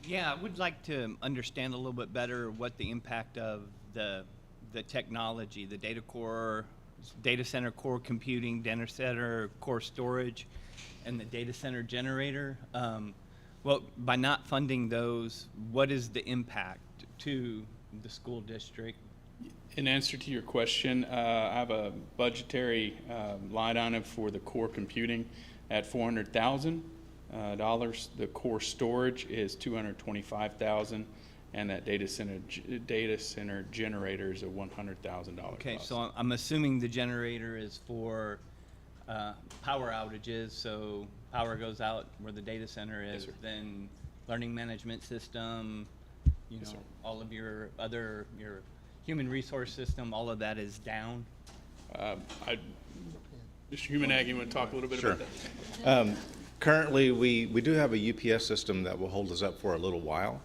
Yeah, I would like to understand a little bit better what the impact of the technology, the data center core computing, data center core storage, and the data center generator. Well, by not funding those, what is the impact to the school district? In answer to your question, I have a budgetary line item for the core computing at $400,000. The core storage is $225,000, and that data center generator is a $100,000. Okay, cost. so I'm assuming the generator is for power outages, so power goes out where the data center is, Yes, sir. then learning management system, Yes, sir. all of your human resource system, all of that is down. Mr. Humanag, you want to talk a little bit Sure. about that? Currently, we do have a UPS system that will hold us up for a little while.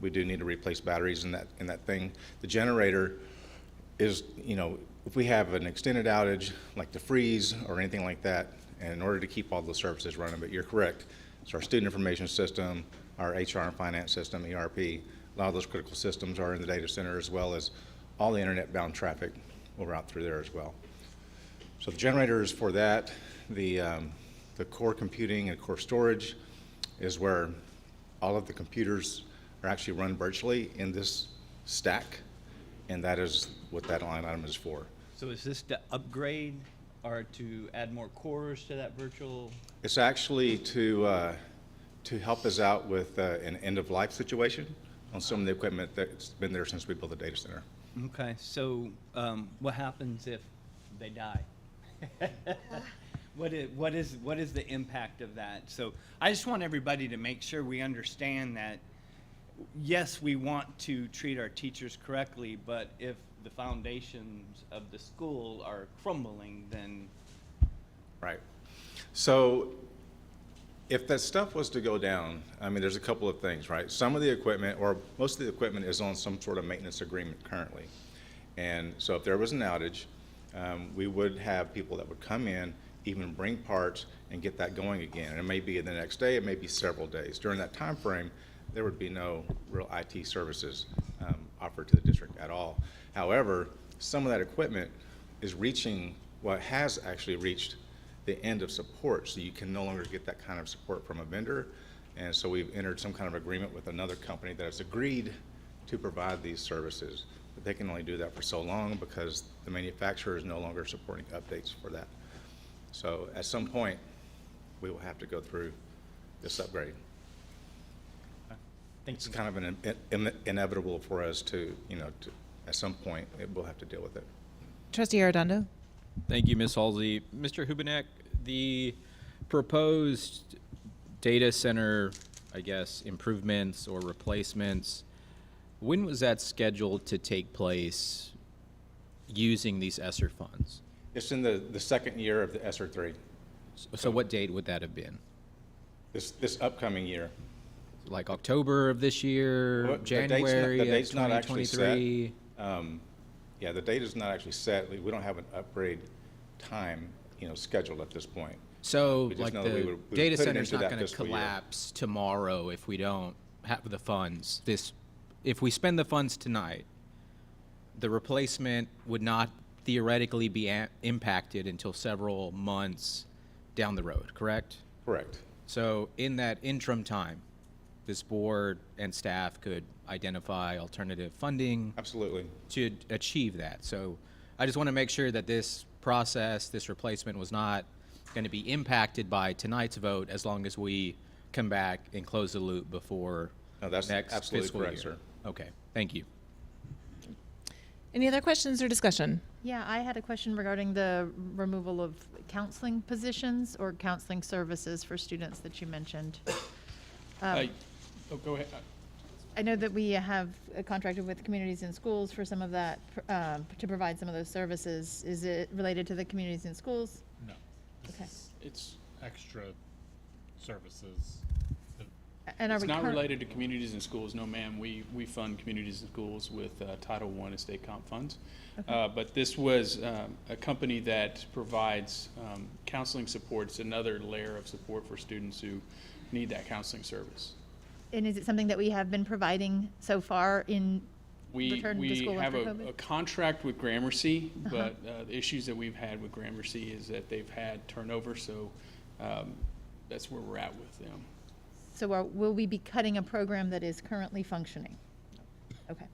We do need to replace batteries in that thing. The generator is, if we have an extended outage, like the freeze or anything like that, and in order to keep all the services running, but you're correct. So our student information system, our HR and finance system, ERP, a lot of those critical systems are in the data center, as well as all the internet-bound traffic will route through there as well. So the generators for that, the core computing and core storage is where all of the computers are actually run virtually in this stack, and that is what that line item is for. So is this to upgrade or to add more cores to that virtual? It's actually to help us out with an end-of-life situation on some of the equipment that's been there since we built the data center. Okay, so what happens if they die? What is the impact of that? So I just want everybody to make sure we understand that, yes, we want to treat our teachers correctly, but if the foundations of the school are crumbling, then... Right. So if that stuff was to go down, I mean, there's a couple of things, right? Some of the equipment, or most of the equipment, is on some sort of maintenance agreement currently. And so if there was an outage, we would have people that would come in, even bring parts, and get that going again. And it may be the next day, it may be several days. During that time frame, there would be no real IT services offered to the district at all. However, some of that equipment is reaching what has actually reached the end of support, so you can no longer get that kind of support from a vendor. And so we've entered some kind of agreement with another company that has agreed to provide these services. But they can only do that for so long because the manufacturer is no longer supporting updates for that. So at some point, we will have to go through this upgrade. It's kind of an inevitable for us to, at some point, we'll have to deal with it. Trustee Arredondo? Thank you, Ms. Halsey. Mr. Hubenek, the proposed data center, I guess, improvements or replacements, when was that scheduled to take place using these ESSER funds? It's in the second year of the ESSER 3. So what date would that have been? This upcoming year. Like October of this year, Well, January the of date's not actually 2023? Yeah, the date is not actually set. We don't have an upgrade time, scheduled at this point. So We just like know that we the would put data it center's into not that going to fiscal year. collapse tomorrow if we don't have the funds. If we spend the funds tonight, the replacement would not theoretically be impacted until several months down the road, correct? Correct. So in that interim time, this board and staff could identify alternative funding. Absolutely. To achieve that. So I just want to make sure that this process, this replacement was not going to be impacted by tonight's vote as long as we come back and close the loop before that's next absolutely fiscal correct, year. sir. Okay, thank you. Any other questions or discussion? Yeah, I had a question regarding the removal of counseling positions or counseling services for students that you mentioned. Go ahead. I know that we have contracted with Communities in Schools for some of that, to provide some of those services. Is it related to the Communities in Schools? No. Okay. It's extra services. And are It's we not related to Communities in Schools, no ma'am. We fund Communities in Schools with Title I and state comp funds. Okay. But this was a company that provides counseling support. It's another layer of support for students who need that counseling service. And is it something that we have been providing so far in return to school We have after COVID? a contract with Gramercy, Uh-huh. but the issues that we've had with Gramercy is that they've had turnover, so that's where we're at with them. So will we be cutting a program that is currently functioning? Okay,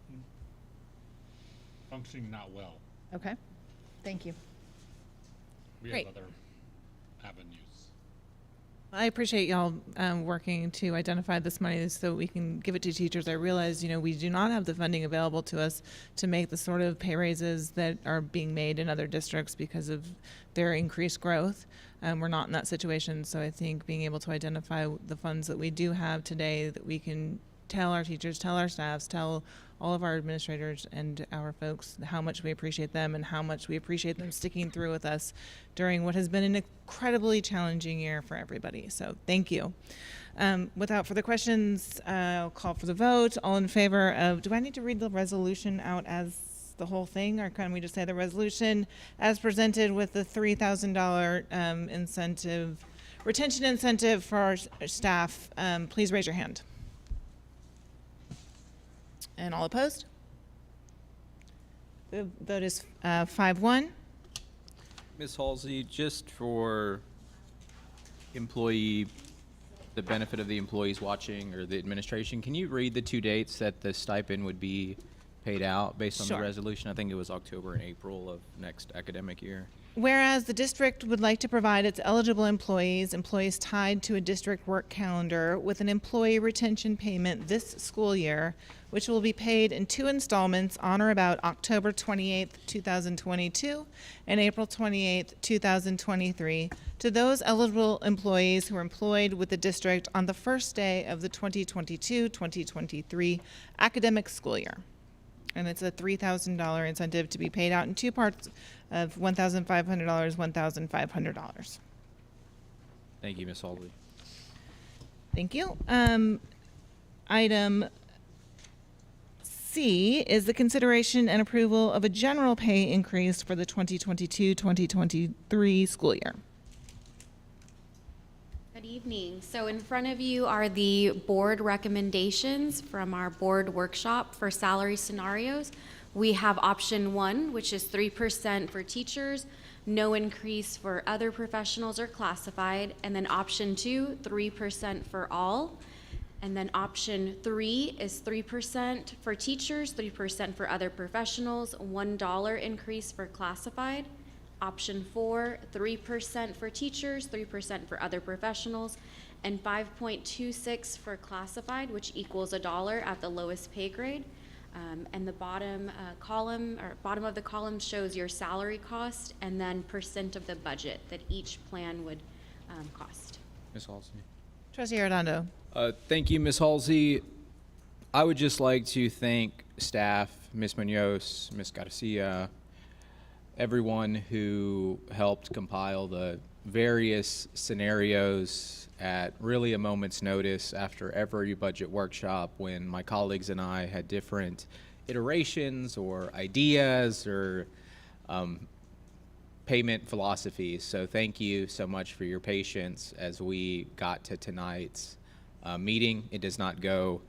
Functioning not well. okay, thank you. We Great. have other avenues. I appreciate y'all working to identify this money so we can give it to teachers. I realize, we do not have the funding available to us to make the sort of pay raises that are being made in other districts because of their increased growth. We're not in that situation, so I think being able to identify the funds that we do have today that we can tell our teachers, tell our staffs, tell all of our administrators and our folks how much we appreciate them and how much we appreciate them sticking through with us during what has been an incredibly challenging year for everybody. So thank you. Without further questions, I'll call for the vote. All in favor of, do I need to read the resolution out as the whole thing, or can we just say the resolution as presented with the $3,000 incentive, retention incentive for our staff? Please raise your hand. And all opposed? The vote is 5-1. Ms. Halsey, just for the benefit of the employees watching or the administration, can you read the 2 dates that the stipend would be paid out based on Sure. the resolution? I think it was October and April of next academic year. Whereas the district would like to provide its eligible employees tied to a district work calendar with an employee retention payment this school year, which will be paid in 2 installments on or about October 28th, 2022 and April 28th, 2023 to those eligible employees who are employed with the district on the first day of the 2022-2023 academic school year. And it's a $3,000 incentive to be paid out in 2 parts of $1,500, $1,500. Thank you, Ms. Halsey. Thank you. Item C is the consideration and approval of a general pay increase for the 2022-2023 school year. Good evening. So in front of you are the board recommendations from our board workshop for salary scenarios. We have option 1, which is 3% for teachers, no increase for other professionals or classified, and then option 2, 3% for all. And then option 3 is 3% for teachers, 3% for other professionals, $1 increase for classified. Option 4, 3% for teachers, 3% for other professionals, and 5.26 for classified, which equals $1 at the lowest pay grade. And the bottom bottom of the column shows your salary cost and then percent of the budget that each plan would cost. Ms. Halsey. Trustee Arredondo. Thank you, Ms. Halsey. I would just like to thank staff, Ms. Munoz, Ms. Garcia, everyone who helped compile the various scenarios at really a moment's notice after every budget workshop when my colleagues and I had different iterations or ideas or payment philosophies. So thank you so much for your patience as we got to tonight's meeting. It does not go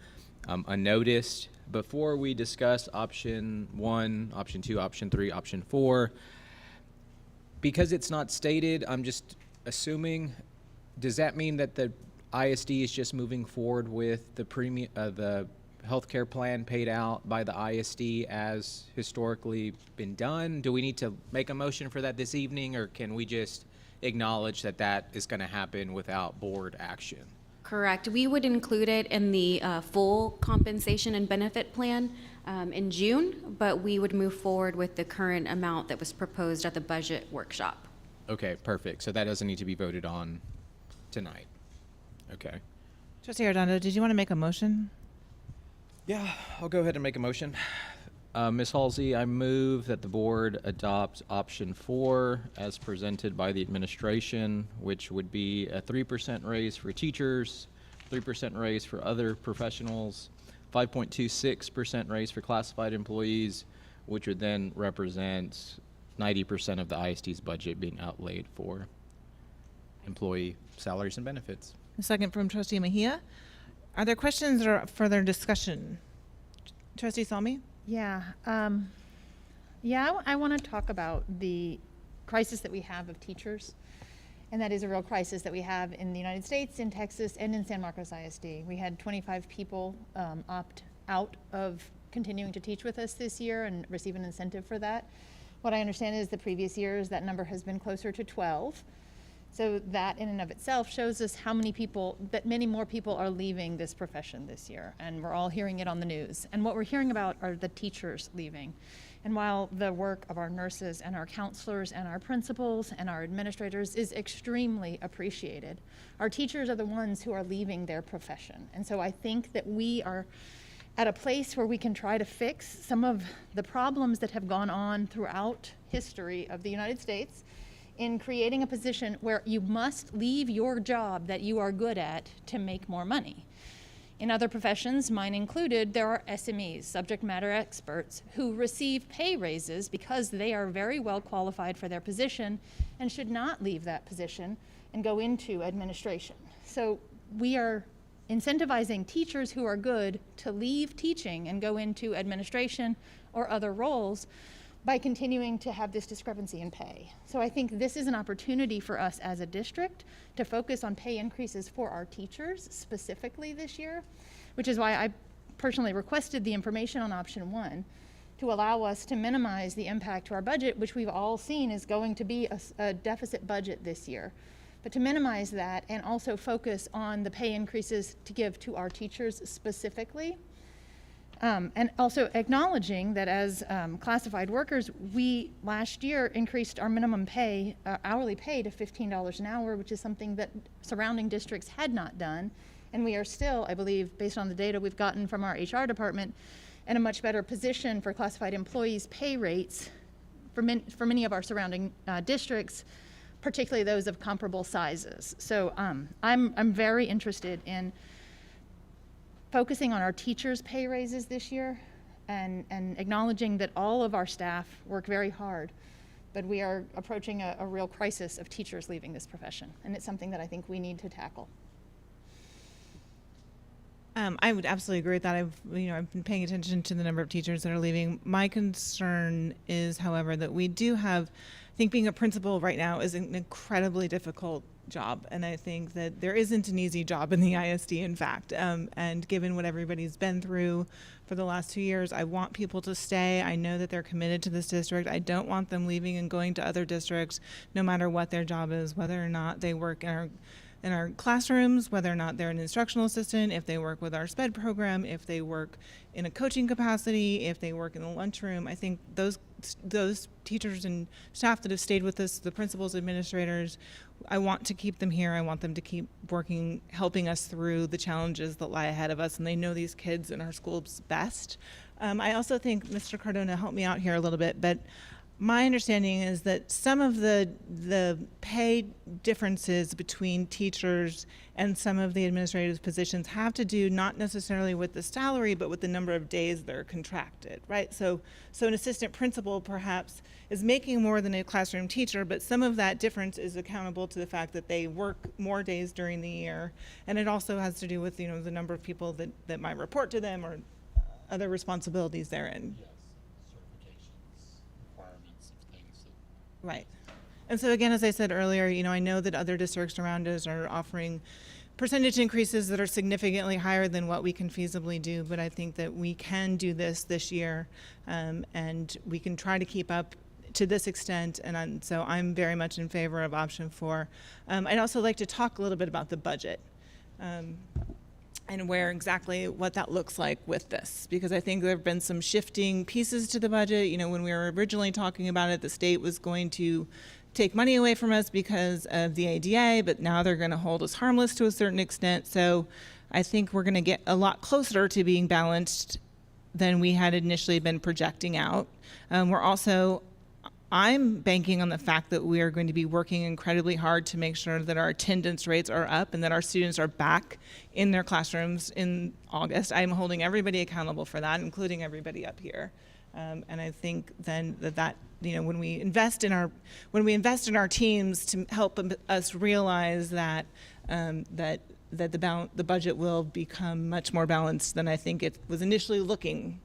unnoticed. Before we discuss option 1, option 2, option 3, option 4, because it's not stated, I'm just assuming, does that mean that the ISD is just moving forward with the the healthcare plan paid out by the ISD as historically been done? Do we need to make a motion for that this evening, or can we just acknowledge that that is going to happen without board action? Correct. We would include it in the full compensation and benefit plan in June, but we would move forward with the current amount that was proposed at the budget workshop. Okay, perfect. So that doesn't need to be voted on tonight. Okay. Trustee Arredondo, did you want to make a motion? Yeah, I'll go ahead and make a motion. Ms. Halsey, I move that the board adopt option 4 as presented by the administration, which would be a 3% raise for teachers, 3% raise for other professionals, 5.26% raise for classified employees, which would then represent 90% of the ISD's budget being outlaid for employee salaries and benefits. A second from Trustee Mejia. Are there questions or further discussion? Trustee Salmi? Yeah, I want to talk about the crisis that we have of teachers, and that is a real crisis that we have in the United States, in Texas, and in San Marcos ISD. We had 25 people opt out of continuing to teach with us this year and receive an incentive for that. What I understand is the previous years that number has been closer to 12. So that in and of itself shows us how many people, that many more people are leaving this profession this year, and we're all hearing it on the news. And what we're hearing about are the teachers leaving. And while the work of our nurses and our counselors and our principals and our administrators is extremely appreciated, our teachers are the ones who are leaving their profession. And so I think that we are at a place where we can try to fix some of the problems that have gone on throughout history of the United States in creating a position where you must leave your job that you are good at to make more money. In other professions, mine included, there are SMEs, subject matter experts, who receive pay raises because they are very well qualified for their position and should not leave that position and go into administration. So we are incentivizing teachers who are good to leave teaching and go into administration or other roles, by continuing to have this discrepancy in pay. So I think this is an opportunity for us as a district to focus on pay increases for our teachers specifically this year, which is why I personally requested the information on option 1 to allow us to minimize the impact to our budget, which we've all seen is going to be a deficit budget this year. But to minimize that and also focus on the pay increases to give to our teachers specifically. And also acknowledging that as classified workers, we last year increased our minimum pay, hourly pay to $15 an hour, which is something that surrounding districts had not done. And we are still, I believe, based on the data we've gotten from our HR department, in a much better position for classified employees' pay rates for many of our surrounding districts, particularly those of comparable sizes. So I'm very interested in focusing on our teachers' pay raises this year and acknowledging that all of our staff work very hard, but we are approaching a real crisis of teachers leaving this profession, and it's something that I think we need to tackle. I would absolutely agree with that. I've been paying attention to the number of teachers that are leaving. My concern is, however, that we do have, I think being a principal right now is an incredibly difficult job, and I think that there isn't an easy job in the ISD, in fact, and given what everybody's been through for the last 2 years, I want people to stay. I know that they're committed to this district. I don't want them leaving and going to other districts, no matter what their job is, whether or not they work in our classrooms, whether or not they're an instructional assistant, if they work with our SPED program, if they work in a coaching capacity, if they work in the lunchroom. I think those teachers and staff that have stayed with us, the principals, administrators, I want to keep them here. I want them to keep working, helping us through the challenges that lie ahead of us, and they know these kids in our schools best. I also think, Mr. Cardona, help me out here a little bit, but my understanding is that some of the pay differences between teachers and some of the administrative positions have to do not necessarily with the salary, but with the number of days they're contracted, right? So an assistant principal perhaps is making more than a classroom teacher, but some of that difference is accountable to the fact that they work more days during the year. And it also has to do with, the number of people that might report to them or other responsibilities therein. Right. And so again, as I said earlier, I know that other districts around us are offering percentage increases that are significantly higher than what we can feasibly do, but I think that we can do this year, and we can try to keep up to this extent, and so I'm very much in favor of option 4. I'd also like to talk a little bit about the budget. And what that looks like with this, because I think there have been some shifting pieces to the budget. When we were originally talking about it, the state was going to take money away from us because of the ADA, but now they're going to hold us harmless to a certain extent. So I think we're going to get a lot closer to being balanced than we had initially been projecting out. I'm banking on the fact that we are going to be working incredibly hard to make sure that our attendance rates are up and that our students are back in their classrooms in August. I'm holding everybody accountable for that, including everybody up here. And I think then that when we invest in our teams to help us realize that the budget will become much more balanced than I think it was initially looking.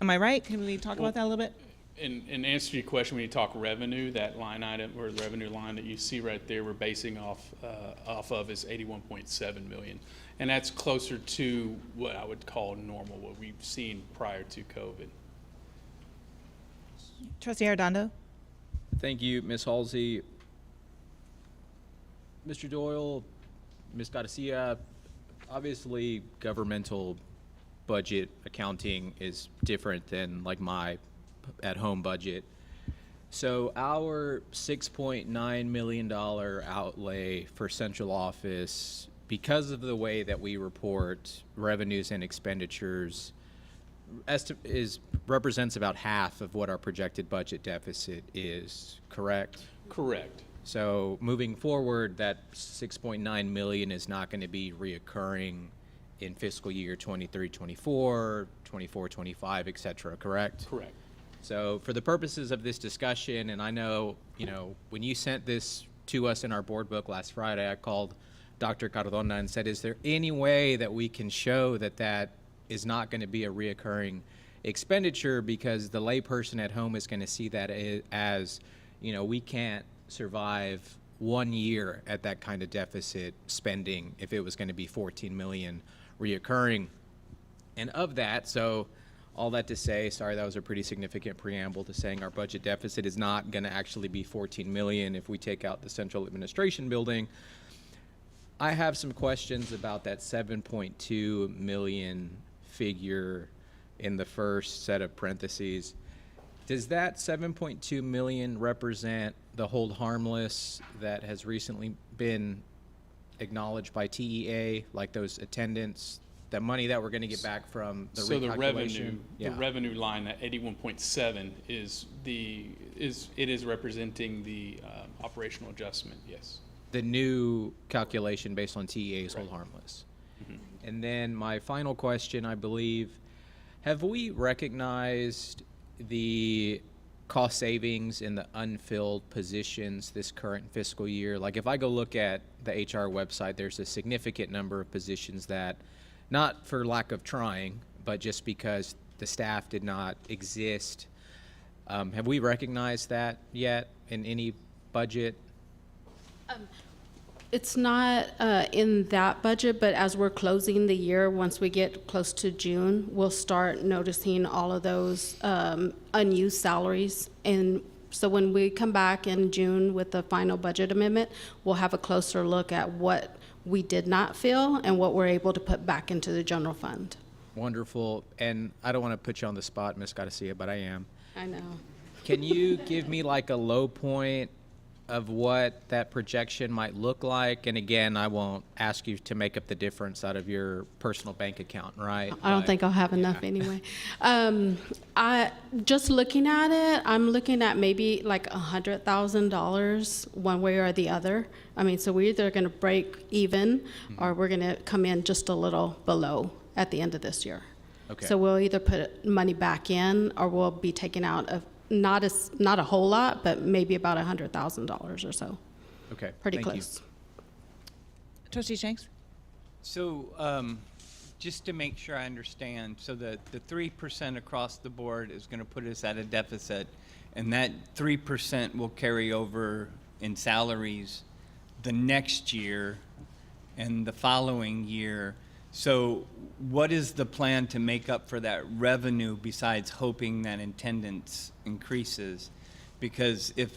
Am I right? Can we talk about that a little bit? In answer to your question, when you talk revenue, that line item or the revenue line that you see right there, we're basing off of is 81.7 million, and that's closer to what I would call normal, what we've seen prior to COVID. Trustee Arredondo. Thank you, Ms. Halsey. Mr. Doyle, Ms. Garcia, obviously governmental budget accounting is different than like my at-home budget. So our $6.9 million outlay for central office, because of the way that we report revenues and expenditures, represents about half of what our projected budget deficit is, correct? Correct. So moving forward, that $6.9 million is not going to be reoccurring in fiscal year 23-24, 24-25, et cetera, correct? Correct. So for the purposes of this discussion, and I know, when you sent this to us in our board book last Friday, I called Dr. Cardona and said, is there any way that we can show that that is not going to be a reoccurring expenditure, because the layperson at home is going to see that as, we can't survive 1 year at that kind of deficit spending if it was going to be 14 million reoccurring. And of that, so all that to say, sorry, that was a pretty significant preamble to saying our budget deficit is not going to actually be 14 million if we take out the central administration building. I have some questions about that 7.2 million figure in the first set of parentheses. Does that 7.2 million represent the hold harmless that has recently been acknowledged by TEA, like those attendants, the money that we're going to get back from the So recalculation? the revenue line, that 81.7 is representing the operational adjustment, yes. The new calculation based on TEA's hold harmless. And then my final question, I believe, have we recognized the cost savings in the unfilled positions this current fiscal year? Like if I go look at the HR website, there's a significant number of positions that, not for lack of trying, but just because the staff did not exist. Have we recognized that yet in any budget? It's not in that budget, but as we're closing the year, once we get close to June, we'll start noticing all of those unused salaries. And so when we come back in June with the final budget amendment, we'll have a closer look at what we did not fill and what we're able to put back into the general fund. Wonderful. And I don't want to put you on the spot, Ms. Garcia, but I am. I know. Can you give me like a low point of what that projection might look like? And again, I won't ask you to make up the difference out of your personal bank account, right? I don't think I'll have enough anyway. I just looking at it, I'm looking at maybe like $100,000 one way or the other. I mean, so we're either going to break even or we're going to come in just a little below at the end of this year. Okay. So we'll either put money back in or we'll be taking out of not a whole lot, but maybe about $100,000 or so. Okay. Pretty thank you. close. Trustee Shanks? So, just to make sure I understand, so the 3% across the board is going to put us at a deficit, and that 3% will carry over in salaries the next year and the following year. So what is the plan to make up for that revenue besides hoping that attendance increases? Because if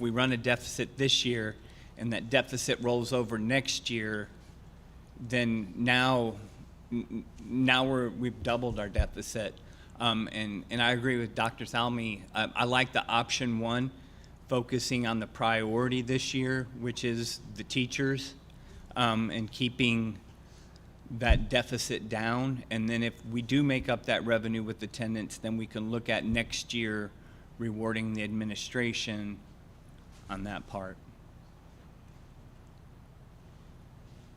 we run a deficit this year and that deficit rolls over next year, then now we've doubled our deficit. And I agree with Dr. Salmi. I like the option one, focusing on the priority this year, which is the teachers, and keeping that deficit down. And then if we do make up that revenue with attendance, then we can look at next year rewarding the administration on that part.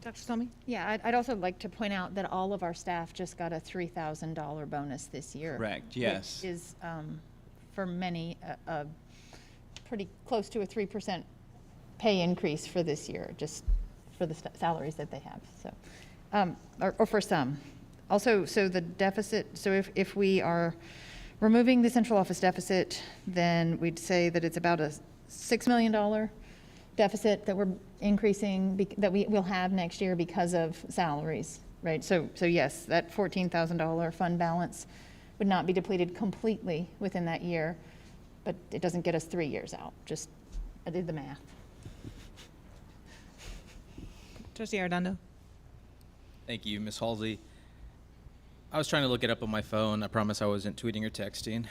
Dr. Salmi? Yeah, I'd also like to point out that all of our staff just got a $3,000 bonus this year. Correct, yes. Which is, for many, a pretty close to a 3% pay increase for this year, just for the salaries that they have, so. Or for some. Also, so the deficit, so if we are removing the central office deficit, then we'd say that it's about a $6 million deficit that we're increasing, that we will have next year because of salaries, right? So yes, that $14,000 fund balance would not be depleted completely within that year, but it doesn't get us 3 years out. Just, I did the math. Trustee Arredondo? Thank you, Ms. Halsey. I was trying to look it up on my phone. I promise I wasn't tweeting or texting.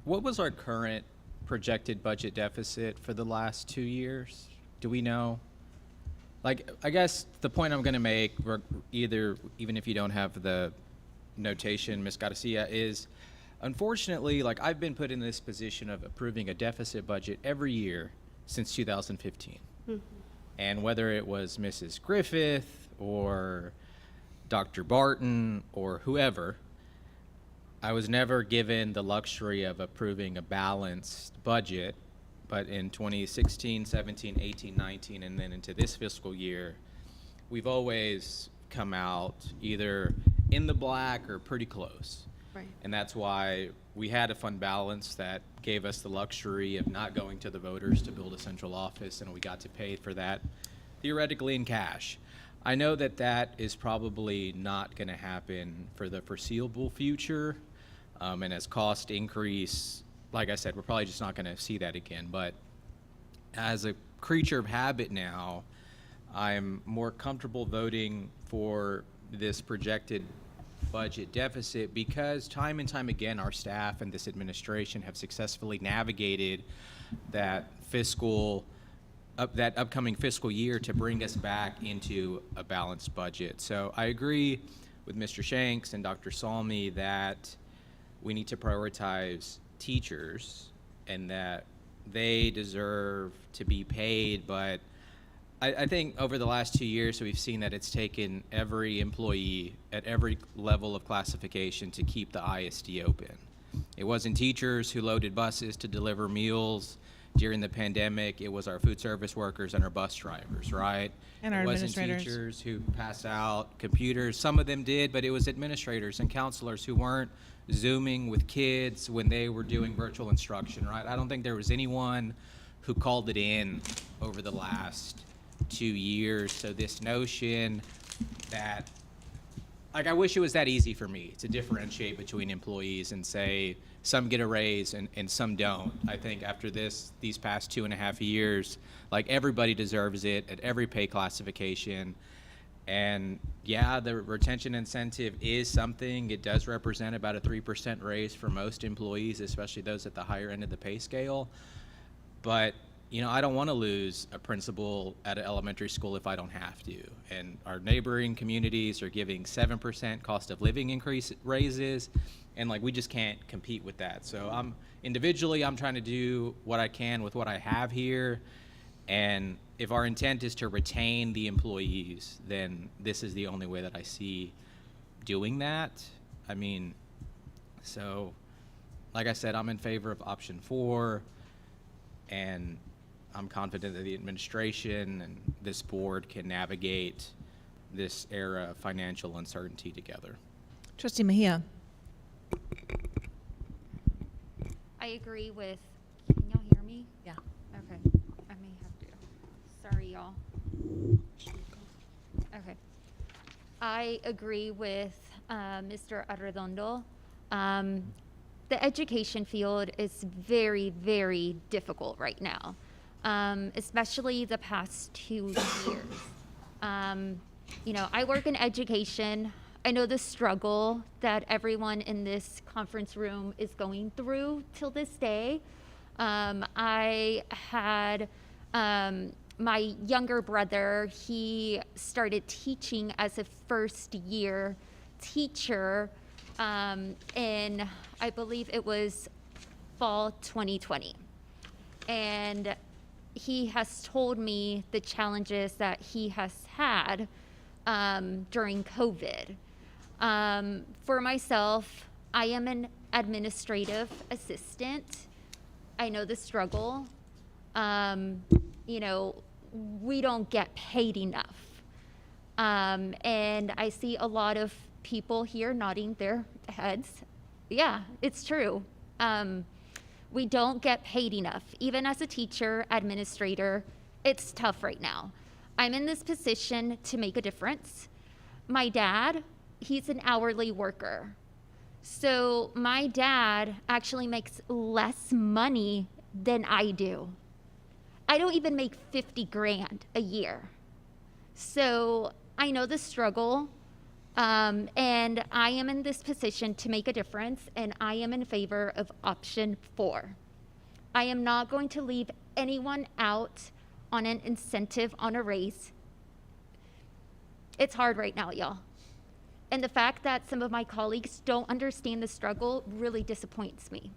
What was our current projected budget deficit for the last 2 years? Do we know? Like, I guess the point I'm going to make, even if you don't have the notation, Ms. Garcia, is unfortunately, like, I've been put in this position of approving a deficit budget every year since 2015. Mm-hmm. And whether it was Mrs. Griffith or Dr. Barton or whoever, I was never given the luxury of approving a balanced budget. But in 2016, 17, 18, 19, and then into this fiscal year, we've always come out either in the black or pretty close. Right. And that's why we had a fund balance that gave us the luxury of not going to the voters to build a central office, and we got to pay for that theoretically in cash. I know that that is probably not going to happen for the foreseeable future, and as costs increase, like I said, we're probably just not going to see that again. But as a creature of habit now, I'm more comfortable voting for this projected budget deficit because time and time again our staff and this administration have successfully navigated that upcoming fiscal year to bring us back into a balanced budget. So I agree with Mr. Shanks and Dr. Salmi that we need to prioritize teachers and that they deserve to be paid, but I think over the last 2 years, we've seen that it's taken every employee at every level of classification to keep the ISD open. It wasn't teachers who loaded buses to deliver meals during the pandemic. It was our food service workers and our bus drivers, right? And our It wasn't administrators. teachers who passed out computers. Some of them did, but it was administrators and counselors who weren't Zooming with kids when they were doing virtual instruction, right? I don't think there was anyone who called it in over the last 2 years. So this notion that, like, I wish it was that easy for me to differentiate between employees and say some get a raise and some don't. I think after these past 2.5 years, like, everybody deserves it at every pay classification. And yeah, the retention incentive is something. It does represent about a 3% raise for most employees, especially those at the higher end of the pay scale. But you know, I don't want to lose a principal at an elementary school if I don't have to. And our neighboring communities are giving 7% cost of living increase raises, and like, we just can't compete with that. So I'm trying to do what I can with what I have here. And if our intent is to retain the employees, then this is the only way that I see doing that. I mean, so like I said, I'm in favor of option 4, and I'm confident that the administration and this board can navigate this era of financial uncertainty together. Trustee Mejia. I agree with, can y'all hear me? Yeah. Okay, I may have to, sorry y'all. Okay. I agree with Mr. Arredondo. The education field is very, very difficult right now, especially the past 2 years. You know, I work in education. I know the struggle that everyone in this conference room is going through till this day. I had my younger brother, he started teaching as a first-year teacher in, I believe it was fall 2020. And he has told me the challenges that he has had during COVID. For myself, I am an administrative assistant. I know the struggle. You know, we don't get paid enough. And I see a lot of people here nodding their heads. Yeah, it's true. We don't get paid enough. Even as a teacher, administrator, it's tough right now. I'm in this position to make a difference. My dad, he's an hourly worker. So my dad actually makes less money than I do. I don't even make 50 grand a year. So I know the struggle, and I am in this position to make a difference, and I am in favor of option 4. I am not going to leave anyone out on an incentive on a raise. It's hard right now, y'all. And the fact that some of my colleagues don't understand the struggle really disappoints me.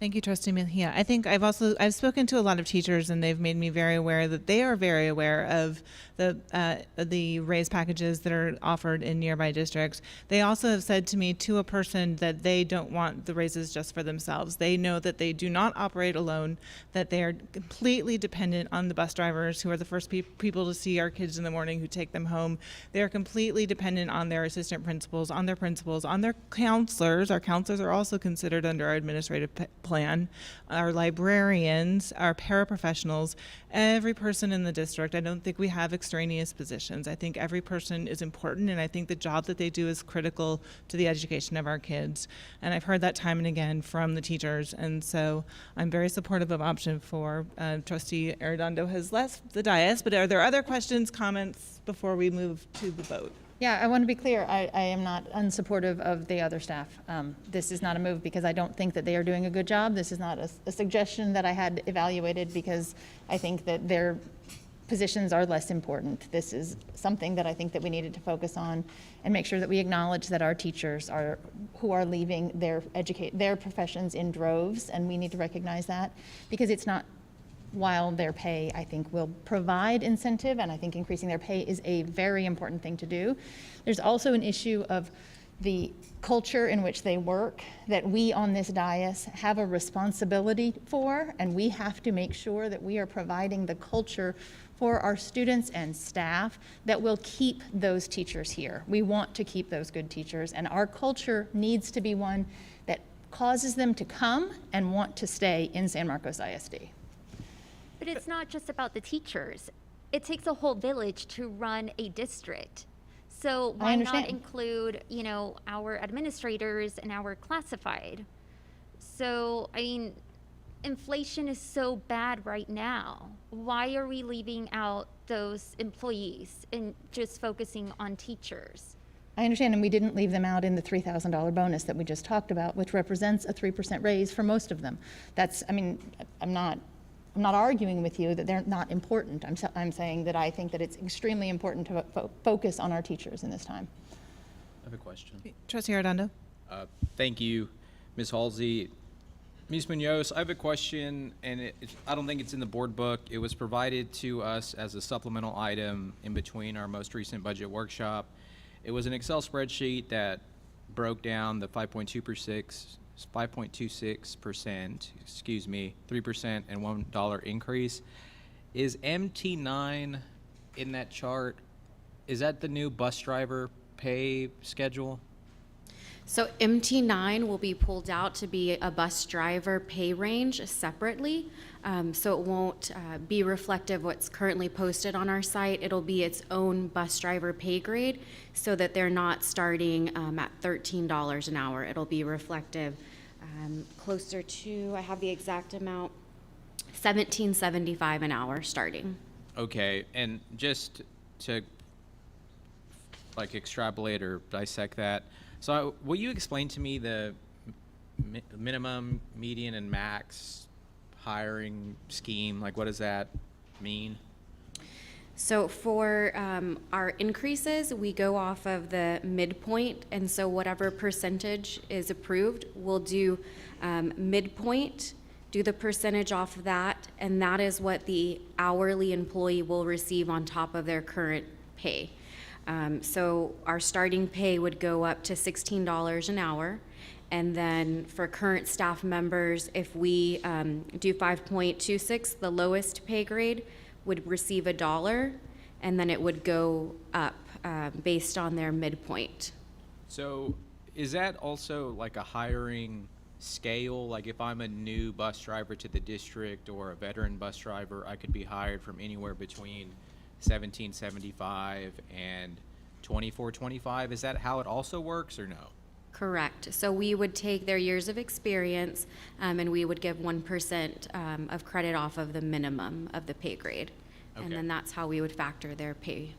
Thank you, Trustee Mejia. I think I've spoken to a lot of teachers, and they've made me very aware that they are very aware of the raise packages that are offered in nearby districts. They also have said to me, to a person, that they don't want the raises just for themselves. They know that they do not operate alone, that they are completely dependent on the bus drivers, who are the first people to see our kids in the morning, who take them home. They are completely dependent on their assistant principals, on their counselors. Our counselors are also considered under our administrative plan, our librarians, our paraprofessionals, every person in the district. I don't think we have extraneous positions. I think every person is important, and I think the job that they do is critical to the education of our kids. And I've heard that time and again from the teachers, and so I'm very supportive of option 4. Trustee Arredondo has left the dais, but are there other questions, comments before we move to the vote? Yeah, I want to be clear. I am not unsupportive of the other staff. This is not a move because I don't think that they are doing a good job. This is not a suggestion that I had evaluated because I think that their positions are less important. This is something that I think that we needed to focus on and make sure that we acknowledge that our teachers who are leaving their professions in droves, and we need to recognize that, because it's not, while their pay, I think, will provide incentive, and I think increasing their pay is a very important thing to do. There's also an issue of the culture in which they work that we on this dais have a responsibility for, and we have to make sure that we are providing the culture for our students and staff that will keep those teachers here. We want to keep those good teachers, and our culture needs to be one that causes them to come and want to stay in San Marcos ISD. But it's not just about the teachers. It takes a whole village to run a district. So why not include, our administrators and our classified? So, I mean, inflation is so bad right now. Why are we leaving out those employees and just focusing on teachers? I understand, and we didn't leave them out in the $3,000 bonus that we just talked about, which represents a 3% raise for most of them. I'm not arguing with you that they're not important. I'm saying that I think that it's extremely important to focus on our teachers in this time. I have a question. Trustee Arredondo. Thank you, Ms. Halsey. Ms. Munoz, I have a question, and I don't think it's in the board book. It was provided to us as a supplemental item in between our most recent budget workshop. It was an Excel spreadsheet that broke down the 5.26%, 3% and $1 increase. Is MT9 in that chart? Is that the new bus driver pay schedule? So MT9 will be pulled out to be a bus driver pay range separately. So it won't be reflective what's currently posted on our site. It'll be its own bus driver pay grade so that they're not starting at $13 an hour. It'll be reflective closer to, I have the exact amount, $17.75 an hour starting. Okay, and just to extrapolate or dissect that, so will you explain to me the minimum, median, and max hiring scheme? What does that mean? So for our increases, we go off of the midpoint, and so whatever percentage is approved, we'll do midpoint, do the percentage off of that, and that is what the hourly employee will receive on top of their current pay. So our starting pay would go up to $16 an hour. And then for current staff members, if we do 5.26, the lowest pay grade would receive $1, and then it would go up based on their midpoint. So is that also a hiring scale? If I'm a new bus driver to the district or a veteran bus driver, I could be hired from anywhere between $17.75 and $24.25. Is that how it also works, or no? Correct. So we would take their years of experience, and we would give 1% of credit off of the minimum of the pay grade. Okay. And then that's how we would factor their pay.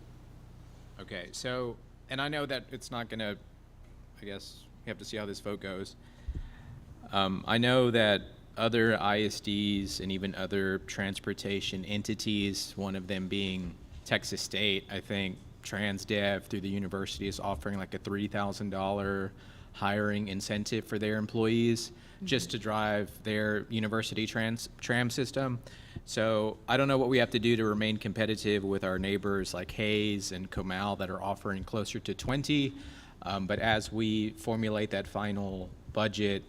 Okay, so, and I know that it's not gonna, I guess, you have to see how this vote goes. I know that other ISDs and even other transportation entities, one of them being Texas State, I think TransDev through the university is offering a $3,000 hiring incentive for their employees just to drive their university tram system. So I don't know what we have to do to remain competitive with our neighbors like Hayes and Comal that are offering closer to 20. But as we formulate that final budget,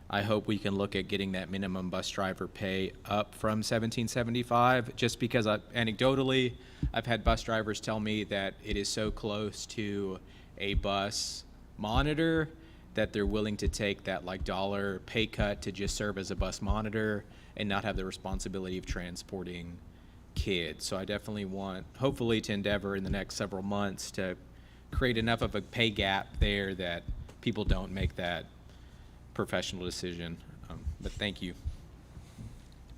I hope we can look at getting that minimum bus driver pay up from $17.75, just because anecdotally, I've had bus drivers tell me that it is so close to a bus monitor that they're willing to take that like dollar pay cut to just serve as a bus monitor and not have the responsibility of transporting kids. So I definitely want, hopefully, to endeavor in the next several months to create enough of a pay gap there that people don't make that professional decision. But thank you.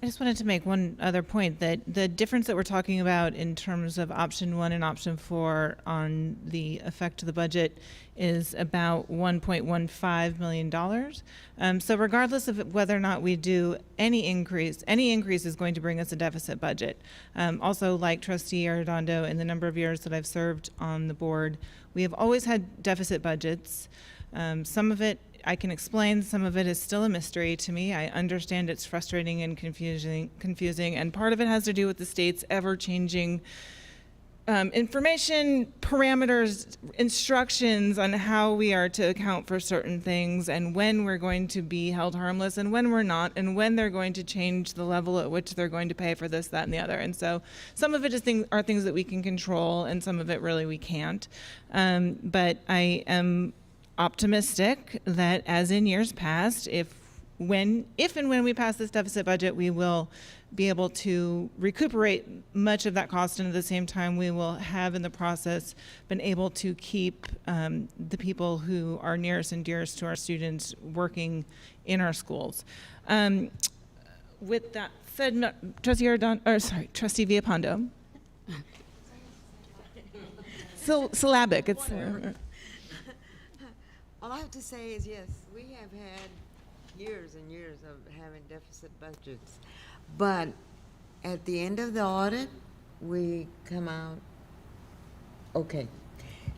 I just wanted to make one other point, that the difference that we're talking about in terms of option 1 and option 4 on the effect to the budget is about $1.15 million. So regardless of whether or not we do any increase is going to bring us a deficit budget. Also, like Trustee Arredondo, in the number of years that I've served on the board, we have always had deficit budgets. Some of it I can explain, some of it is still a mystery to me. I understand it's frustrating and confusing, and part of it has to do with the state's ever-changing information, parameters, instructions on how we are to account for certain things, and when we're going to be held harmless and when we're not, and when they're going to change the level at which they're going to pay for this, that, and the other. And so some of it are things that we can control, and some of it really we can't. But I am optimistic that, as in years past, if and when we pass this deficit budget, we will be able to recuperate much of that cost, and at the same time we will have in the process been able to keep the people who are nearest and dearest to our students working in our schools. With that said, Trustee Villalpando. Syllabic. It's all I have to say is, yes, we have had years and years of having deficit budgets. But at the end of the audit, we come out okay.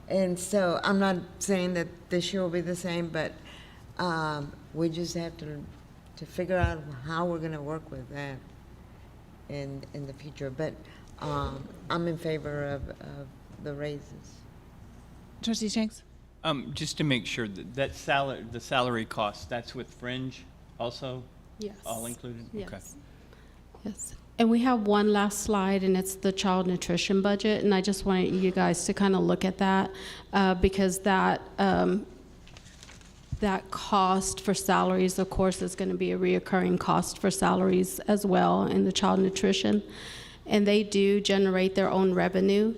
And so I'm not saying that this year will be the same, but we just have to figure out how we're going to work with that in the future. But I'm in favor of the raises. Trustee Shanks? Just to make sure that the salary cost, that's with fringe also? Yes. All included? Yes. Okay. Yes. And we have one last slide, and it's the child nutrition budget. And I just wanted you guys to kind of look at that because that cost for salaries, of course, is going to be a reoccurring cost for salaries as well in the child nutrition. And they do generate their own revenue.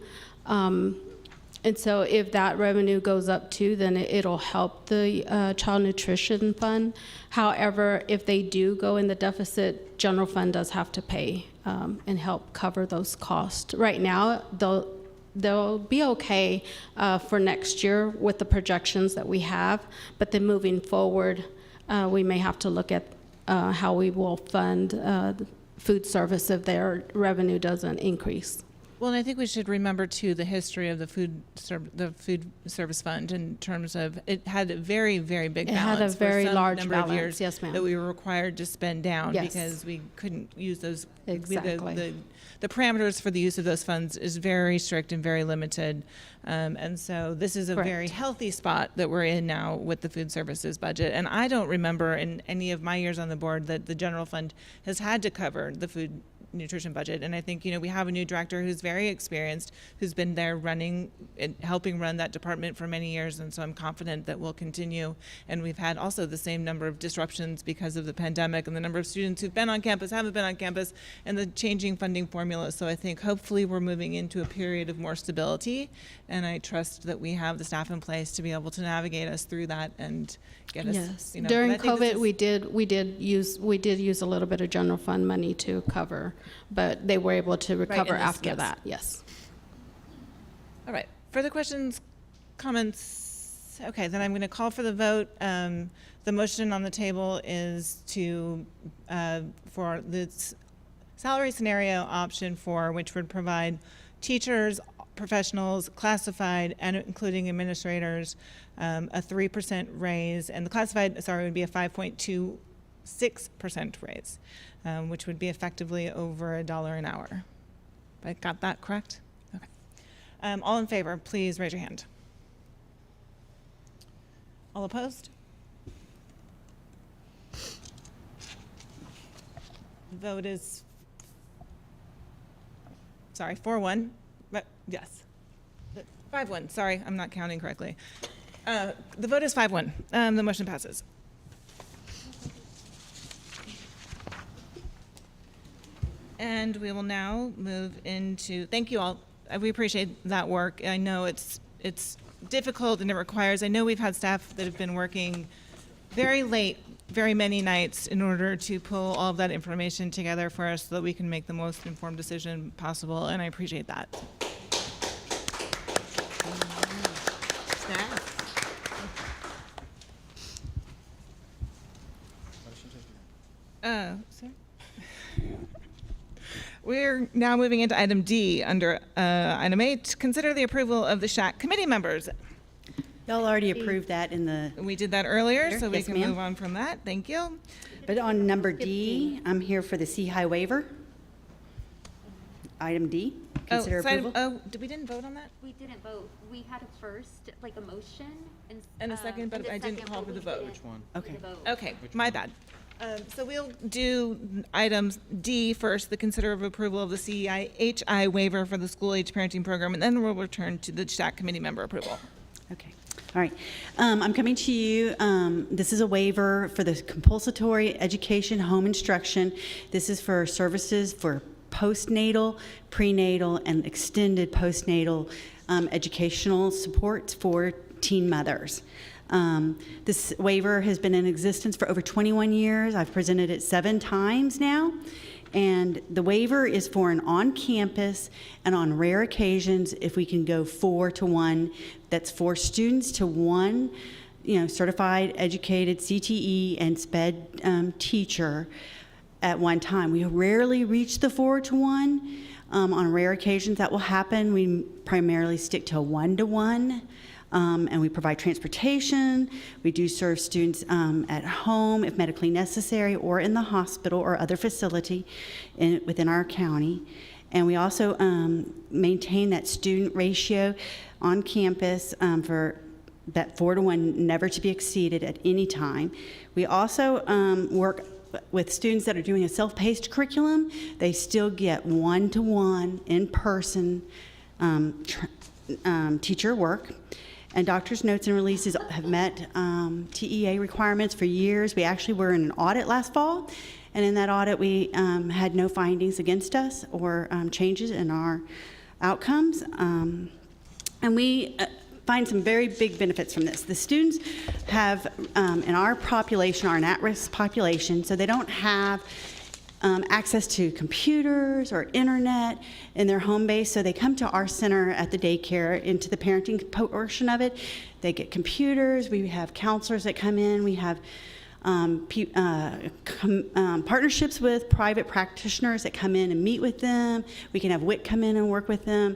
And so if that revenue goes up too, then it'll help the child nutrition fund. However, if they do go in the deficit, general fund does have to pay and help cover those costs. Right now, they'll be okay for next year with the projections that we have, but then moving forward, we may have to look at how we will fund food service if their revenue doesn't increase. Well, and I think we should remember too the history of the food service fund in terms of it had a very, very big balance. It had a very for some large number balance, of years yes, ma'am. that we were required to spend down Yes. because we couldn't use those. Exactly. The parameters for the use of those funds is very strict and very limited, and so this is a Correct. very healthy spot that we're in now with the food services budget. And I don't remember in any of my years on the board that the general fund has had to cover the food nutrition budget. And I think, we have a new director who's very experienced, who's been there running and helping run that department for many years. And so I'm confident that we'll continue. And we've had also the same number of disruptions because of the pandemic and the number of students who've been on campus, haven't been on campus, and the changing funding formula. So I think hopefully we're moving into a period of more stability. And I trust that we have the staff in place to be able to navigate us through that and get us. Yes. But During I think this COVID, is- we did use a little bit of general fund money to cover, but they were able to recover in this, after yes. that. Yes. All right. Further questions, comments? Okay, then I'm going to call for the vote. The motion on the table is to for the salary scenario option 4, which would provide teachers professionals, classified, and including administrators, a 3% raise, and the classified, sorry, would be a 5.26% raise, which would be effectively over $1 an hour. I got that correct? Okay. All in favor, please raise your hand. All opposed? Vote is, sorry, 4-1, but yes. 5-1, sorry, I'm not counting correctly. The vote is 5-1. The motion passes. And we will now move into, thank you all. We appreciate that work. I know it's difficult and it requires, I know we've had staff that have been working very late, very many nights in order to pull all of that information together for us so that we can make the most informed decision possible, and I appreciate that. Sorry. We're now moving into item D under item 8. Consider the approval of the SHAC committee members. Y'all already approved that in the... We did that earlier, so we Yes, can ma'am. move on from that. Thank you. But on number D, I'm here for the C-High waiver. Item D, consider so approval. we didn't vote on that? We didn't vote. We had a first, like a motion, And a second, but I didn't call for the vote. Which one? Okay. Okay, my bad. So we'll do items D first, the consider of approval of the CIHI waiver for the school-age parenting program, and then we'll return to the SHAC committee member approval. Okay. All right. I'm coming to you. This is a waiver for the compulsory education home instruction. This is for services for postnatal, prenatal, and extended postnatal educational supports for teen mothers. This waiver has been in existence for over 21 years. I've presented it 7 times now. And the waiver is for an on-campus and on rare occasions, if we can go 4-to-1, that's 4 students to 1, certified, educated CTE and SPED teacher at one time. We rarely reach the 4-to-1. On rare occasions that will happen. We primarily stick to a 1-to-1. And we provide transportation. We do serve students at home if medically necessary, or in the hospital or other facility within our county. And we also maintain that student ratio on campus for that 4-to-1 never to be exceeded at any time. We also work with students that are doing a self-paced curriculum. They still get 1-to-1 in-person teacher work. And doctor's notes and releases have met TEA requirements for years. We actually were in an audit last fall, and in that audit we had no findings against us or changes in our outcomes. And we find some very big benefits from this. The students have, in our population, are an at-risk population, so they don't have access to computers or internet in their home base, so they come to our center at the daycare into the parenting portion of it. They get computers. We have counselors that come in. We have partnerships with private practitioners that come in and meet with them. We can have WIC come in and work with them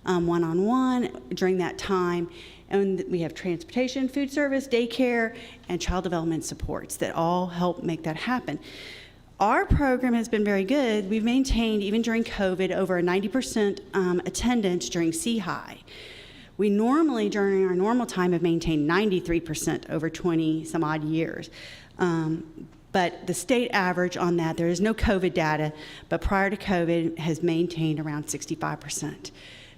one-on-one during that time. And we have transportation, food service, daycare, and child development supports that all help make that happen. Our program has been very good. We've maintained, even during COVID, over a 90% attendance during C-High. We normally, during our normal time, have maintained 93% over 20 some odd years. But the state average on that, there is no COVID data, but prior to COVID has maintained around 65%.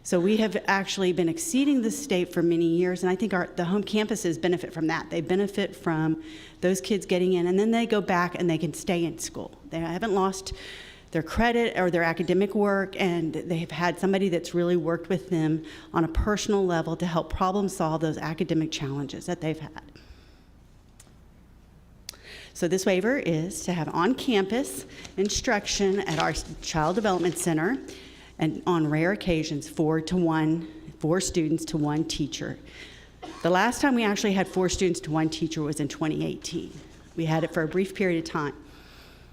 So we have actually been exceeding the state for many years, and I think the home campuses benefit from that. They benefit from those kids getting in, and then they go back and they can stay in school. They haven't lost their credit or their academic work, and they've had somebody that's really worked with them on a personal level to help problem solve those academic challenges that they've had. So this waiver is to have on-campus instruction at our Child Development Center, and on rare occasions, 4-to-1, 4 students to 1 teacher. The last time we actually had 4 students to 1 teacher was in 2018. We had it for a brief period of time.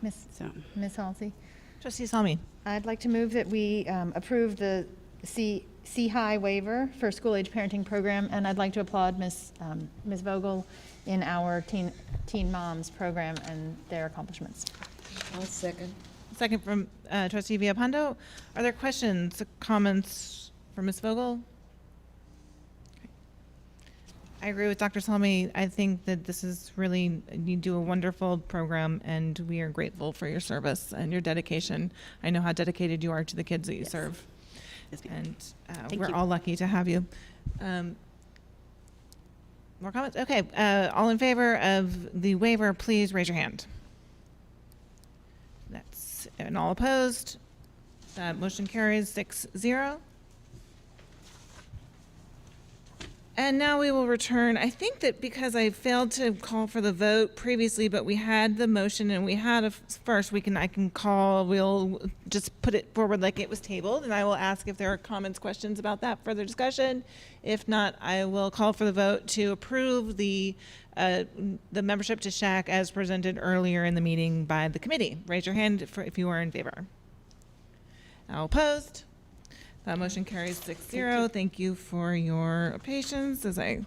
Ms. Halsey? Trustee Salmi. I'd like to move that we approve the CHI waiver for school-age parenting program, and I'd like to applaud Ms. Vogel in our Teen Moms program and their accomplishments. I'll second. Second from Trustee Villalpando. Are there questions, comments for Ms. Vogel? I agree with Dr. Salmi. I think that this is really, you do a wonderful program, and we are grateful for your service and your dedication. I know how dedicated you are to the kids that you serve. Yes, ma'am. And Thank we're you. all lucky to have you. More comments? Okay, all in favor of the waiver, please raise your hand. And all opposed? Motion carries 6-0. And now we will return. I think that because I failed to call for the vote previously, but we had the motion and we had a first, I can call, we'll just put it forward like it was tabled, and I will ask if there are comments, questions about that, further discussion. If not, I will call for the vote to approve the membership to SHAC as presented earlier in the meeting by the committee. Raise your hand if you are in favor. All opposed? That motion carries 6-0. Thank you for your patience as I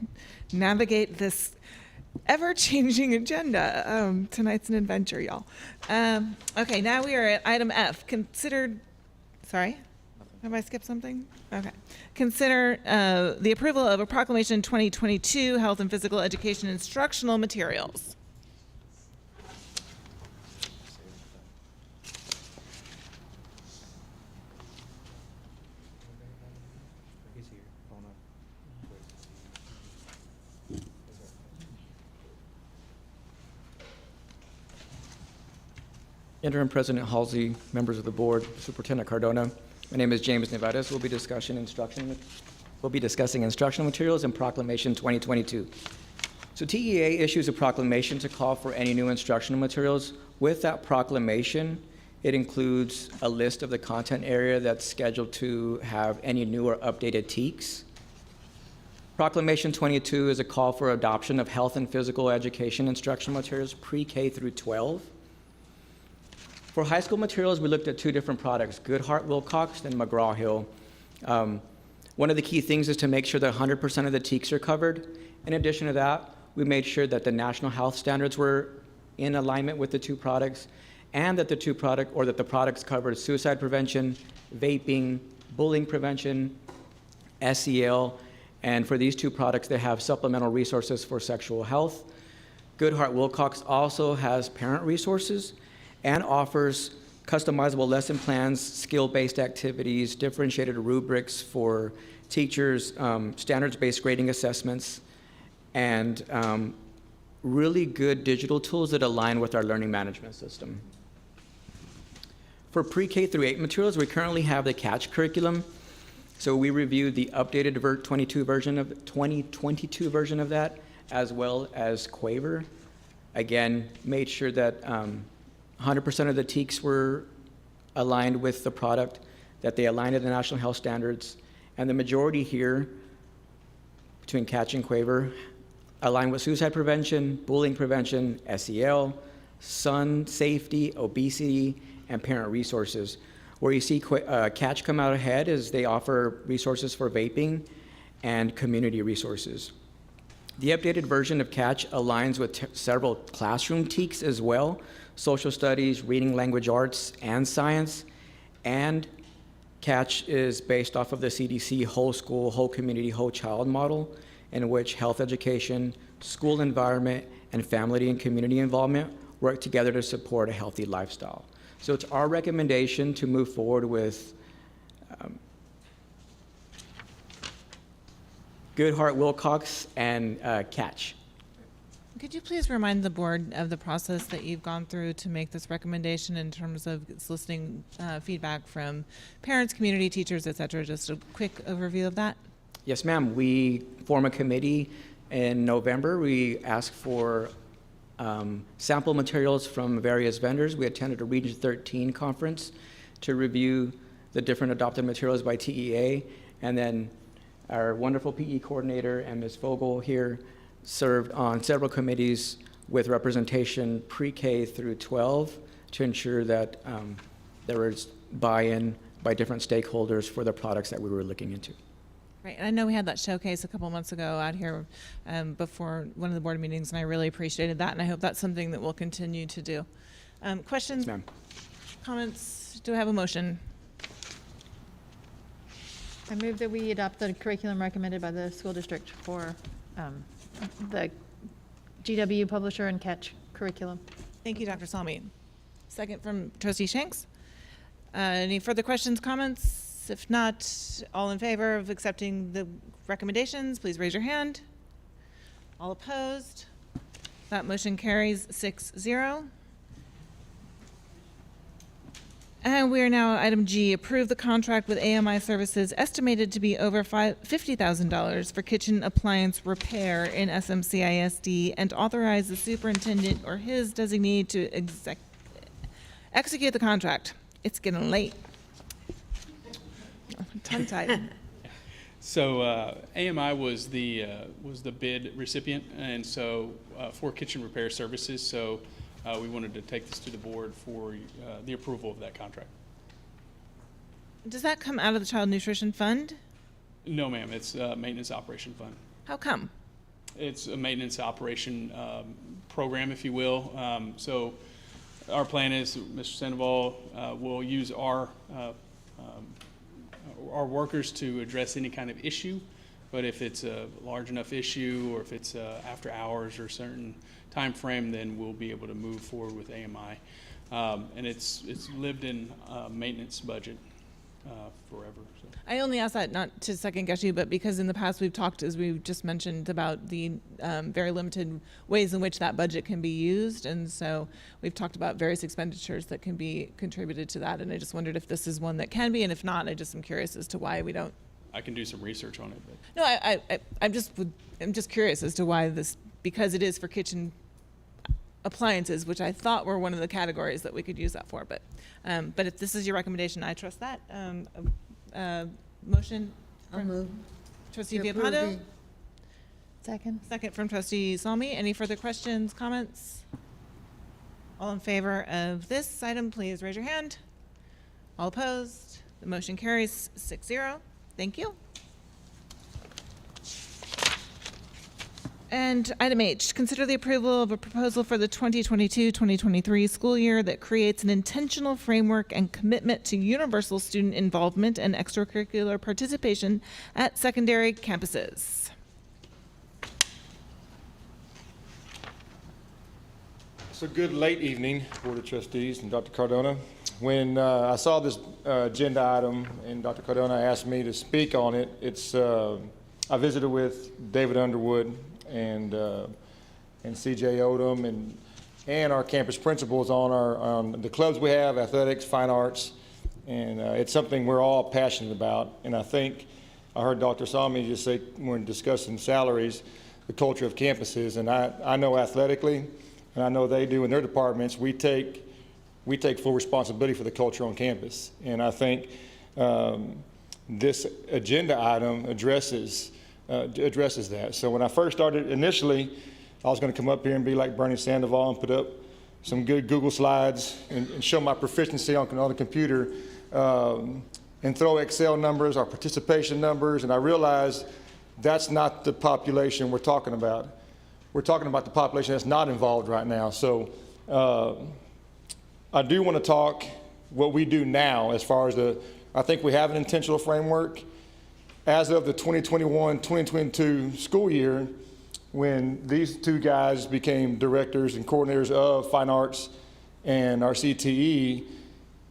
navigate this ever-changing agenda. Tonight's an adventure, y'all. Okay, now we are at item F. Sorry? Have I skipped something? Okay. Consider the approval of a proclamation 2022 Health and Physical Education Instructional Materials. He's here. Phone up. Interim President Halsey, members of the board, Superintendent Cardona. My name is James Nevadas. We'll be discussing instructional materials and Proclamation 2022. So TEA issues a proclamation to call for any new instructional materials. With that proclamation, it includes a list of the content area that's scheduled to have any new or updated TEKs. Proclamation 22 is a call for adoption of health and physical education instructional materials pre-K through 12. For high school materials, we looked at two different products, Goodhart Wilcox and McGraw-Hill. One of the key things is to make sure that 100% of the TEKs are covered. In addition to that, we made sure that the national health standards were in alignment with the two products, and that the products covered suicide prevention, vaping, bullying prevention, SEL, and for these two products, they have supplemental resources for sexual health. Goodhart Wilcox also has parent resources and offers customizable lesson plans, skill-based activities, differentiated rubrics for teachers, standards-based grading assessments, and really good digital tools that align with our learning management system. For pre-K through 8 materials, we currently have the CATCH curriculum. So we reviewed the updated 2022 version of that, as well as Quaver. Again, made sure that 100% of the TEKs were aligned with the product, that they aligned to the national health standards, and the majority here, between CATCH and Quaver, align with suicide prevention, bullying prevention, SEL, sun safety, obesity, and parent resources. Where you see CATCH come out ahead is they offer resources for vaping and community resources. The updated version of CATCH aligns with several classroom TEKs as well, social studies, reading language arts, and science. And CATCH is based off of the CDC whole school, whole community, whole child model, in which health education, school environment, and family and community involvement work together to support a healthy lifestyle. So it's our recommendation to move forward with Goodhart Wilcox and CATCH. Could you please remind the board of the process that you've gone through to make this recommendation in terms of soliciting feedback from parents, community, teachers, et cetera? Just a quick overview of that. Yes, ma'am. We form a committee in November. We ask for sample materials from various vendors. We attended a Region 13 conference to review the different adopted materials by TEA, and then our wonderful PE coordinator and Ms. Vogel here served on several committees with representation pre-K through 12 to ensure that there was buy-in by different stakeholders for the products that we were looking into. Right, and I know we had that showcase a couple months ago out here before one of the board meetings, and I really appreciated that, and I hope that's something that we'll continue to do. Questions, Yes, ma'am. Comments? Do I have a motion? I move that we adopt the curriculum recommended by the school district for the GW Publisher and Catch curriculum. Thank you, Dr. Salmi. Second from Trustee Shanks. Any further questions, comments? If not, all in favor of accepting the recommendations, please raise your hand. All opposed? That motion carries 6-0. And we are now at item G, approve the contract with AMI Services estimated to be over $50,000 for kitchen appliance repair in SMCISD and authorize the superintendent or his designee to execute the contract. It's getting late. Tongue-tied. So AMI was the bid recipient, and so for kitchen repair services. So we wanted to take this to the board for the approval of that contract. Does that come out of the Child Nutrition Fund? No, ma'am. It's a maintenance operation fund. How come? It's a maintenance operation program, if you will. So our plan is Mr. Sandoval will use our workers to address any kind of issue, but if it's a large enough issue or if it's after hours or certain time frame, then we'll be able to move forward with AMI. And it's lived in maintenance budget forever. So. I only ask that not to second guess you, but because in the past we've talked, as we just mentioned, about the very limited ways in which that budget can be used. And so we've talked about various expenditures that can be contributed to that. And I just wondered if this is one that can be, and if not, I just am curious as to why we don't. I can do some research on it. But. No, I'm just curious as to why this, because it is for kitchen appliances, which I thought were one of the categories that we could use that for, but if this is your recommendation, I trust that. Motion I'll from move. Trustee To approve Viapando, Second. second from Trustee Salmi. Any further questions, comments? All in favor of this item, please raise your hand. All opposed? The motion carries 6-0. Thank you. And item H, consider the approval of a proposal for the 2022-2023 school year that creates an intentional framework and commitment to universal student involvement and extracurricular participation at secondary campuses. So good late evening, Board of Trustees and Dr. Cardona. When I saw this agenda item and Dr. Cardona asked me to speak on it, I visited with David Underwood and CJ Odom and our campus principals on the clubs we have, athletics, fine arts, and it's something we're all passionate about. And I think I heard Dr. Salmi just say when discussing salaries, the culture of campuses, and I know athletically, and I know they do in their departments, we take full responsibility for the culture on campus. And I think this agenda item addresses that. So when I first started, initially, I was going to come up here and be like Bernie Sandoval and put up some good Google slides and show my proficiency on the computer and throw Excel numbers, our participation numbers, and I realized that's not the population we're talking about. We're talking about the population that's not involved right now. So I do want to talk what we do now as far as I think we have an intentional framework. As of the 2021-2022 school year, when these two guys became directors and coordinators of fine arts and our CTE,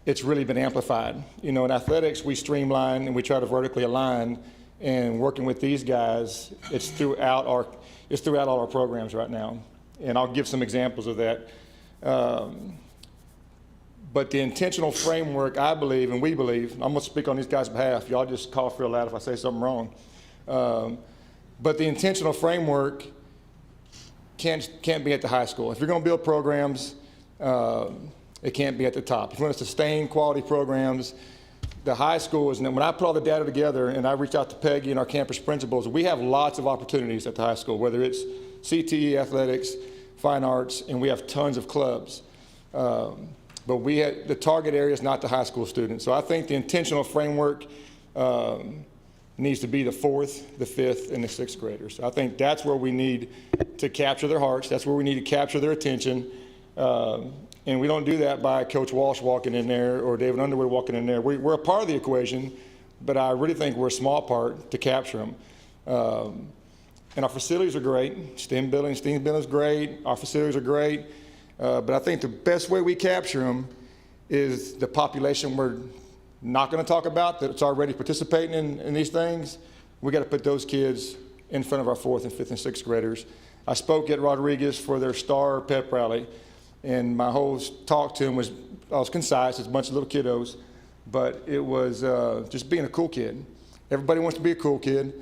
it's really been amplified. You know, in athletics, we streamline and we try to vertically align, and working with these guys, it's throughout all our programs right now. And I'll give some examples of that. But the intentional framework, I believe, and we believe, I'm going to speak on these guys' behalf. Y'all just cough real loud if I say something wrong. But the intentional framework can't be at the high school. If you're going to build programs, it can't be at the top. If you want to sustain quality programs, the high school is, when I put all the data together and I reach out to Peggy and our campus principals, we have lots of opportunities at the high school, whether it's CTE, athletics, fine arts, and we have tons of clubs. but the target area is not the high school students. So I think the intentional framework needs to be the 4th, the 5th, and the 6th graders. I think that's where we need to capture their hearts. That's where we need to capture their attention. And we don't do that by Coach Walsh walking in there or David Underwood walking in there. We're a part of the equation, but I really think we're a small part to capture them. And our facilities are great. STEAM building is great. Our facilities are great. But I think the best way we capture them is the population we're not going to talk about that's already participating in these things. We got to put those kids in front of our 4th and 5th and 6th graders. I spoke at Rodriguez for their STAR pep rally, and my whole talk to them I was concise. It's a bunch of little kiddos, but it was just being a cool kid. Everybody wants to be a cool kid.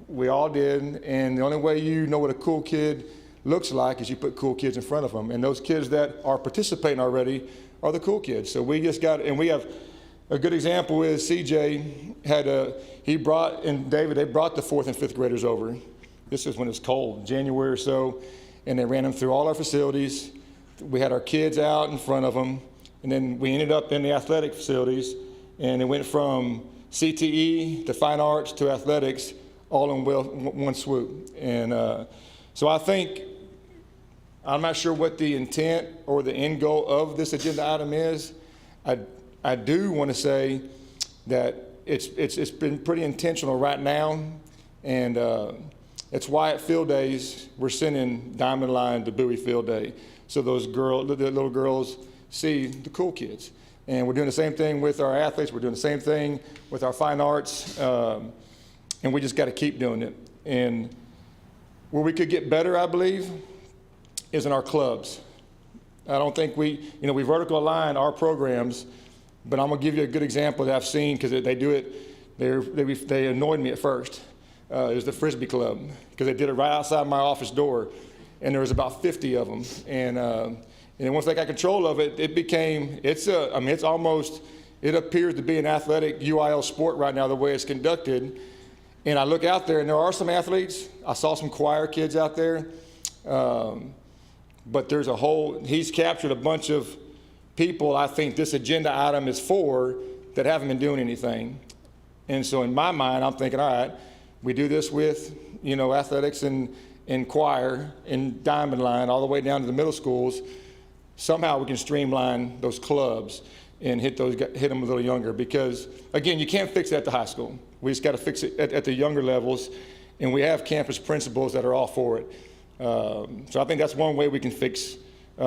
We all did, and the only way you know what a cool kid looks like is you put cool kids in front of them, and those kids that are participating already are the cool kids. So we just got, and we have a good example is CJ and David, they brought the 4th and 5th graders over. This was when it was cold, January or so, and they ran them through all our facilities. We had our kids out in front of them, and then we ended up in the athletic facilities, and it went from CTE to fine arts to athletics all in one swoop. And so I think, I'm not sure what the intent or the end goal of this agenda item is. I do want to say that it's been pretty intentional right now, and it's why at field days we're sending Diamond Line to Bowie Field Day, so those little girls see the cool kids. And we're doing the same thing with our athletes. We're doing the same thing with our fine arts, and we just got to keep doing it. And where we could get better, I believe, is in our clubs. I don't think we vertical align our programs, but I'm gonna give you a good example that I've seen because they do it. They annoyed me at first. It was the Frisbee Club because they did it right outside my office door, and there was about 50 of them. And once they got control of it, it appears to be an athletic UIL sport right now the way it's conducted. And I look out there, and there are some athletes. I saw some choir kids out there. But he's captured a bunch of people I think this agenda item is for that haven't been doing anything. And so in my mind, I'm thinking, all right, we do this with, athletics and choir and Diamond Line all the way down to the middle schools. Somehow we can streamline those clubs and hit them a little younger because, again, you can't fix it at the high school. We just got to fix it at the younger levels, and we have campus principals that are all for it. So I think that's one way we can fix, we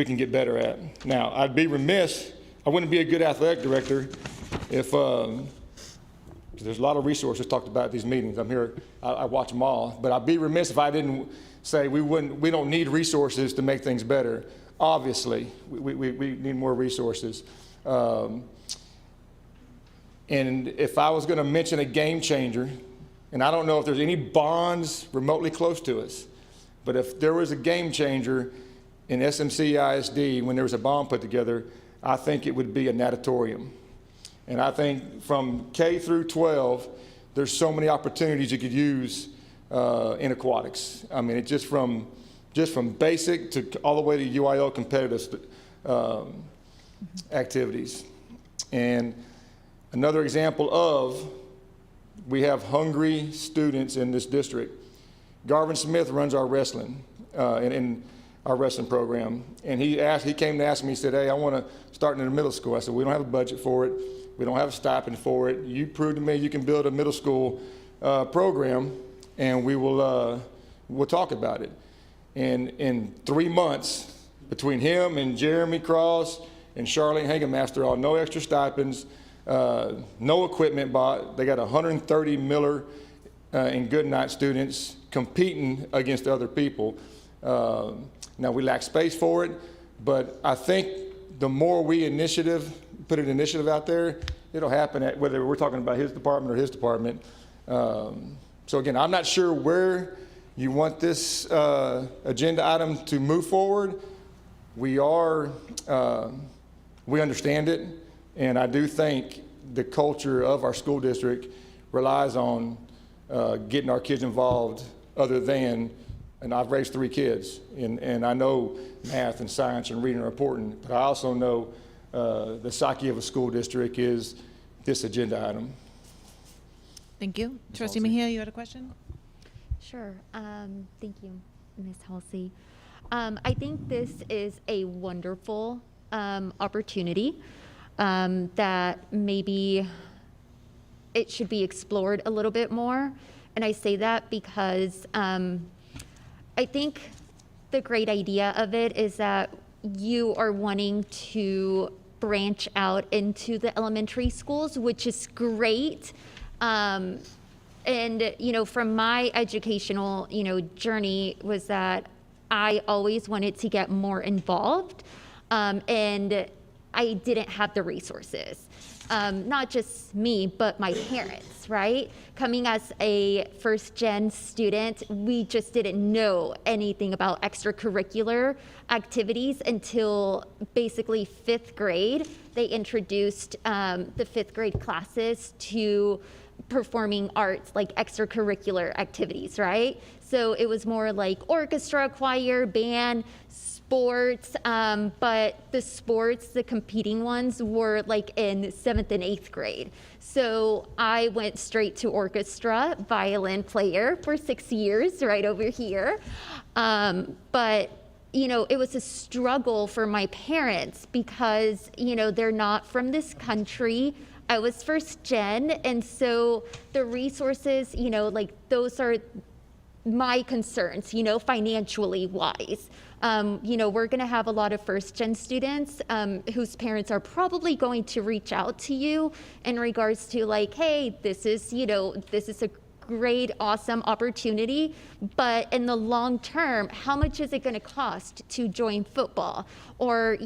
can get better at. Now, I'd be remiss, I wouldn't be a good athletic director if, there's a lot of resources talked about at these meetings. I'm here, I watch them all, but I'd be remiss if I didn't say we don't need resources to make things better. Obviously, we need more resources. And if I was gonna mention a game changer, and I don't know if there's any bonds remotely close to us, but if there was a game changer in SMCISD when there was a bond put together, I think it would be a natatorium. And I think from K through 12, there's so many opportunities you could use in aquatics. I mean, just from basic to all the way to UIL competitive activities. And another example of, we have hungry students in this district. Garvin Smith runs our wrestling, in our wrestling program. And he came to ask me, he said, hey, I want to start in the middle school. I said, we don't have a budget for it. We don't have a stipend for it. You prove to me you can build a middle school program, and we'll talk about it. And in 3 months, between him and Jeremy Cross and Charlene Hangemaster, all no extra stipends, no equipment bought. They got 130 Miller and Goodnight students competing against other people. Now we lack space for it, but I think the more we put an initiative out there, it'll happen whether we're talking about his department or his department. So again, I'm not sure where you want this agenda item to move forward. We understand it, and I do think the culture of our school district relies on getting our kids involved other than And I've raised 3 kids, and I know math and science and reading are important, but I also know the psyche of a school district is this agenda item. Thank you. Trustee Mejia, you had a question? Sure. Thank you, Ms. Halsey. I think this is a wonderful opportunity that maybe it should be explored a little bit more. And I say that because I think the great idea of it is that you are wanting to branch out into the elementary schools, which is great. And, from my educational, journey was that I always wanted to get more involved, and I didn't have the resources. Not just me, but my parents, right? Coming as a first-gen student, we just didn't know anything about extracurricular activities until basically 5th grade. They introduced the 5th grade classes to performing arts, like extracurricular activities, right? So it was more like orchestra, choir, band, sports, but the competing ones were like in 7th and 8th grade. So I went straight to orchestra, violin player for 6 years, right over here. But it was a struggle for my parents because, they're not from this country. I was first gen, and so the resources, those are my concerns, financially wise. We're going to have a lot of first-gen students whose parents are probably going to reach out to you in regards to like, hey, this is a great, awesome opportunity, but in the long term, how much is it going to cost to join football or,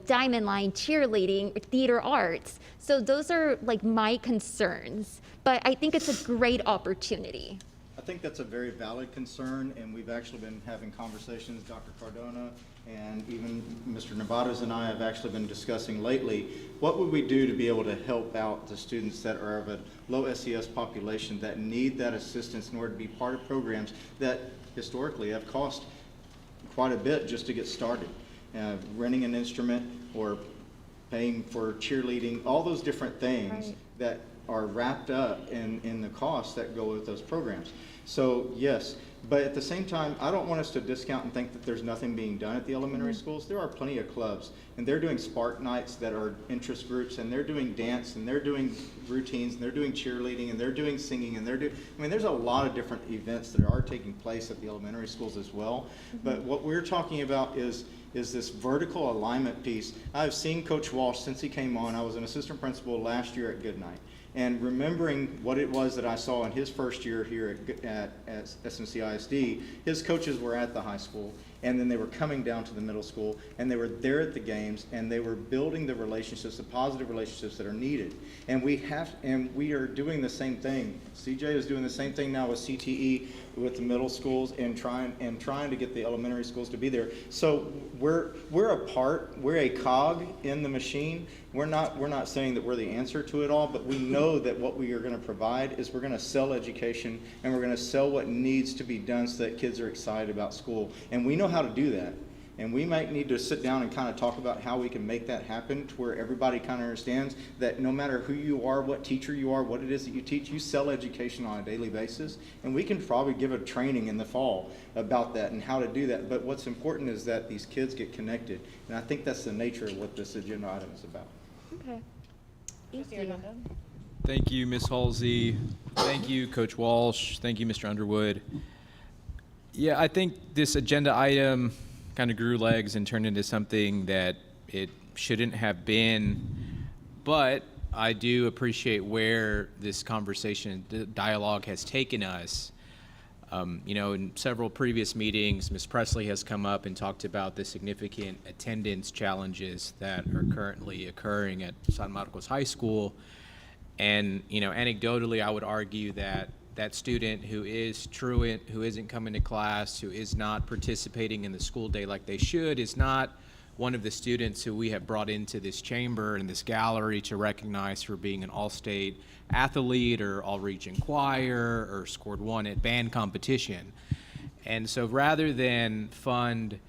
diamond line, cheerleading, theater arts? So those are like my concerns, but I think it's a great opportunity. I think that's a very valid concern, and we've actually been having conversations, Dr. Cardona and even Mr. Nevadas and I have actually been discussing lately, what would we do to be able to help out the students that are of a low SES population that need that assistance in order to be part of programs that historically have cost quite a bit just to get started. Renting an instrument or paying for cheerleading, all those different things Right. that are wrapped up in the costs that go with those programs. So yes, but at the same time, I don't want us to discount and think that there's nothing being done at the elementary schools. There are plenty of clubs, and they're doing spark nights that are interest groups, and they're doing dance, and they're doing routines, and they're doing cheerleading, and they're doing singing, and there's a lot of different events that are taking place at the elementary schools as well. But what we're talking about is this vertical alignment piece. I've seen Coach Walsh since he came on. I was an assistant principal last year at Goodnight. And remembering what it was that I saw in his first year here at SMCISD, his coaches were at the high school, and then they were coming down to the middle school, and they were there at the games, and they were building the relationships, the positive relationships that are needed. And we are doing the same thing. CJ is doing the same thing now with CTE, with the middle schools, and trying to get the elementary schools to be there. So we're a part, we're a cog in the machine. We're not saying that we're the answer to it all, but we know that what we are going to provide is we're going to sell education, and we're going to sell what needs to be done so that kids are excited about school. And we know how to do that. And we might need to sit down and kind of talk about how we can make that happen to where everybody kind of understands that no matter who you are, what teacher you are, what it is that you teach, you sell education on a daily basis. And we can probably give a training in the fall about that and how to do that. But what's important is that these kids get connected. And I think that's the nature of what this agenda item is about. Okay. Thank you. Thank you, Ms. Halsey. Thank you, Coach Walsh. Thank you, Mr. Underwood. Yeah, I think this agenda item kind of grew legs and turned into something that it shouldn't have been, but I do appreciate where this conversation, the dialogue has taken us. In several previous meetings, Ms. Presley has come up and talked about the significant attendance challenges that are currently occurring at San Marcos High School. And, anecdotally, I would argue that that student who is truant, who isn't coming to class, who is not participating in the school day like they should, is not one of the students who we have brought into this chamber and this gallery to recognize for being an all-state athlete or all-region choir or scored one at band competition. And so rather than fund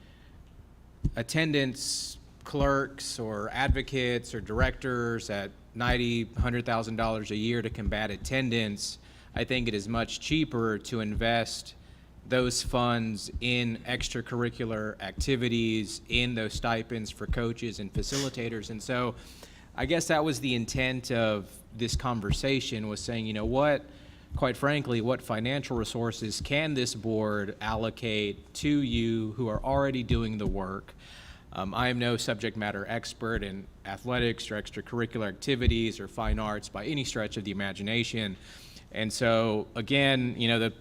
attendance clerks or advocates or directors at $90,000, $100,000 a year to combat attendance, I think it is much cheaper to invest those funds in extracurricular activities, in those stipends for coaches and facilitators. And so I guess that was the intent of this conversation, was saying, you know what, quite frankly, what financial resources can this board allocate to you who are already doing the work? I am no subject matter expert in athletics or extracurricular activities or fine arts by any stretch of the imagination. And so, again, you know, the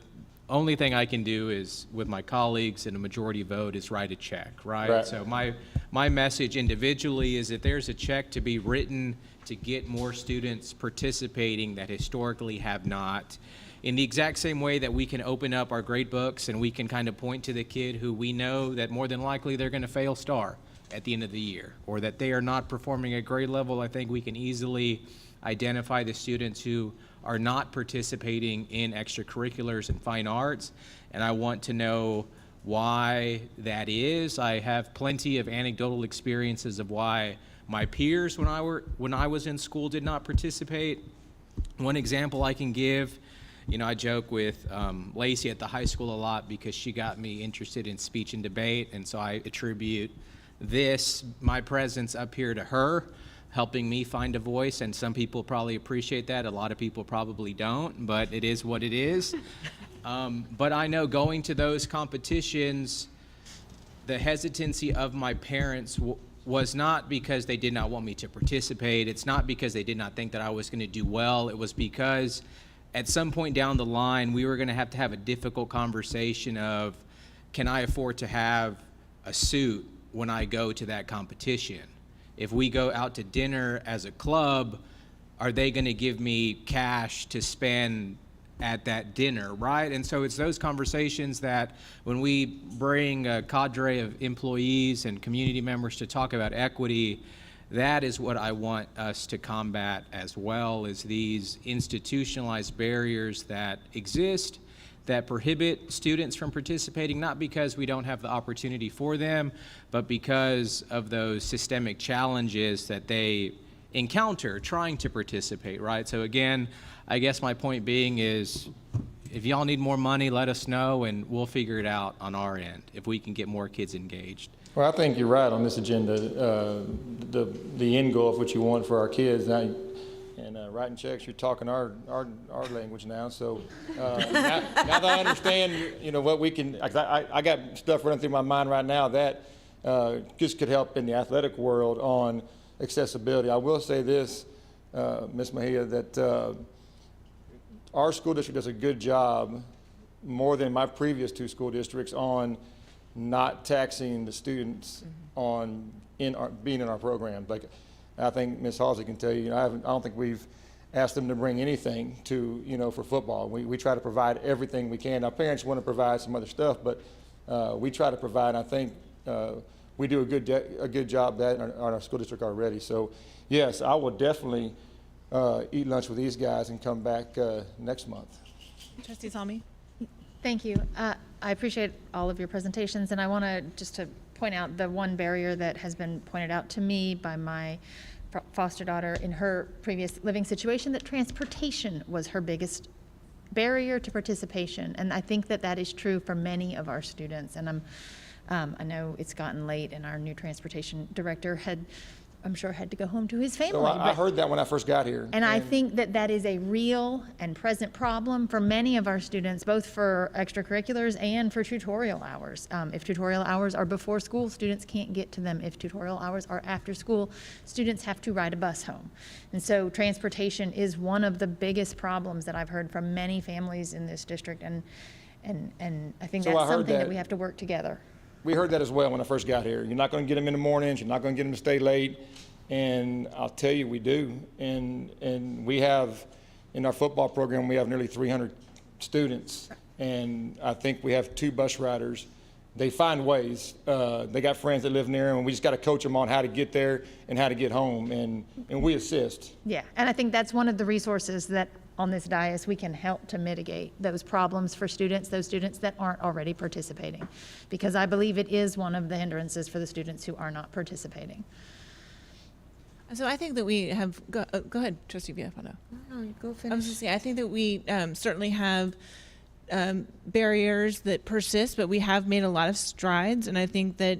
only thing I can do is, with my colleagues in a majority vote, is write a check, right? So my message individually is that there's a check to be written to get more students participating that historically have not. In the exact same way that we can open up our grade books and we can kind of point to the kid who we know that more than likely they're going to fail STAR at the end of the year, or that they are not performing at grade level, I think we can easily identify the students who are not participating in extracurriculars and fine arts, and I want to know why that is. I have plenty of anecdotal experiences of why my peers when I was in school did not participate. One example I can give, you know, I joke with Lacey at the high school a lot because she got me interested in speech and debate, and so I attribute my presence up here to her, helping me find a voice, and some people probably appreciate that. A lot of people probably don't, but it is what it is. But I know going to those competitions, the hesitancy of my parents was not because they did not want me to participate. It's not because they did not think that I was going to do well. It was because at some point down the line, we were going to have a difficult conversation of, can I afford to have a suit when I go to that competition? If we go out to dinner as a club, are they going to give me cash to spend at that dinner, right? And so it's those conversations that when we bring a cadre of employees and community members to talk about equity, that is what I want us to combat as well, is these institutionalized barriers that exist that prohibit students from participating, not because we don't have the opportunity for them, but because of those systemic challenges that they encounter trying to participate, right? So again, I guess my point being is, if y'all need more money, let us know and we'll figure it out on our end if we can get more kids engaged. Well, I think you're right on this agenda. The end goal of what you want for our kids. And writing checks, you're talking our language now. So now that I understand, you know, what we can, I got stuff running through my mind right now that just could help in the athletic world on accessibility. I will say this, Ms. Mejia, that our school district does a good job, more than my previous two school districts, on not taxing the students on being in our program. Like, I think Ms. Halsey can tell you, I don't think we've asked them to bring anything to, you know, for football. We try to provide everything we can. Our parents want to provide some other stuff, but we try to provide. I think we do a good job of that in our school district already. So yes, I will definitely eat lunch with these guys and come back next month. Trustee Salmi? Thank you. I appreciate all of your presentations, and I want to just to point out the one barrier that has been pointed out to me by my foster daughter in her previous living situation, that transportation was her biggest barrier to participation. And I think that that is true for many of our students. And I know it's gotten late, and our new transportation director I'm sure had to go home to his family. So I heard that when I first got here. And I think that that is a real and present problem for many of our students, both for extracurriculars and for tutorial hours. If tutorial hours are before school, students can't get to them. If tutorial hours are after school, students have to ride a bus home. And so transportation is one of the biggest problems that I've heard from many families in this district. And I think that's something that we have to work together. We heard that as well when I first got here. You're not going to get them in the mornings. You're not going to get them to stay late. And I'll tell you, we do. And we have, in our football program, we have nearly 300 students. And I think we have 2 bus riders. They find ways. They got friends that live near them, and we just got to coach them on how to get there and how to get home. And we assist. Yeah, and I think that's one of the resources that on this dais, we can help to mitigate those problems for students, those students that aren't already participating. Because I believe it is one of the hindrances for the students who are not participating. So I think that we have, go ahead, Trustee Villafano. No, you go I was finish. just saying, I think that we certainly have barriers that persist, but we have made a lot of strides. And I think that,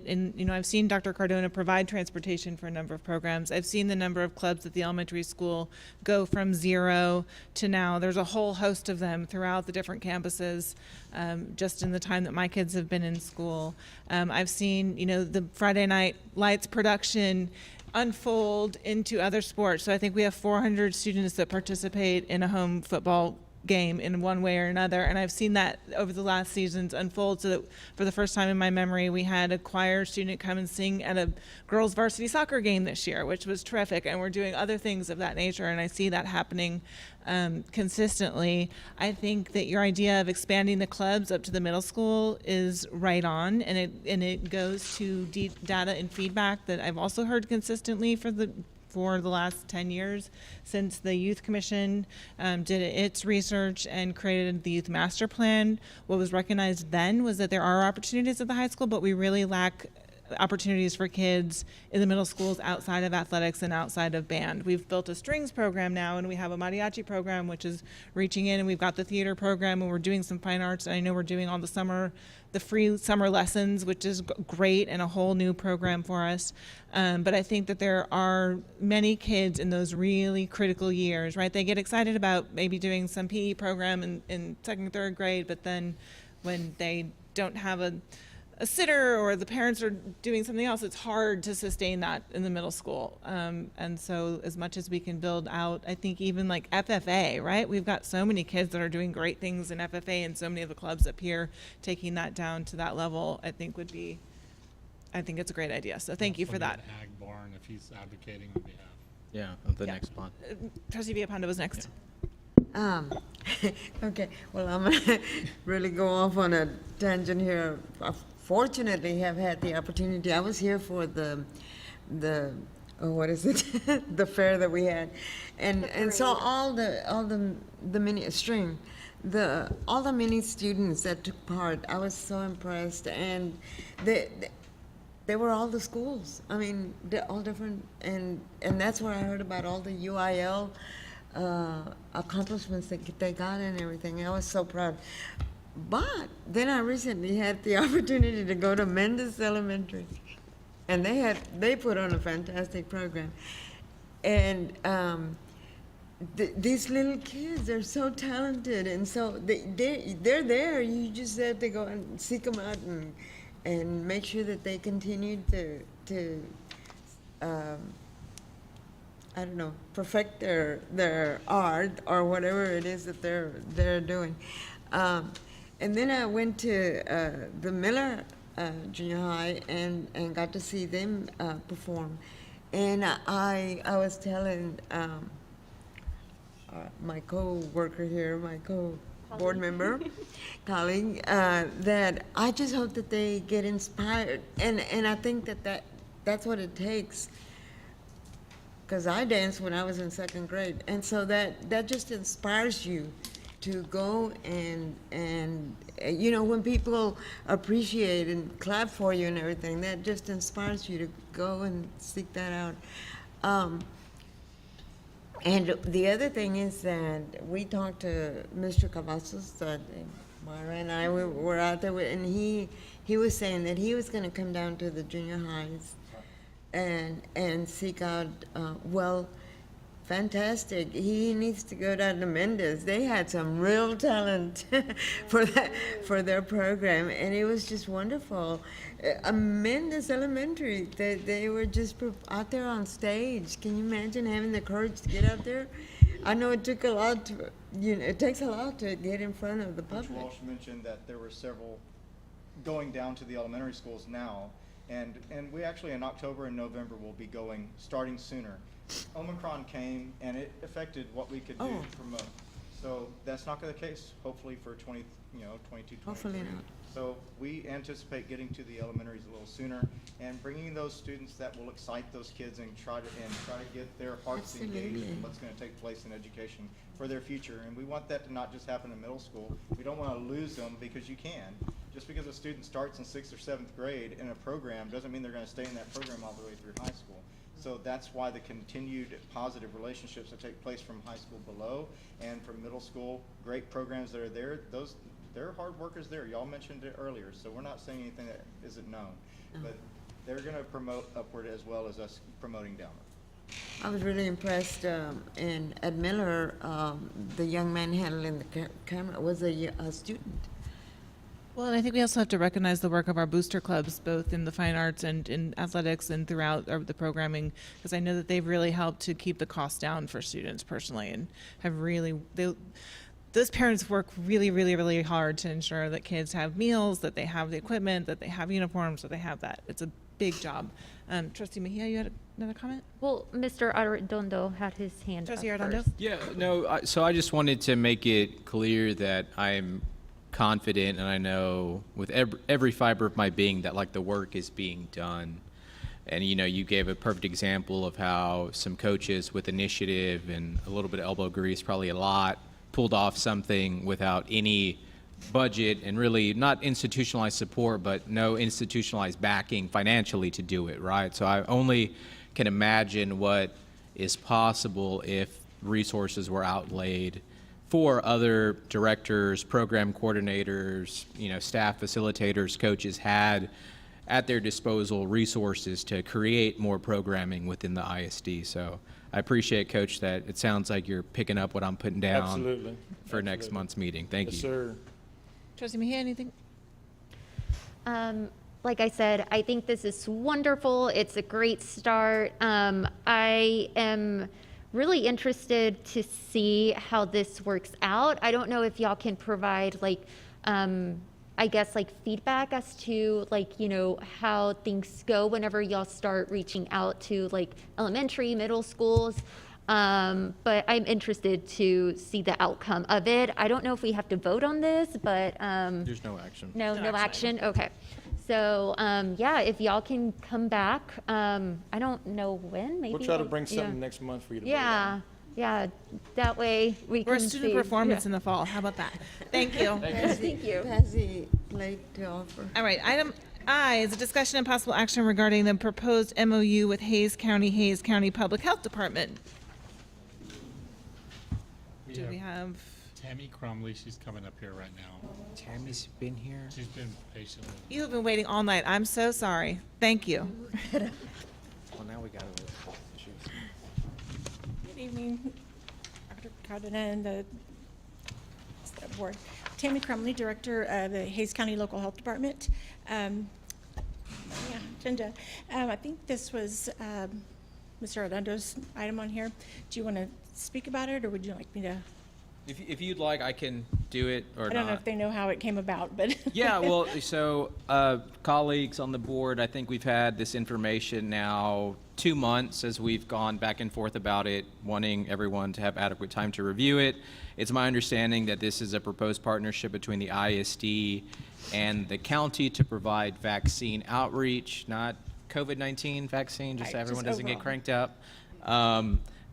I've seen Dr. Cardona provide transportation for a number of programs. I've seen the number of clubs at the elementary school go from 0 to now. There's a whole host of them throughout the different campuses, just in the time that my kids have been in school. I've seen, the Friday Night Lights production unfold into other sports. So I think we have 400 students that participate in a home football game in one way or another, and I've seen that over the last seasons unfold, so that for the first time in my memory, we had a choir student come and sing at a girls varsity soccer game this year, which was terrific, and we're doing other things of that nature, and I see that happening consistently. I think that your idea of expanding the clubs up to the middle school is right on, and it goes to data and feedback that I've also heard consistently for the last 10 years since the Youth Commission did its research and created the Youth Master Plan. What was recognized then was that there are opportunities at the high school, but we really lack opportunities for kids in the middle schools outside of athletics and outside of band. We've built a strings program now, and we have a mariachi program, which is reaching in, and we've got the theater program, and we're doing some fine arts, and I know we're doing all the free summer lessons, which is great and a whole new program for us. But I think that there are many kids in those really critical years, right? They get excited about maybe doing some PE program in second, third grade, but then when they don't have a sitter or the parents are doing something else, it's hard to sustain that in the middle school. And so as much as we can build out, I think even like FFA, right? We've got so many kids that are doing great things in FFA, and so many of the clubs up here taking that down to that level, I think it's a great idea. So thank you for that. Ag Barn, if he's advocating on behalf. Yeah, of the next bond. Trustee Villapando was next. Okay, well, I'm gonna really go off on a tangent here. I fortunately have had the opportunity. I was here for the what is it? The fair that we had, and so all the mini string, all the mini students that took part, I was so impressed, and they were all the schools. I mean, they're all different, and that's where I heard about all the UIL accomplishments that they got and everything. I was so proud. But then I recently had the opportunity to go to Mendes Elementary, and they put on a fantastic program. And these little kids are so talented, and so they're there. You just have to go and seek them out and make sure that they continue to I don't know, perfect their art or whatever it is that they're doing. And then I went to the Miller Junior High and got to see them perform. And I was telling my co-worker here, my co-board member, colleague, that I just hope that they get inspired. And I think that's what it takes. Because I danced when I was in second grade, and so that just inspires you to go and when people appreciate and clap for you and everything, that just inspires you to go and seek that out. And the other thing is that we talked to Mr. Cavazos, Myra and I were out there, and he was saying that he was going to come down to the junior highs and seek out, fantastic. He needs to go down to Mendes. They had some real talent for their program, and it was just wonderful. Mendes Elementary, they were just out there on stage. Can you imagine having the courage to get out there? I know it took a lot to, it takes a lot to get in front of the public. Coach Walsh mentioned that there were several going down to the elementary schools now. And we actually in October and November will be going starting sooner. Omicron came and it affected what we could do to promote. So that's not the case, hopefully for 22, 23. Hopefully not. So we anticipate getting to the elementaries a little sooner and bringing those students that will excite those kids and try to get their hearts engaged in what's going to take place in education for their future. And we want that to not just happen in middle school. We don't want to lose them, because you can. Just because a student starts in 6th or 7th grade in a program doesn't mean they're going to stay in that program all the way through high school. So that's why the continued positive relationships that take place from high school below and from middle school, great programs that are there, they're hard workers there. Y'all mentioned it earlier, so we're not saying anything that isn't known. But they're going to promote upward as well as us promoting downward. I was really impressed at Miller, the young man handling the camera was a student. Well, and I think we also have to recognize the work of our booster clubs, both in the fine arts and in athletics and throughout the programming, because I know that they've really helped to keep the cost down for students personally, and have really, those parents work really, really, really hard to ensure that kids have meals, that they have the equipment, that they have uniforms, that they have that. It's a big job. Trustee Mejia, you had another comment? Well, Mr. Arredondo had his hand up Trustee Arredondo? first. Yeah, no, so I just wanted to make it clear that I'm confident, and I know with every fiber of my being that like the work is being done. And you gave a perfect example of how some coaches with initiative and a little bit of elbow grease, probably a lot, pulled off something without any budget and really not institutionalized support, but no institutionalized backing financially to do it, right? So I only can imagine what is possible if resources were outlaid for other directors, program coordinators, staff facilitators, coaches had at their disposal resources to create more programming within the ISD. So I appreciate, Coach, that it sounds like you're picking up what I'm putting down Absolutely. for next month's meeting. Thank you. Yes, sir. Trustee Mejia, anything? Like I said, I think this is wonderful. It's a great start. I am really interested to see how this works out. I don't know if y'all can provide I guess feedback as to how things go whenever y'all start reaching out to elementary, middle schools. But I'm interested to see the outcome of it. I don't know if we have to vote on this, but There's no action. no action. Okay. So yeah, if y'all can come back, I don't know when. Maybe We'll try to bring something next month for you to vote on. Yeah. That way we Or can student see. performance in the fall. How about that? Thank you. Thank you. Has he played to offer? All right, item I is a discussion and possible action regarding the proposed MOU with Hayes County Public Health Department. Do we have? Tammy Crumley, she's coming up here right now. Tammy's been here. She's been patiently. You have been waiting all night. I'm so sorry. Thank you. Well, now we got it. Good evening, Dr. Cardona and the board. Tammy Crumley, Director of the Hayes County Local Health Department. Agenda. I think this was Mr. Arredondo's item on here. Do you want to speak about it, or would you like me to? If you'd like, I can do it or not. I don't know if they know how it came about, but. Yeah, well, so colleagues on the board, I think we've had this information now 2 months as we've gone back and forth about it, wanting everyone to have adequate time to review it. It's my understanding that this is a proposed partnership between the ISD and the county to provide vaccine outreach, not COVID-19 vaccine, just so Right, everyone just doesn't get overall. cranked up.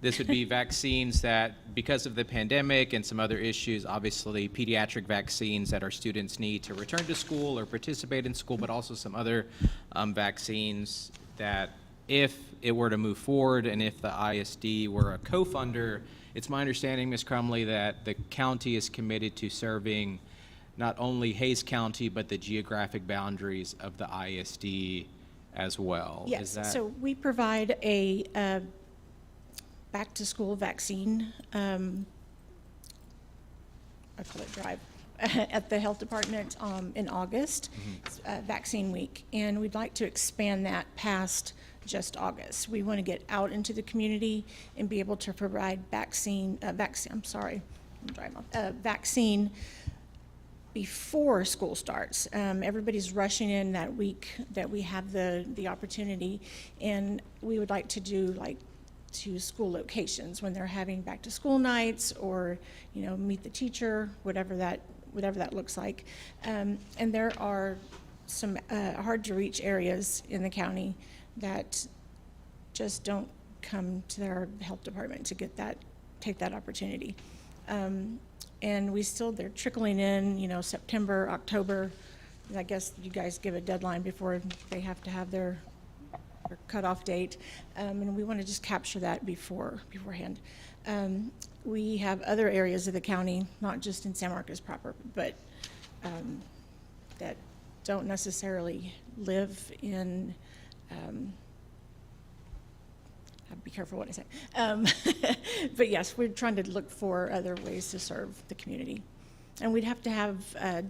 This would be vaccines that, because of the pandemic and some other issues, obviously pediatric vaccines that our students need to return to school or participate in school, but also some other vaccines that, if it were to move forward and if the ISD were a co-funder, it's my understanding, Ms. Crumley, that the county is committed to serving not only Hayes County, but the geographic boundaries of the ISD as well. Is Yes, that- so we provide a back-to-school vaccine, I call it drive, at the health department in August. It's, vaccine week, and we'd like to expand that past just August. We want to get out into the community and be able to provide vaccine before school starts. Everybody's rushing in that week that we have the opportunity, and we would like to do to school locations when they're having back to school nights, or meet the teacher, whatever that whatever that looks like. And there are some hard-to-reach areas in the county that just don't come to their health department to take that opportunity. And they're trickling in, September, October. I guess you guys give a deadline before they have to have their cutoff date. And we want to just capture that beforehand. We have other areas of the county, not just in San Marcos proper, but that don't necessarily live in, be careful what I say. But yes, we're trying to look for other ways to serve the community. And we'd have to have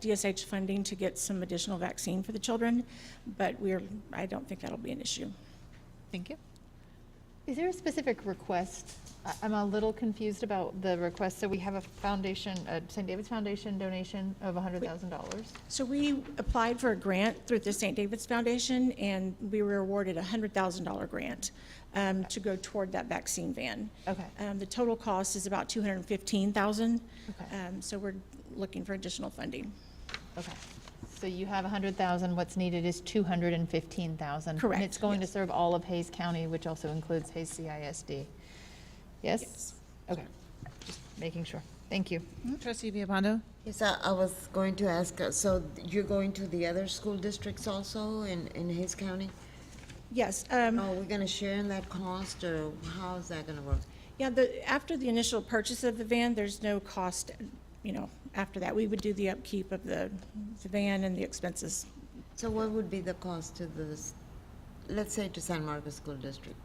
DSH funding to get some additional vaccine for the children, but I don't think that'll be an issue. Thank you. Is there a specific request? I'm a little confused about the request. So we have a foundation, a St. David's Foundation donation of $100,000. So we applied for a grant through the St. David's Foundation, and we were awarded a $100,000 grant to go toward that vaccine van. Okay. The total cost is about $215,000. Okay. So we're looking for additional funding. Okay. So you have $100,000. What's needed is $215,000. Correct, And it's going yes. to serve all of Hayes County, which also includes Hayes CISD. Yes? Yes. Okay. Just making sure. Thank you. Trustee Villalpando? Yes, I was going to ask, so you're going to the other school districts also in Hayes County? Yes. Are we going to share in that cost, or how is that going to work? Yeah, after the initial purchase of the van, there's no cost, after that. We would do the upkeep of the van and the expenses. So what would be the cost to let's say to San Marcos School District?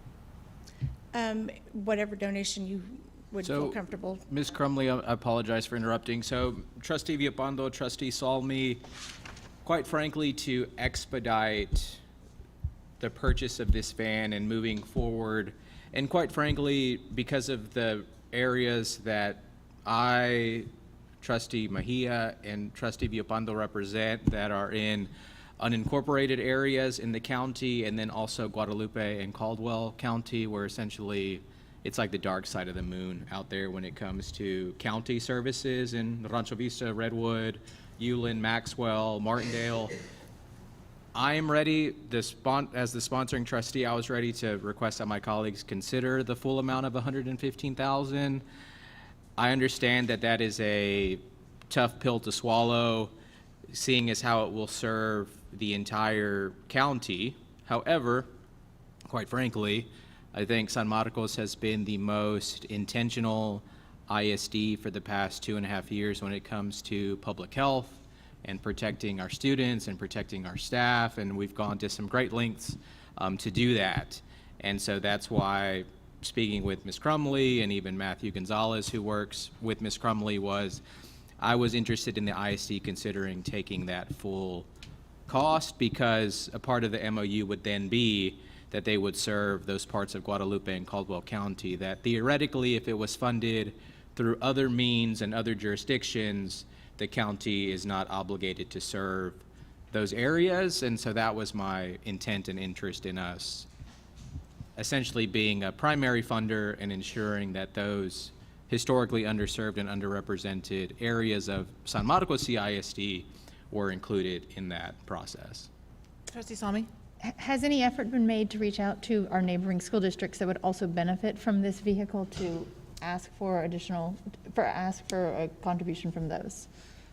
Whatever donation you would feel comfortable. Ms. Crumley, I apologize for interrupting. So Trustee Villalpando, Trustee Salmi, quite frankly, to expedite the purchase of this van and moving forward, and quite frankly, because of the areas that I, Trustee Mejia, and Trustee Villalpando represent that are in unincorporated areas in the county, and then also Guadalupe and Caldwell County, where essentially it's like the dark side of the moon out there when it comes to county services in Rancho Vista, Redwood, Uilin, Maxwell, Martindale. I am ready, as the sponsoring trustee, I was ready to request that my colleagues consider the full amount of $115,000. I understand that that is a tough pill to swallow, seeing as how it will serve the entire county. However, quite frankly, I think San Marcos has been the most intentional ISD for the past 2.5 years when it comes to public health and protecting our students and protecting our staff, and we've gone to some great lengths to do that. And so that's why, speaking with Ms. Crumley and even Matthew Gonzalez, who works with Ms. Crumley, I was interested in the ISD considering taking that full cost, because a part of the MOU would then be that they would serve those parts of Guadalupe and Caldwell County that theoretically, if it was funded through other means and other jurisdictions, the county is not obligated to serve those areas. And so that was my intent and interest in us essentially being a primary funder and ensuring that those historically underserved and underrepresented areas of San Marcos CISD were included in that process. Trustee Salmi? Has any effort been made to reach out to our neighboring school districts that would also benefit from this vehicle to ask for a contribution from those?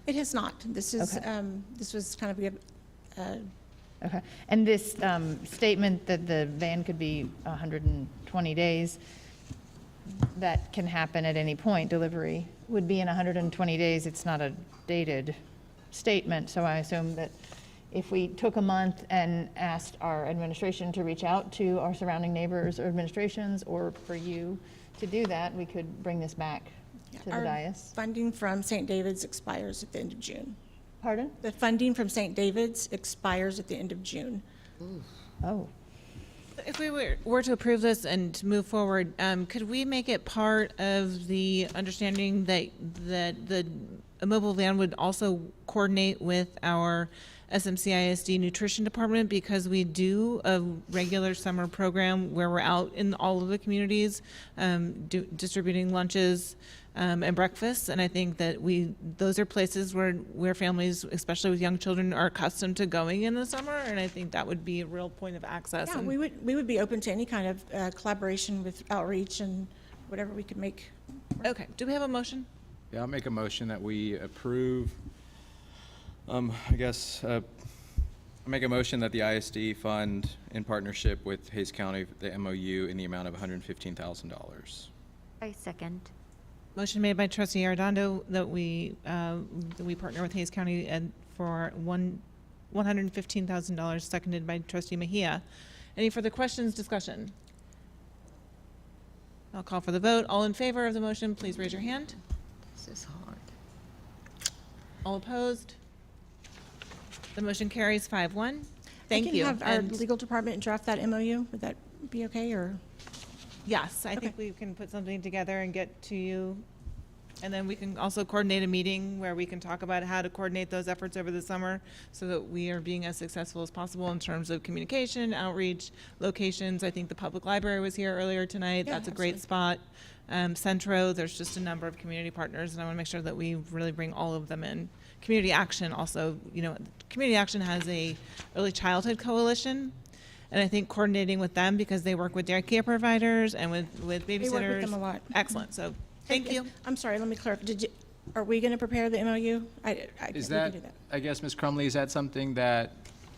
It has not. This is, Okay. this was kind of Okay. And this statement that the van could be 120 days, that can happen at any point, delivery would be in 120 days. It's not a dated statement, so I assume that if we took a month and asked our administration to reach out to our surrounding neighbors or administrations, or for you to do that, we could bring this back to the dais. Funding from St. David's expires at the end of June. Pardon? The funding from St. David's expires at the end of June. Oh. If we were to approve this and move forward, could we make it part of the understanding that the mobile van would also coordinate with our SMCISD nutrition department, because we do a regular summer program where we're out in all of the communities distributing lunches and breakfasts. And I think that those are places where families, especially with young children, are accustomed to going in the summer. And I think that would be a real point of access. Yeah, And we would be open to any kind of collaboration with outreach and whatever we could make. Okay, do we have a motion? Yeah, I'll make a motion that we approve, I make a motion that the ISD fund, in partnership with Hayes County, the MOU, in the amount of $115,000. I second. Motion made by Trustee Arredondo that we partner with Hayes County and for $115,000, seconded by Trustee Mejia. Any further questions, discussion? I'll call for the vote. All in favor of the motion, please raise your hand. This is hard. All opposed? The motion carries 5-1. Thank you. I can have our And legal department draft that MOU. Would that be okay, or? yes, I think we can put something together and get to you. And then we can also coordinate a meeting where we can talk about how to coordinate those efforts over the summer so that we are being as successful as possible in terms of communication, outreach, locations. I think the public library was here earlier tonight. Yeah, That's a great spot. Centro, there's just a number of community partners, and I want to make sure that we really bring all of them in. Community Action also, Community Action has a early childhood coalition. And I think coordinating with them, because they work with daycare providers and with babysitters. We work with them a lot. Excellent. So thank you. I'm sorry, let me clarify. Are we going to prepare the MOU? Is we can that, do that. I guess, Ms. Crumley, is that something that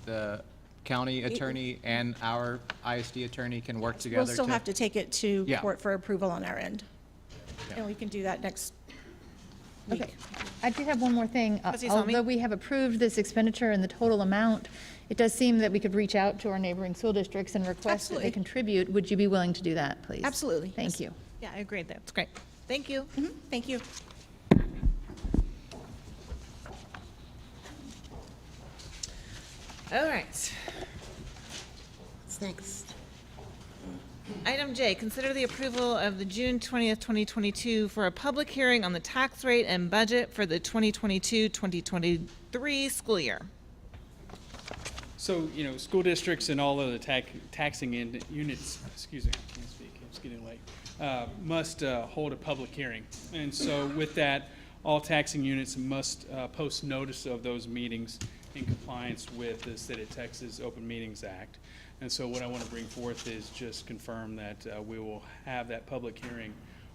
the county attorney and our ISD attorney can work together? We'll still have to take it to Yeah. court for approval on our end. And we can do that next week. Okay. I did have one more thing. Trustee Salmi? Although we have approved this expenditure and the total amount, it does seem that we could reach out to our neighboring school districts and request that Absolutely. they contribute. Would you be willing to do that, please? Absolutely. Thank you. Yeah, I agree. That's great. Thank you. Thank you. All right. What's next? Item J, consider the approval of the June 20th, 2022 for a public hearing on the tax rate and budget for the 2022-2023 school year. So, school districts and all of the taxing units, excuse me, I can't speak, it's getting late, must hold a public hearing. And so with that, all taxing units must post notice of those meetings in compliance with the State of Texas Open Meetings Act. And so what I want to bring forth is just confirm that we will have that public hearing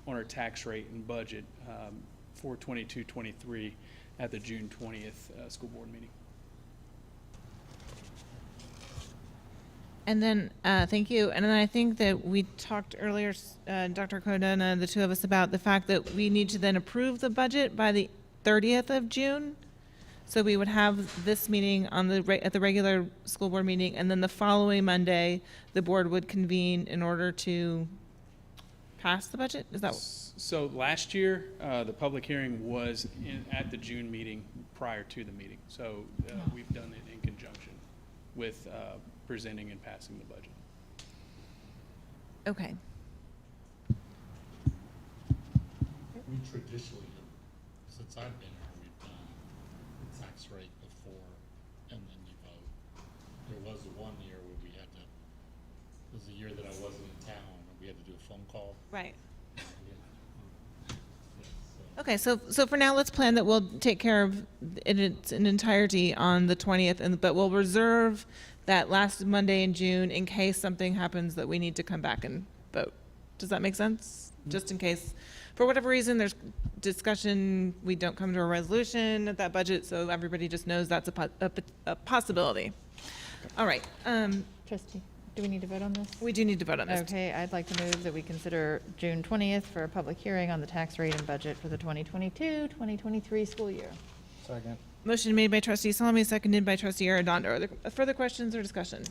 on our tax rate and budget for 22-23 at the June 20th school board meeting. And then, thank you. And then I think that we talked earlier, Dr. Cardona, the two of us, about the fact that we need to then approve the budget by the 30th of June. So we would have this meeting on at the regular school board meeting, and then the following Monday, the board would convene in order to pass the budget? Is that? So last year, the public hearing was at the June meeting prior to the meeting. So we've done it in conjunction with presenting and passing the budget. Okay. We traditionally, since I've been here, we've done the tax rate before and then you vote. There was one year where we had to, it was a year that I wasn't in town, and we had to do a phone call. Right. Yeah. Okay, so for now, let's plan that we'll take care of it in its entirety on the 20th, but we'll reserve that last Monday in June in case something happens that we need to come back and vote. Does that make sense? Just in case, for whatever reason, there's discussion, we don't come to a resolution at that budget, so everybody just knows that's a possibility. All right. Trustee, do we need to vote on this? We do need to vote on this. Okay, I'd like to move that we consider June 20th for a public hearing on the tax rate and budget for the 2022-2023 school year. Second. Motion made by Trustee Salmi, seconded by Trustee Arredondo. Are there further questions or discussion?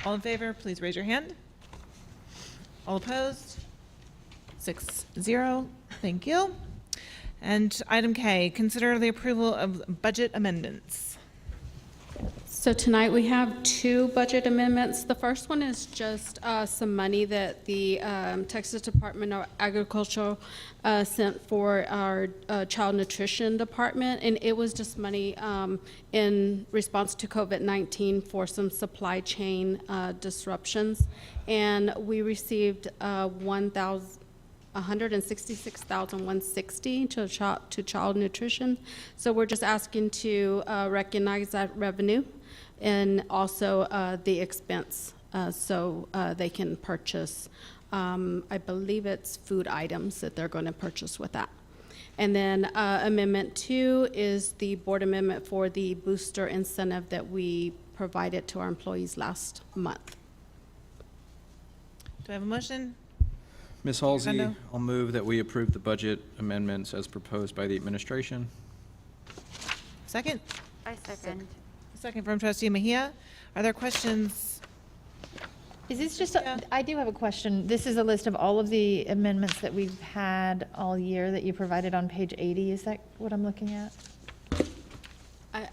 All in favor, please raise your hand. All opposed? 6-0. Thank you. And item K, consider the approval of budget amendments. So tonight we have two budget amendments. The first one is just some money that the Texas Department of Agriculture sent for our child nutrition department, and it was just money in response to COVID-19 for some supply chain disruptions. And we received $166,160 to child nutrition. So we're just asking to recognize that revenue and also the expense, so they can purchase, I believe it's food items that they're going to purchase with that. And then Amendment 2 is the board amendment for the booster incentive that we provided to our employees last month. Do I have a motion? Ms. Halsey, Rendo. I'll move that we approve the budget amendments as proposed by the administration. Second? I second. Second from trustee Mejia. Are there questions? Is this just, I do have a question. This is a list of all of the amendments that we've had all year that you provided on page 80. Is that what I'm looking at?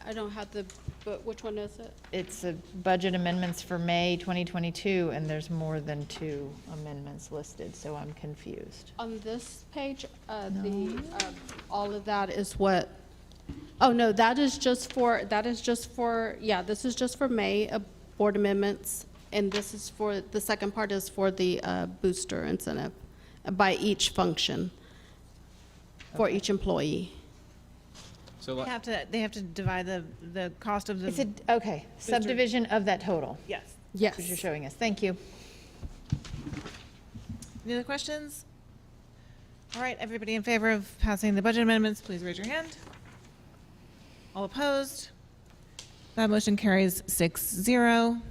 I don't have the, but which one is it? It's a budget amendments for May 2022, and there's more than 2 amendments listed, so I'm confused. On this page, all of that is what, oh, no, that is just for, yeah, this is just for May, board amendments, and this is for, the second part is for the booster incentive by each function, for each employee. So They have to divide the cost of the. It's okay, subdivision of that total. Yes. That's what you're showing us. Thank you. Any other questions? All right, everybody in favor of passing the budget amendments, please raise your hand. All opposed? That motion carries 6-0.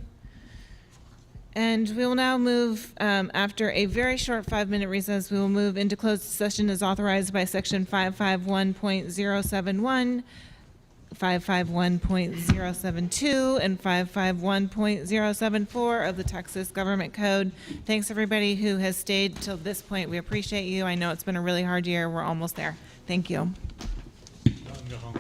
And we will now move, after a very short 5-minute recess, we will move into closed session as authorized by section 551.071, 551.072, and 551.074 of the Texas Government Code. Thanks, everybody who has stayed till this point. We appreciate you. I know it's been a really hard year. We're almost there. Thank you. Go home.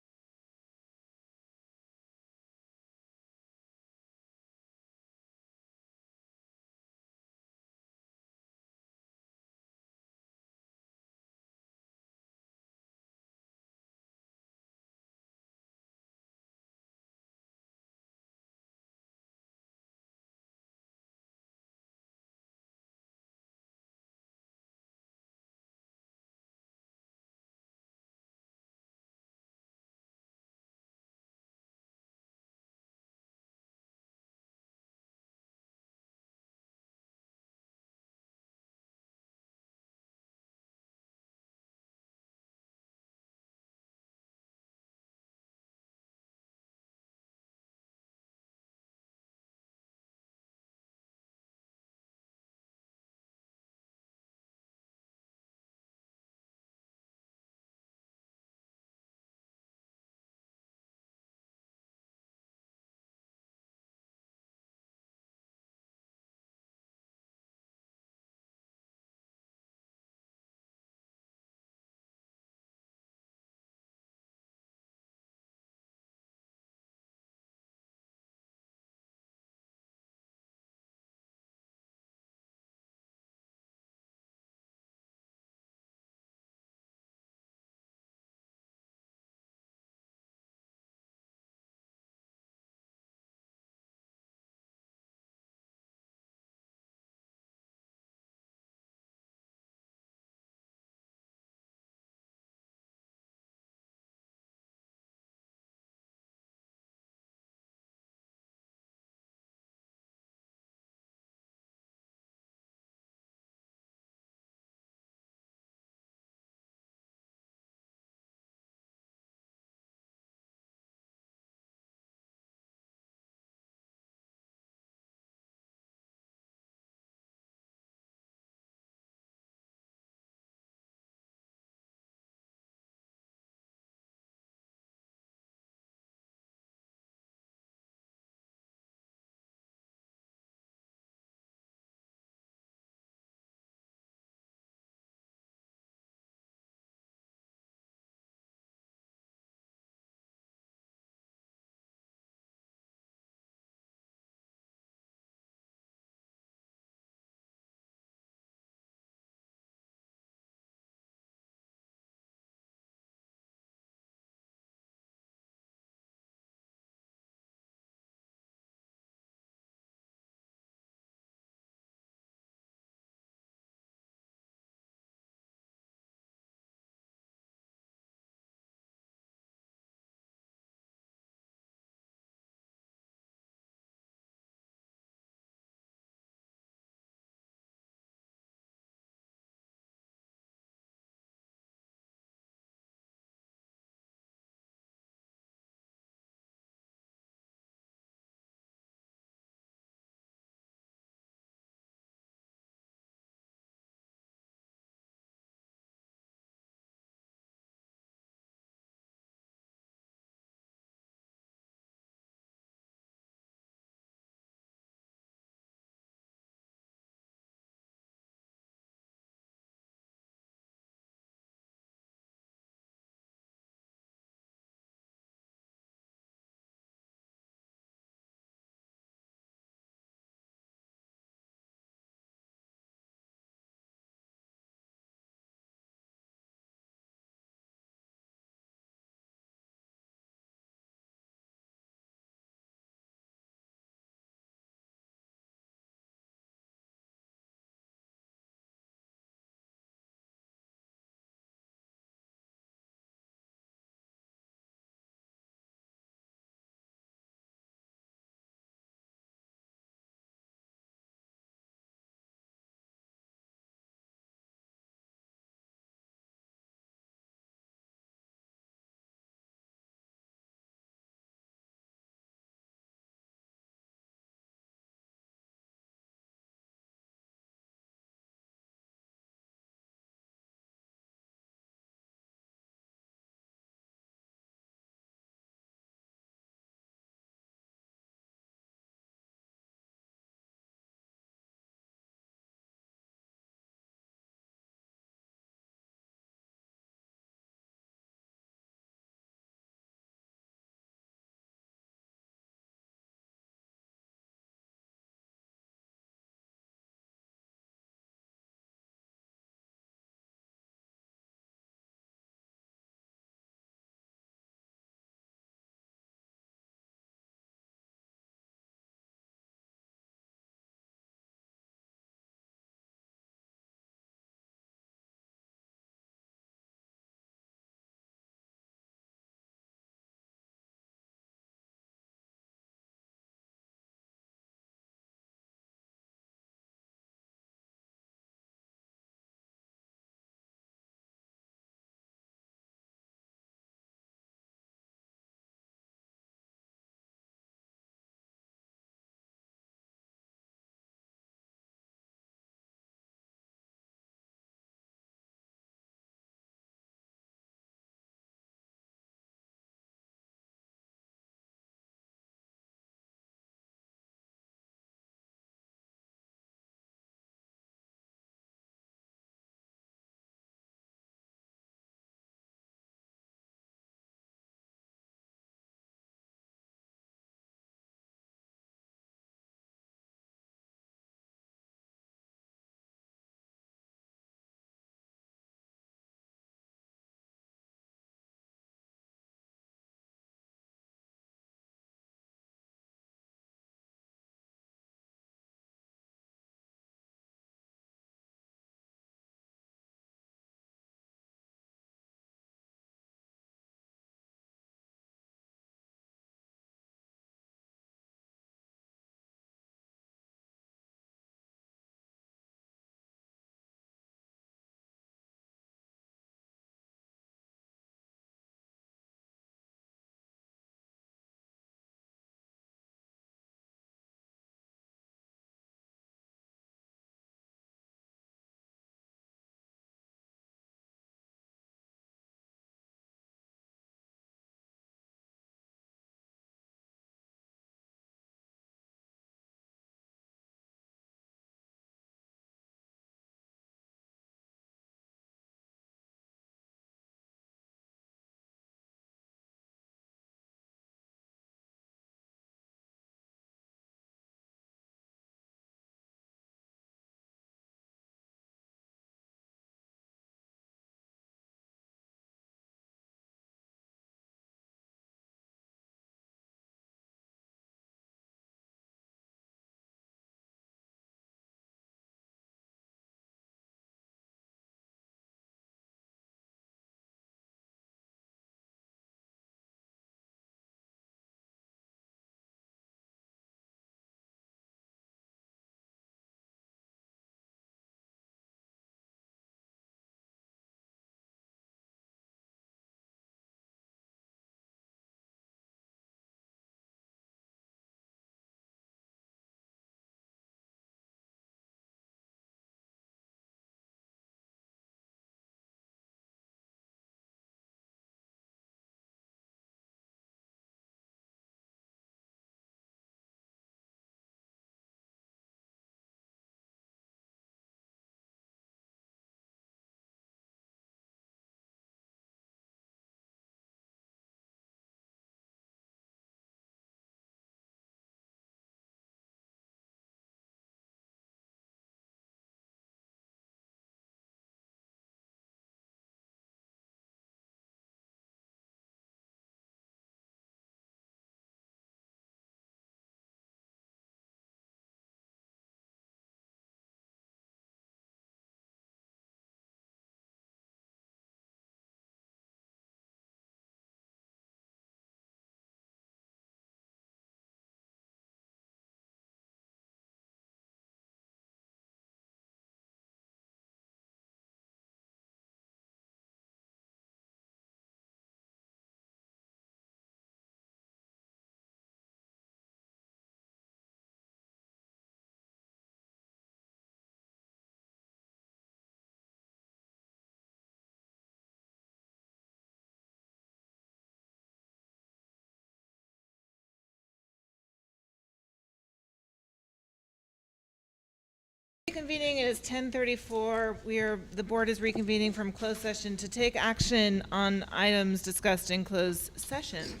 Reconvening, it is 10:34. The board is reconvening from closed session to take action on items discussed in closed session.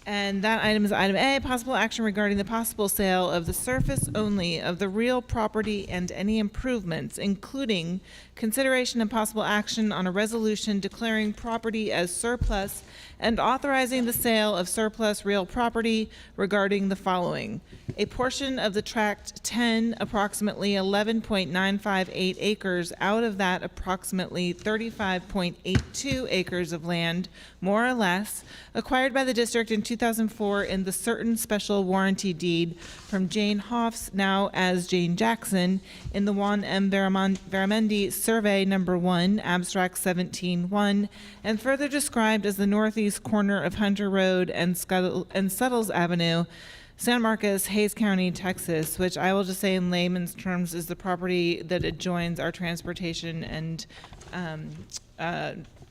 And that item is item A, possible action regarding the possible sale of the surface only of the real property and any improvements, including consideration and possible action on a resolution declaring property as surplus and authorizing the sale of surplus real property regarding the following: a portion of the tract 10, approximately 11.958 acres out of that approximately 35.82 acres of land, more or less, acquired by the district in 2004 in the certain special warranty deed from Jane Hoffs, now as Jane Jackson, in the Juan M. Baramendi Survey Number 1, Abstract 17-1, and further described as the northeast corner of Hunter Road and Suttles Avenue, San Marcos, Hays County, Texas, which I will just say in layman's terms is the property that adjoins our transportation and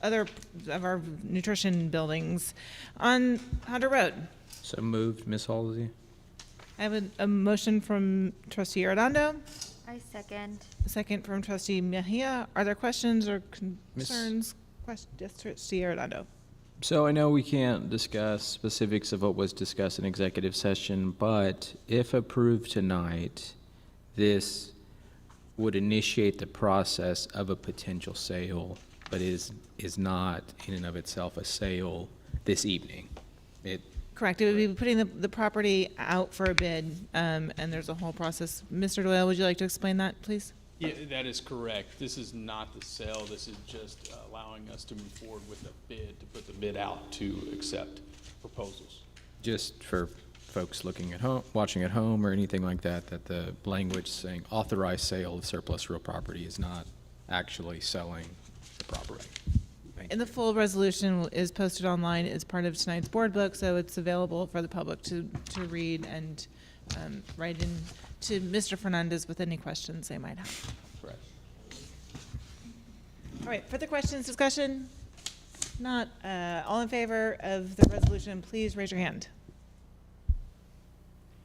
other of our nutrition buildings on Hunter Road. So moved, Ms. Halsey. I have a motion from Trustee Arredondo, I second. a second from Trustee Mejia. Are there questions or concerns? Yes, Trustee Arredondo. So I know we can't discuss specifics of what was discussed in executive session, but if approved tonight, this would initiate the process of a potential sale, but is not in and of itself a sale this evening. Correct. It would be putting the property out for a bid, and there's a whole process. Mr. Doyle, would you like to explain that, please? Yeah, that is correct. This is not the sale. This is just allowing us to move forward with a bid, to put the bid out to accept proposals. Just for folks looking at home, watching at home, or anything like that, that the language saying authorized sale of surplus real property is not actually selling the property. And the full resolution is posted online as part of tonight's board book, so it's available for the public to read and write in to Mr. Fernandez with any questions they might have. Correct. All right, further questions, discussion? Not, all in favor of the resolution, please raise your hand.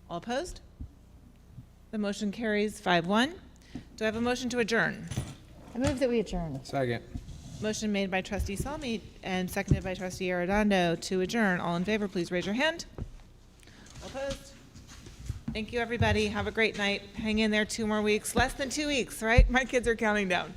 All opposed? The motion carries 5-1. Do I have a motion to adjourn? I move that we adjourn. Second. Motion made by Trustee Salmi and seconded by Trustee Arredondo to adjourn. All in favor, please raise your hand. All opposed? Thank you, everybody. Have a great night. Hang in there 2 more weeks. Less than 2 weeks, right? My kids are counting down.